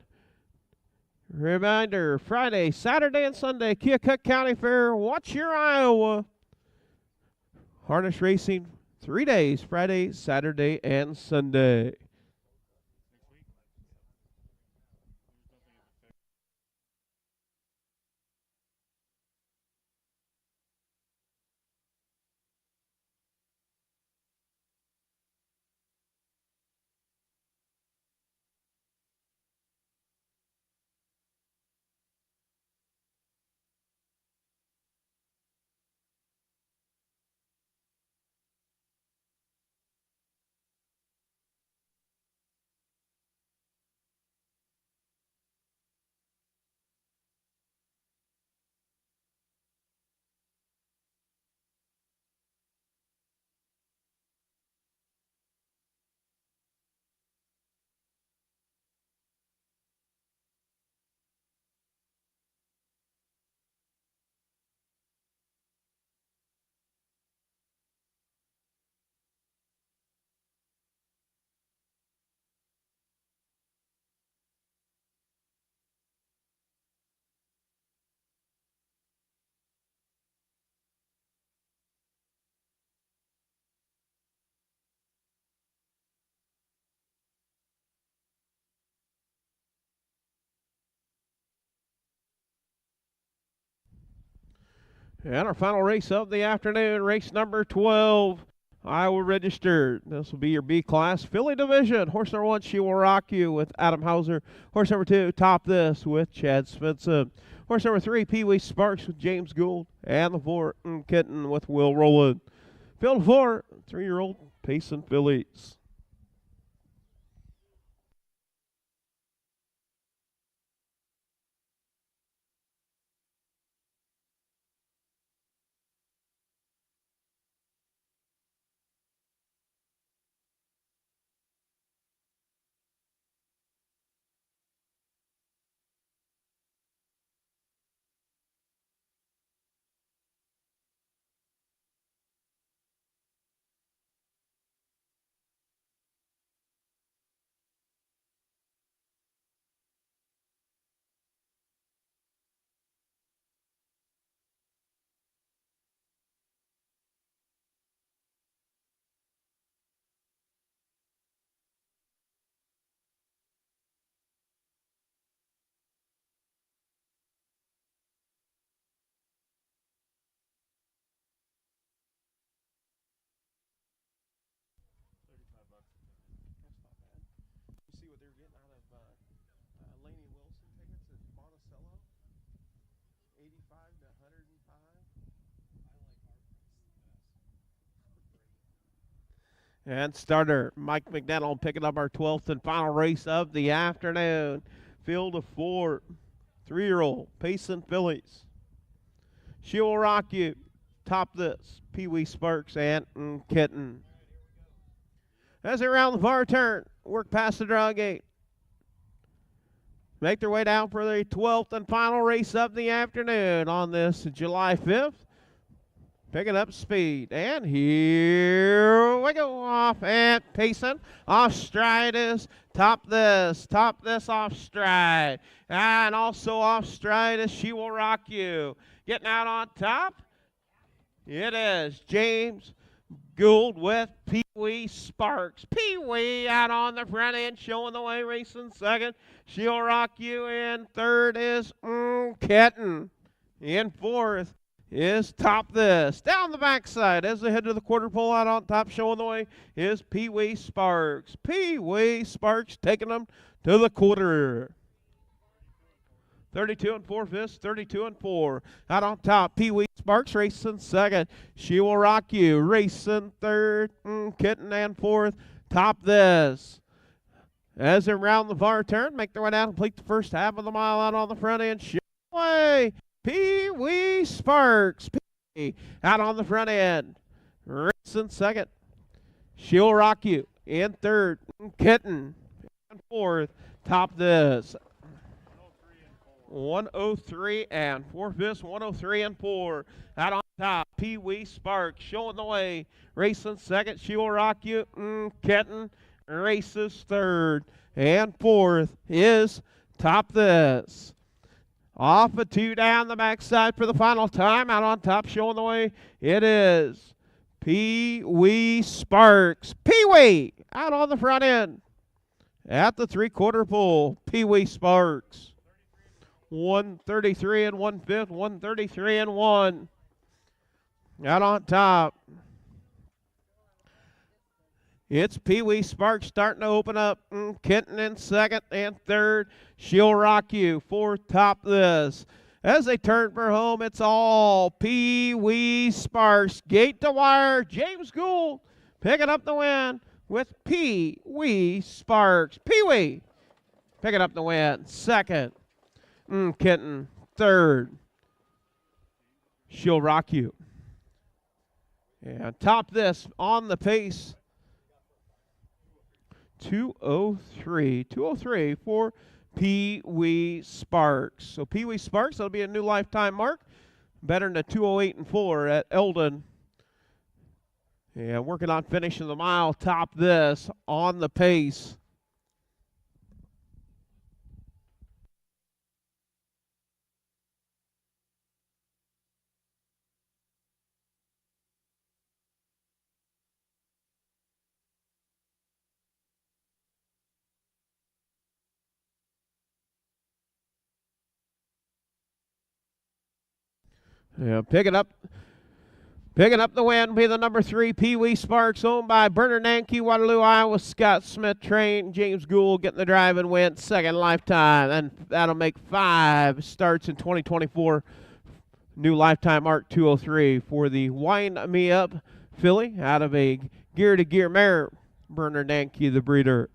Reminder, Friday, Saturday, and Sunday, Keokuk County Fair. Watch your Iowa. Harness racing 3 days, Friday, Saturday, and Sunday. And our final race of the afternoon, race number 12, Iowa Registered. This will be your B class filly division. Horse number 1, She Will Rock You with Adam Hauser. Horse number 2, Top This with Chad Svensson. Horse number 3, Pee Wee Sparks with James Gould. And the 4, Kitten with Will Rowland. Field 4, 3-year-old Pace and fillies. You see what they're getting out of Laney Wilson tickets at Monticello? 85 to 105. And starter Mike McDonald picking up our 12th and final race of the afternoon. Field of 4, 3-year-old Pace and fillies. She Will Rock You, Top This, Pee Wee Sparks, and Kitten. As they round the far turn, work past the draw gate. Make their way down for the 12th and final race of the afternoon on this July 5th. Picking up speed. And here we go off and pacing. Off stride is Top This off stride. And also off stride is She Will Rock You. Getting out on top, it is James Gould with Pee Wee Sparks. Pee Wee out on the front end, showing the way, racing second. She'll Rock You in third is Kitten. In fourth is Top This. Down the backside as they head to the quarter pole, out on top, showing the way is Pee Wee Sparks. Pee Wee Sparks taking them to the quarter. 32 and 4 fifths, 32 and 4. Out on top, Pee Wee Sparks racing second. She Will Rock You racing third. Kitten and fourth. Top This. As they round the far turn, make their way down, complete the first half of the mile out on the front end. Way. Pee Wee Sparks. Pee out on the front end. Racing second. She'll Rock You in third. Kitten in fourth. Top this. 103 and 4/5, 103 and 4. Out on top, Pee Wee Sparks showing the way. Racing second, She Will Rock You. Kitten races third. And fourth is Top This. Off a 2 down the backside for the final time. Out on top, showing the way. It is Pee Wee Sparks. Pee Wee out on the front end. At the 3/4 pole, Pee Wee Sparks. 133 and 1/5, 133 and 1. Out on top. It's Pee Wee Sparks starting to open up. Kenton in second and third. She'll Rock You. Fourth, Top This. As they turn for home, it's all Pee Wee Sparks. Gate to wire. James Gould picking up the win with Pee Wee Sparks. Pee Wee picking up the win. Second. Kenton, third. She'll Rock You. And Top This on the pace. 203 for Pee Wee Sparks. So Pee Wee Sparks, that'll be a new lifetime mark. Better than a 208 and 4 at Eldon. And working on finishing the mile. Top This on the pace. Yeah, picking up the win, be the number 3, Pee Wee Sparks, owned by Bernard Nanke, Waterloo, Iowa. Scott Smith trained. James Gould getting the drive and win, second lifetime. And that'll make 5 starts in 2024. New lifetime mark 203 for the Wind Me Up filly out of a gear-to-gear mare. Bernard Nanke, the breeder.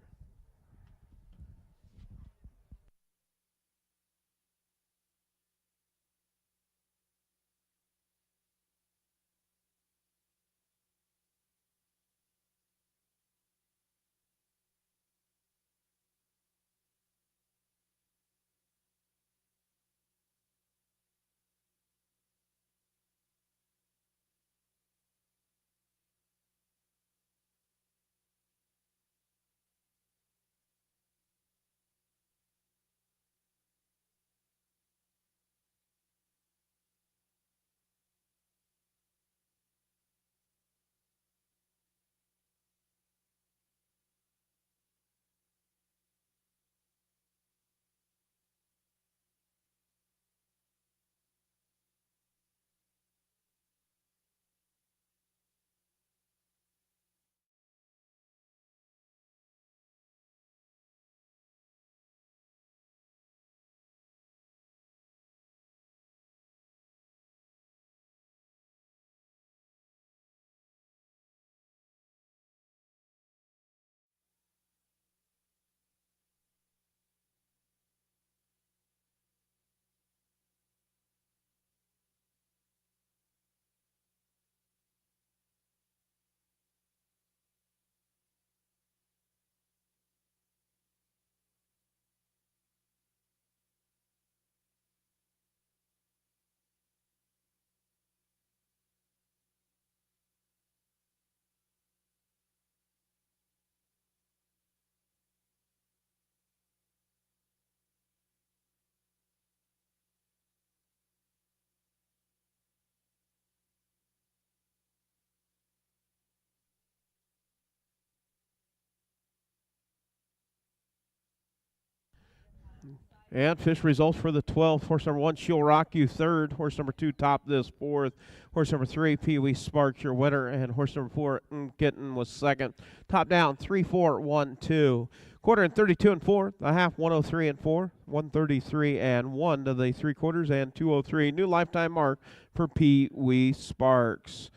And fish results for the 12th. Horse number 1, She'll Rock You, third. Horse number 2, Top This, fourth. Horse number 3, Pee Wee Sparks, your winner. And horse number 4, Kitten, was second. Top down, 3, 4, 1, 2. Quarter and 32 and 4. The half, 103 and 4. 133 and 1 to the 3/4 and 203. New lifetime mark for Pee Wee Sparks.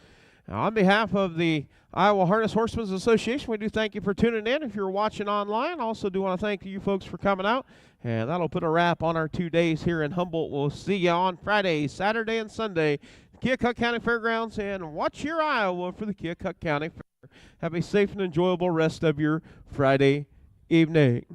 Now, on behalf of the Iowa Harness Horsemen's Association, we do thank you for tuning in. If you're watching online, also do want to thank you folks for coming out. And that'll put a wrap on our 2 days here in Humboldt. We'll see you on Friday, Saturday, and Sunday, Keokuk County Fairgrounds, and watch your Iowa for the Keokuk County Fair. Have a safe and enjoyable rest of your Friday evening.